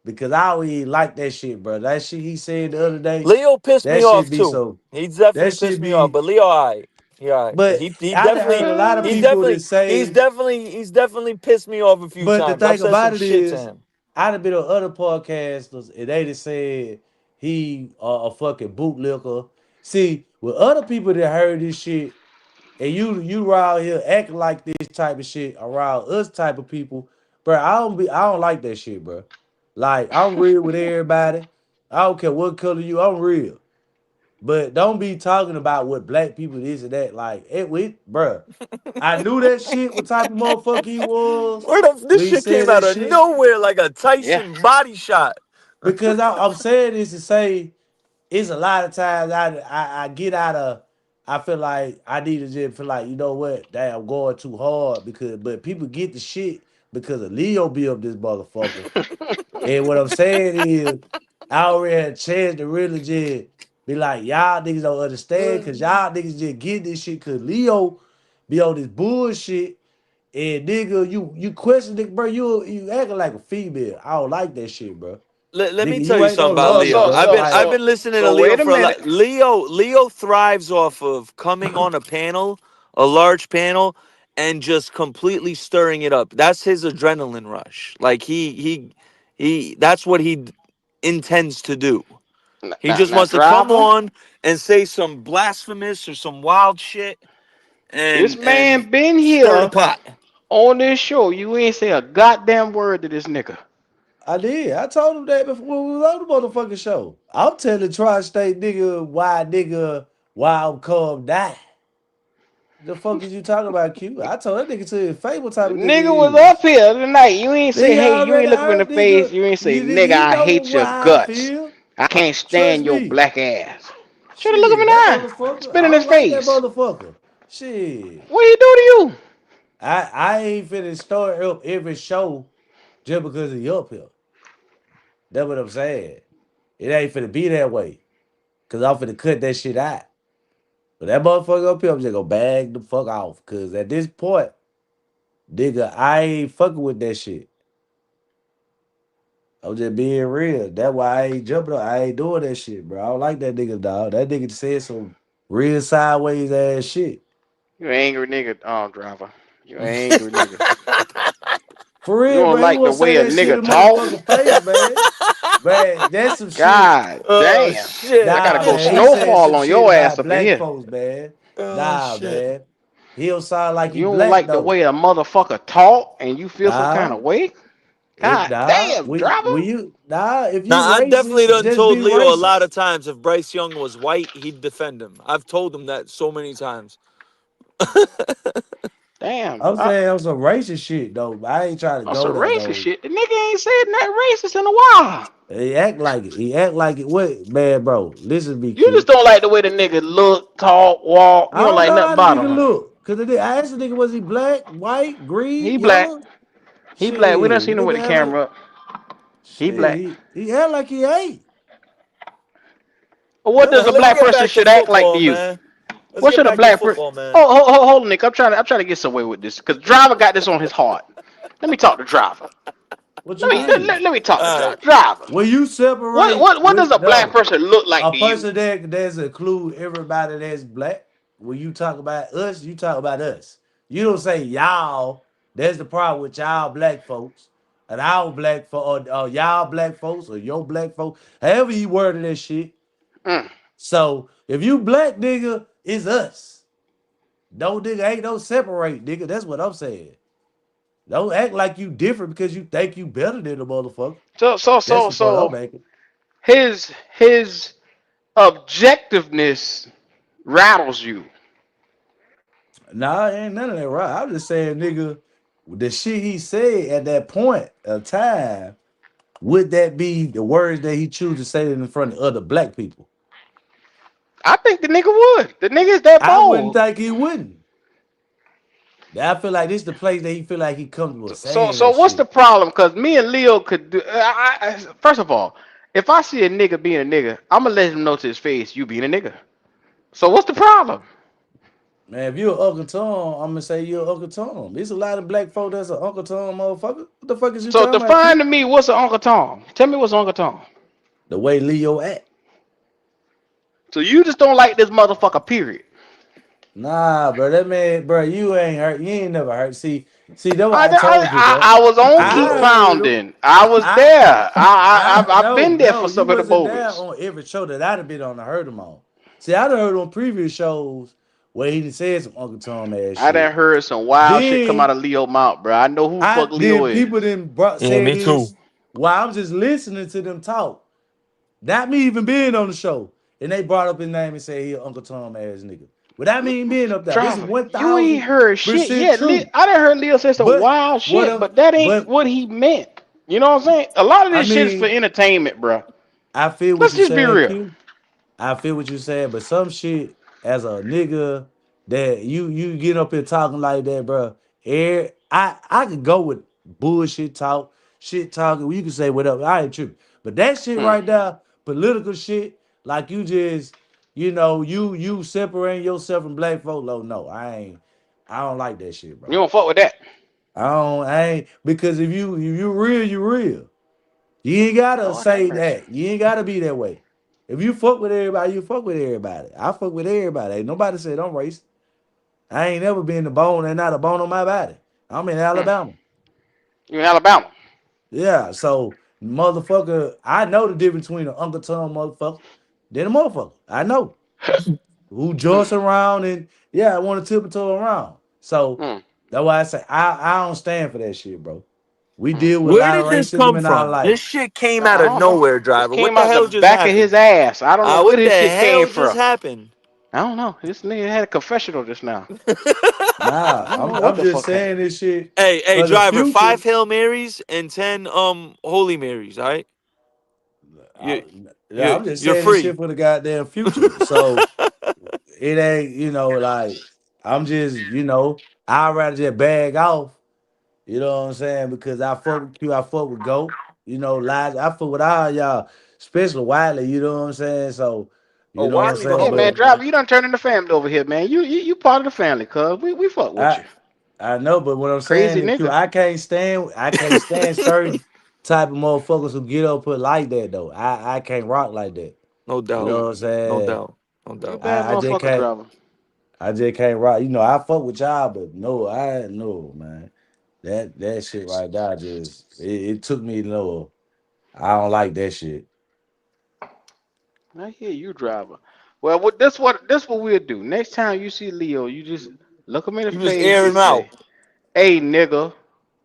Speaker 14: because I don't even like that shit, bro. That shit he said the other day,
Speaker 5: Leo pissed me
Speaker 14: that shit
Speaker 5: off
Speaker 14: be
Speaker 5: too.
Speaker 14: so,
Speaker 5: He definitely
Speaker 14: that
Speaker 5: pissed
Speaker 14: shit
Speaker 5: me off.
Speaker 14: be.
Speaker 5: But Leo, all right. He all right.
Speaker 14: But
Speaker 5: He
Speaker 14: I done heard
Speaker 5: definitely
Speaker 14: a lot of
Speaker 5: he
Speaker 14: people
Speaker 5: definitely
Speaker 14: that say,
Speaker 5: he's definitely pissed me off a few
Speaker 14: but the
Speaker 5: times. I've
Speaker 14: thing
Speaker 5: said some
Speaker 14: about it
Speaker 5: shit to
Speaker 14: is,
Speaker 5: him.
Speaker 14: I done been on other podcasters and they just said he a fucking bootlicker. See, with other people that heard this shit. And you around here acting like this type of shit around us type of people, bro. I don't like that shit, bro. Like I'm real with everybody. I don't care what color you. I'm real, but don't be talking about what black people this and that. Like bro. I knew that shit. What type of motherfucker he was
Speaker 5: Where this
Speaker 14: when he
Speaker 5: shit
Speaker 14: said
Speaker 5: came
Speaker 14: that
Speaker 5: out of
Speaker 14: shit.
Speaker 5: nowhere like a
Speaker 1: yeah.
Speaker 5: Tyson body shot.
Speaker 14: Because I'm saying this to say it's a lot of times I get out of I feel like I need to just feel like, you know what, damn, I'm going too hard but people get the shit because of Leo be up this motherfucker. And what I'm saying is I already had a chance to really just be like, y'all niggas don't understand because y'all niggas just get this shit because Leo be on this bullshit. And nigga, you question nigga, bro, you acting like a female. I don't like that shit, bro.
Speaker 5: Let me
Speaker 14: Nigga,
Speaker 5: tell
Speaker 14: you
Speaker 5: you
Speaker 14: ain't no
Speaker 5: something about
Speaker 1: So
Speaker 14: lawyer,
Speaker 5: Leo.
Speaker 1: so
Speaker 14: bro.
Speaker 1: so
Speaker 14: Like,
Speaker 5: I've
Speaker 1: so
Speaker 5: been listening to
Speaker 1: so
Speaker 5: Leo
Speaker 1: wait a
Speaker 5: for a
Speaker 1: minute.
Speaker 5: lot. Leo thrives off of coming on a panel, a large panel, and just completely stirring it up. That's his adrenaline rush. Like he that's what he intends to do. He just
Speaker 1: Now,
Speaker 5: wants to come
Speaker 1: driver.
Speaker 5: on and say some blasphemous or some wild shit
Speaker 1: This
Speaker 5: and
Speaker 1: man been
Speaker 5: stir the
Speaker 1: here
Speaker 5: pot.
Speaker 1: on this show. You ain't say a goddamn word to this nigga.
Speaker 14: I did. I told him that before we was on the motherfucking show. I'm telling Tri-State nigga why I'm calm die. The fuck is you talking about, Q? I told that nigga to his face what type
Speaker 1: The
Speaker 14: of nigga
Speaker 1: nigga
Speaker 14: he
Speaker 1: was
Speaker 14: is.
Speaker 1: up here tonight. You ain't say,
Speaker 14: He
Speaker 1: hey, you
Speaker 14: already
Speaker 1: ain't look him in the
Speaker 14: heard
Speaker 1: face.
Speaker 14: nigga.
Speaker 1: You ain't say,
Speaker 14: You nigga,
Speaker 1: nigga,
Speaker 14: you
Speaker 1: I
Speaker 14: know
Speaker 1: hate your
Speaker 14: why I
Speaker 1: guts.
Speaker 14: feel.
Speaker 1: I can't
Speaker 14: Trust
Speaker 1: stand your
Speaker 14: me.
Speaker 1: black ass. Should have looked him in
Speaker 14: Shit,
Speaker 1: the
Speaker 14: that
Speaker 1: eye.
Speaker 14: motherfucker.
Speaker 1: Spit
Speaker 14: I
Speaker 1: in his
Speaker 14: don't like that
Speaker 1: face.
Speaker 14: motherfucker. Shit.
Speaker 1: What he do to you?
Speaker 14: I ain't finna start up every show just because he up here. That's what I'm saying. It ain't finna be that way. Cause I'm finna cut that shit out. But that motherfucker up here, I'm just gonna bag the fuck off. Cause at this point, nigga, I ain't fucking with that shit. I'm just being real. That's why I ain't jumping up. I ain't doing that shit, bro. I don't like that nigga, dog. That nigga said some real sideways ass shit.
Speaker 1: You an angry nigga, driver. You an angry nigga.
Speaker 14: For
Speaker 1: You
Speaker 14: real,
Speaker 1: don't
Speaker 14: bro. He
Speaker 1: like the
Speaker 14: wanna say
Speaker 1: way a
Speaker 14: that shit
Speaker 1: nigga
Speaker 14: in
Speaker 1: talk?
Speaker 14: motherfucking face, man. Man, that's some shit.
Speaker 1: God
Speaker 5: Oh
Speaker 1: damn. I
Speaker 5: shit.
Speaker 1: gotta
Speaker 14: Nah,
Speaker 1: go
Speaker 14: man. He said
Speaker 1: snowfall
Speaker 14: some
Speaker 1: on
Speaker 14: shit
Speaker 1: your ass
Speaker 14: about
Speaker 1: up in
Speaker 14: black
Speaker 1: here.
Speaker 14: folks, man.
Speaker 5: Oh
Speaker 14: Nah,
Speaker 5: shit.
Speaker 14: man. He don't sound like he
Speaker 1: You don't
Speaker 14: black
Speaker 1: like the
Speaker 14: though.
Speaker 1: way a motherfucker talk and you feel some kind
Speaker 14: Nah.
Speaker 1: of way?
Speaker 14: If
Speaker 1: God damn, driver.
Speaker 14: if
Speaker 5: Now
Speaker 14: you
Speaker 5: I definitely
Speaker 14: racist,
Speaker 5: done
Speaker 14: just
Speaker 5: told
Speaker 14: be
Speaker 5: Leo a
Speaker 14: racist.
Speaker 5: lot of times if Bryce Young was white, he'd defend him. I've told him that so many times.
Speaker 1: Damn.
Speaker 14: I'm saying on some racist shit though. I ain't trying to
Speaker 1: On
Speaker 14: go
Speaker 1: some
Speaker 14: there
Speaker 1: racist
Speaker 14: though.
Speaker 1: shit. The nigga ain't said nothing racist in a while.
Speaker 14: He act like it. He act like it. What man, bro? Listen to me,
Speaker 1: You just
Speaker 14: Q.
Speaker 1: don't like the way the nigga look, talk, walk.
Speaker 14: I
Speaker 1: You don't
Speaker 14: don't
Speaker 1: like
Speaker 14: know
Speaker 1: nothing
Speaker 14: how the
Speaker 1: about
Speaker 14: nigga
Speaker 1: him.
Speaker 14: look. Cause I asked the nigga, was he black, white, green,
Speaker 1: He black.
Speaker 14: yellow?
Speaker 1: He black. We done
Speaker 14: Shit.
Speaker 1: seen him with
Speaker 14: Nigga
Speaker 1: the
Speaker 14: act like
Speaker 1: camera up. He
Speaker 14: shit.
Speaker 1: black.
Speaker 14: He act like he ain't.
Speaker 1: But what does a
Speaker 5: Let's
Speaker 1: black
Speaker 5: get
Speaker 1: person
Speaker 5: back to
Speaker 1: should act like to
Speaker 5: football,
Speaker 1: you?
Speaker 5: man. Let's
Speaker 1: What
Speaker 5: get
Speaker 1: should a
Speaker 5: back to
Speaker 1: black person?
Speaker 5: football, man.
Speaker 1: Oh, hold on, Nick. I'm trying to get some way with this because driver got this on his heart. Let me talk to driver.
Speaker 14: What
Speaker 1: Let
Speaker 14: you
Speaker 1: me
Speaker 5: All
Speaker 1: let,
Speaker 14: mean?
Speaker 1: let, let me talk to
Speaker 5: right.
Speaker 1: driver. Driver.
Speaker 14: When you
Speaker 1: What
Speaker 14: separate
Speaker 1: what what does
Speaker 14: with
Speaker 1: a black
Speaker 14: no
Speaker 1: person look like
Speaker 14: a
Speaker 1: to you?
Speaker 14: person that does include everybody that's black. When you talk about us, you talk about us. You don't say y'all. That's the problem with y'all black folks. And our black or y'all black folks or your black folks. However you worded that shit.
Speaker 1: Mm.
Speaker 14: So if you black nigga, it's us. No nigga ain't no separate, nigga. That's what I'm saying. Don't act like you different because you think you better than the motherfucker.
Speaker 1: So so
Speaker 14: That's
Speaker 1: so
Speaker 14: the point I'm
Speaker 1: so
Speaker 14: making.
Speaker 1: his objectiveness rattles you.
Speaker 14: Nah, ain't none of that right. I'm just saying, nigga, the shit he said at that point of time, would that be the words that he choose to say in front of other black people?
Speaker 1: I think the nigga would. The nigga is that
Speaker 14: I wouldn't
Speaker 1: bold.
Speaker 14: think he wouldn't. I feel like this is the place that he feel like he comfortable
Speaker 1: So
Speaker 14: saying
Speaker 1: so
Speaker 14: that
Speaker 1: what's the
Speaker 14: shit.
Speaker 1: problem? Because me and Leo could do. First of all, if I see a nigga being a nigga, I'm gonna let him know to his face you being a nigga. So what's the problem?
Speaker 14: Man, if you're Uncle Tom, I'm gonna say you're Uncle Tom. There's a lot of black folk that's an Uncle Tom motherfucker. What the fuck is you
Speaker 1: So
Speaker 14: talking about,
Speaker 1: define
Speaker 14: Q?
Speaker 1: to me what's an Uncle Tom. Tell me what's Uncle Tom.
Speaker 14: The way Leo act.
Speaker 1: So you just don't like this motherfucker. Period.
Speaker 14: Nah, bro, that man, bro, you ain't hurt. You ain't never hurt. See, that's
Speaker 1: I,
Speaker 14: why I
Speaker 1: I,
Speaker 14: told you, bro.
Speaker 1: I, I was on
Speaker 14: I
Speaker 1: Keep
Speaker 14: heard him.
Speaker 1: Pounding. I was
Speaker 14: I
Speaker 1: there. I've
Speaker 14: no,
Speaker 1: been there for
Speaker 14: no, you
Speaker 1: some of the
Speaker 14: wasn't there
Speaker 1: bogus.
Speaker 14: on every show that I'd have been on. I heard him on. See, I'd heard on previous shows where he done said some Uncle Tom ass
Speaker 1: I done
Speaker 14: shit.
Speaker 1: heard some wild shit come out
Speaker 14: Then
Speaker 1: of Leo Mount, bro. I know who the
Speaker 14: I
Speaker 1: fuck Leo
Speaker 14: then
Speaker 1: is.
Speaker 14: people then brought
Speaker 11: Yeah,
Speaker 14: said
Speaker 11: me too.
Speaker 14: this while I'm just listening to them talk. Not me even being on the show. And they brought up his name and said he an Uncle Tom ass nigga. Without me even being up there. This is
Speaker 1: Driver, you ain't heard shit
Speaker 14: 1000%
Speaker 1: yet.
Speaker 14: true.
Speaker 1: I done heard Leo say some
Speaker 14: But
Speaker 1: wild
Speaker 14: what
Speaker 1: shit,
Speaker 14: I'm
Speaker 1: but that ain't
Speaker 14: but
Speaker 1: what he meant. You know what I'm saying? A lot of
Speaker 14: I
Speaker 1: this shit is for
Speaker 14: mean,
Speaker 1: entertainment, bro.
Speaker 14: I feel what
Speaker 1: Let's
Speaker 14: you're
Speaker 1: just be
Speaker 14: saying,
Speaker 1: real.
Speaker 14: Q. I feel what you're saying, but some shit as a nigga that you get up here talking like that, bro. I could go with bullshit talk, shit talking. You can say whatever. I ain't tripping, but that shit
Speaker 1: Mm.
Speaker 14: right there, political shit, like you just, you separating yourself from black folk. No, I ain't. I don't like that shit,
Speaker 1: You
Speaker 14: bro.
Speaker 1: don't fuck with that.
Speaker 14: I ain't because if you real, you real. You ain't gotta
Speaker 1: Lord have
Speaker 14: say
Speaker 1: mercy.
Speaker 14: that. You ain't gotta be that way. If you fuck with everybody, you fuck with everybody. I fuck with everybody. Ain't nobody said I'm racist. I ain't never been the bone and not a bone on my body. I'm in
Speaker 1: Mm.
Speaker 14: Alabama.
Speaker 1: You in Alabama.
Speaker 14: Yeah, so motherfucker, I know the difference between an Uncle Tom motherfucker than a motherfucker. I know who joins
Speaker 1: Mm.
Speaker 14: around and I want to tiptoe around. So
Speaker 1: Mm.
Speaker 14: that's why I say I don't stand for that shit, bro. We deal with a
Speaker 5: Where
Speaker 14: lot of
Speaker 5: did this
Speaker 14: racism
Speaker 5: come
Speaker 14: in our
Speaker 5: from? This
Speaker 14: life.
Speaker 5: shit came out
Speaker 1: I
Speaker 5: of
Speaker 1: don't know.
Speaker 5: nowhere,
Speaker 1: This
Speaker 5: driver. What
Speaker 1: came
Speaker 5: the
Speaker 1: out the
Speaker 5: hell just
Speaker 1: back of his
Speaker 5: happened?
Speaker 1: ass. I don't know where
Speaker 5: What the
Speaker 1: this shit
Speaker 5: hell
Speaker 1: came
Speaker 5: just
Speaker 1: from.
Speaker 5: happened?
Speaker 1: I don't know. This nigga had a confessional just now.
Speaker 14: Nah,
Speaker 1: I don't know
Speaker 14: I'm
Speaker 1: what the
Speaker 14: just
Speaker 1: fuck
Speaker 14: saying
Speaker 1: happened.
Speaker 14: this shit
Speaker 5: Hey,
Speaker 14: for the
Speaker 5: driver, 5
Speaker 14: future.
Speaker 5: Hail Marys and 10 Holy Marys, all right?
Speaker 14: I,
Speaker 5: You
Speaker 14: I'm just
Speaker 5: you're
Speaker 14: saying this shit
Speaker 5: free.
Speaker 14: for the goddamn future. So it ain't, like I'm just, I'd rather just bag off. You know what I'm saying? Because I fuck with you, I fuck with Goat. Elijah, I fuck with all y'all, especially Wiley. You know what I'm saying? So,
Speaker 5: Oh,
Speaker 14: you know what I'm
Speaker 5: Wiley the
Speaker 14: saying?
Speaker 1: Hey man,
Speaker 14: But
Speaker 5: homie,
Speaker 1: driver,
Speaker 5: man.
Speaker 1: you done turned into family over here, man. You part of the family, cuz we fuck with
Speaker 14: I
Speaker 1: you.
Speaker 14: I know, but what I'm
Speaker 1: Crazy
Speaker 14: saying is, too,
Speaker 1: nigga.
Speaker 14: I can't stand certain type of motherfuckers who get up put like that though. I can't rock like that.
Speaker 5: No
Speaker 14: You know
Speaker 5: doubt.
Speaker 14: what I'm
Speaker 5: No
Speaker 14: saying?
Speaker 5: doubt. No
Speaker 1: You a
Speaker 5: doubt.
Speaker 1: bad
Speaker 14: I just
Speaker 1: motherfucker,
Speaker 14: can't.
Speaker 1: driver.
Speaker 14: I just can't rock. I fuck with y'all, but no, man. That shit right there just it took me low. I don't like that shit.
Speaker 1: I hear you, driver. Well, this what we'll do. Next time you see Leo, you just look him in the
Speaker 5: You just
Speaker 1: face
Speaker 5: air
Speaker 1: and
Speaker 5: him out.
Speaker 1: say, "Hey, nigga,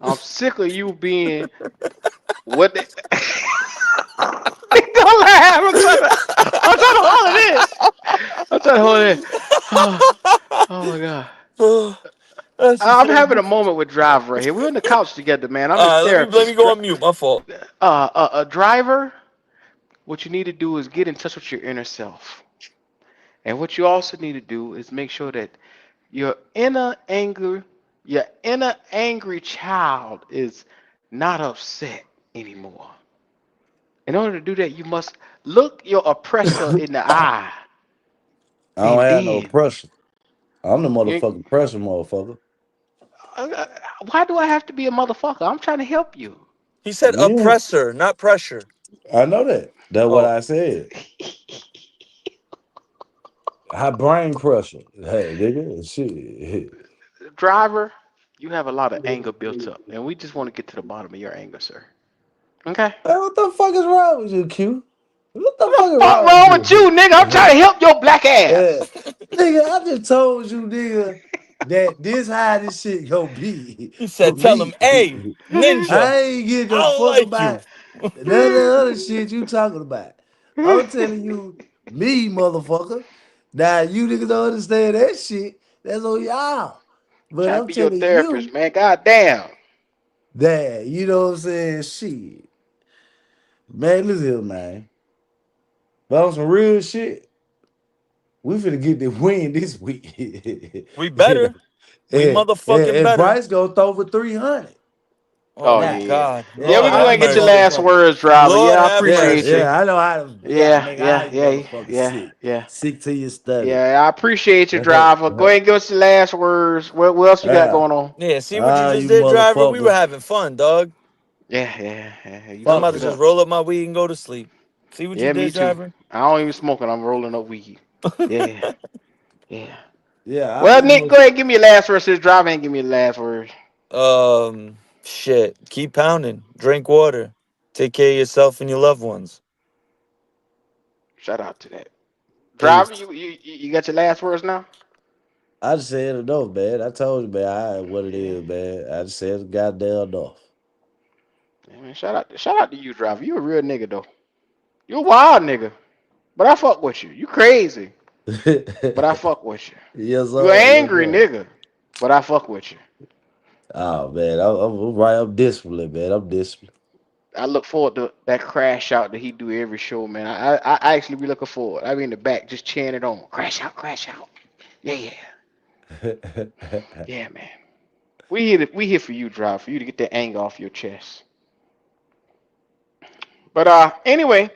Speaker 1: I'm sick of you being what the." Don't laugh. I'm trying to hold it in. I'm trying to hold it in. Oh my god.
Speaker 5: That's
Speaker 1: I'm having
Speaker 5: hysterical.
Speaker 1: a moment with driver right here. We're on the couch together, man. I'm his
Speaker 5: Let me
Speaker 1: therapist.
Speaker 5: go on mute. My fault.
Speaker 1: A driver. What you need to do is get in touch with your inner self. And what you also need to do is make sure that your your inner angry child is not upset anymore. In order to do that, you must look your oppressor in the eye,
Speaker 14: I don't
Speaker 1: and
Speaker 14: have no
Speaker 1: then
Speaker 14: pressure. I'm the
Speaker 1: you.
Speaker 14: motherfucking pressure, motherfucker.
Speaker 1: uh, Why do I have to be a motherfucker? I'm trying to help you.
Speaker 5: He said
Speaker 14: Yeah,
Speaker 5: oppressor, not pressure.
Speaker 14: I know that. That's what
Speaker 5: Oh,
Speaker 14: I said. High brain pressure. Hey, nigga, shit.
Speaker 1: Driver, you have a lot of anger built up, and we just want to get to the bottom of your anger, sir. Okay?
Speaker 14: Hey, what the fuck is wrong with you, Q? What the
Speaker 1: What
Speaker 14: fuck
Speaker 1: the
Speaker 14: is
Speaker 1: fuck
Speaker 14: wrong with
Speaker 1: wrong with
Speaker 14: you?
Speaker 1: you, nigga? I'm trying to help your black
Speaker 14: Yeah.
Speaker 1: ass.
Speaker 14: Nigga, I just told you, nigga, that this how this shit gonna be
Speaker 5: he
Speaker 14: for
Speaker 5: said, tell him,
Speaker 14: me.
Speaker 5: hey, ninja,
Speaker 14: I ain't getting
Speaker 5: I
Speaker 14: a
Speaker 5: don't
Speaker 14: fuck
Speaker 5: like you.
Speaker 14: about none of the other shit you talking about. I'm telling you, me, motherfucker. Now you niggas don't understand that shit. That's on y'all. But
Speaker 1: Trying to
Speaker 14: I'm
Speaker 1: be your
Speaker 14: telling
Speaker 1: therapist,
Speaker 14: you
Speaker 1: man. God damn.
Speaker 14: that, you know what I'm saying? Shit. Man, listen here, man. But on some real shit, we finna get the win this week.
Speaker 5: We better. We
Speaker 14: and,
Speaker 5: motherfucking
Speaker 14: and
Speaker 5: better.
Speaker 14: Bryce gonna throw for 300.
Speaker 5: Oh
Speaker 1: Oh
Speaker 5: my
Speaker 14: Now,
Speaker 1: yeah.
Speaker 5: God.
Speaker 1: Yeah,
Speaker 5: Lord
Speaker 1: we
Speaker 14: yeah,
Speaker 1: go
Speaker 5: have
Speaker 1: ahead and
Speaker 14: I'm
Speaker 1: get
Speaker 14: a
Speaker 1: your
Speaker 5: mercy.
Speaker 1: last
Speaker 14: motherfucker.
Speaker 1: words, driver.
Speaker 5: Lord
Speaker 1: Yeah, I
Speaker 5: have
Speaker 14: Yeah,
Speaker 1: appreciate you.
Speaker 5: mercy.
Speaker 14: yeah, I know how to
Speaker 1: Yeah,
Speaker 14: make all
Speaker 1: yeah,
Speaker 14: you
Speaker 1: yeah,
Speaker 14: motherfuckers
Speaker 1: yeah,
Speaker 14: sick.
Speaker 1: yeah.
Speaker 14: Sick to your stomach.
Speaker 1: Yeah, I appreciate you, driver. Go ahead and give us the last words. What else you got
Speaker 14: Yeah.
Speaker 1: going on?
Speaker 5: Yeah, see what you
Speaker 14: Ah,
Speaker 5: just
Speaker 14: you
Speaker 5: did, driver? We were
Speaker 14: motherfuckers.
Speaker 5: having fun, dog.
Speaker 1: Yeah. You
Speaker 5: I'm
Speaker 14: Fuck
Speaker 5: about
Speaker 1: fucked
Speaker 5: to
Speaker 1: it
Speaker 14: it.
Speaker 5: just
Speaker 1: up.
Speaker 5: roll up my weed and go to sleep. See what you
Speaker 1: Yeah, me
Speaker 5: did,
Speaker 1: too.
Speaker 5: driver?
Speaker 1: I don't even smoke it. I'm rolling up weed. Yeah, yeah.
Speaker 14: Yeah, I
Speaker 1: Well,
Speaker 14: just
Speaker 1: Nick,
Speaker 14: want
Speaker 1: go ahead and give me your last words. This driver ain't give me the last words.
Speaker 5: Shit. Keep pounding. Drink water. Take care of yourself and your loved ones.
Speaker 1: Shout out to that. Driver,
Speaker 14: peace.
Speaker 1: you got your last words now?
Speaker 14: I just said enough, man. I told you, man, what it is, man. I just said goddamn enough.
Speaker 1: Yeah, man, shout out to you, driver. You a real nigga though. You a wild nigga. But I fuck with you. You crazy. But I fuck with you.
Speaker 14: Yes,
Speaker 1: You an
Speaker 14: sir. Yes,
Speaker 1: angry
Speaker 14: sir.
Speaker 1: nigga. But I fuck with you.
Speaker 14: Oh man, I'm right. I'm disciplined, man. I'm disciplined.
Speaker 1: I look forward to that crash out that he do every show, man. I actually be looking forward. I be in the back just cheering it on. Crash out, crash out. Yeah. Yeah, man. We here for you, drive, for you to get that anger off your chest. But anyway,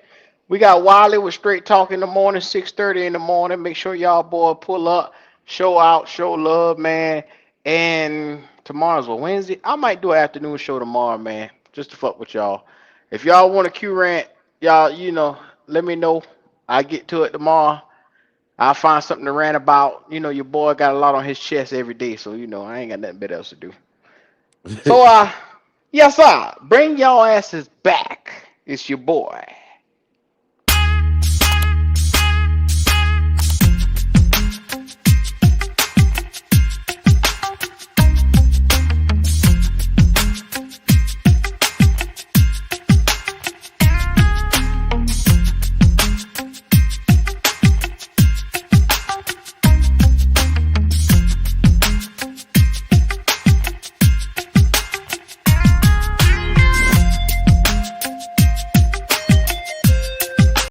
Speaker 1: we got Wiley with Straight Talk in the morning, 6:30 in the morning. Make sure y'all boy pull up, show out, show love, man. And tomorrow's a Wednesday. I might do an afternoon show tomorrow, man, just to fuck with y'all. If y'all want a Q rant, y'all, let me know. I get to it tomorrow. I'll find something to rant about. Your boy got a lot on his chest every day, so I ain't got nothing better else to do. So yes, sir. Bring y'all asses back. It's your boy.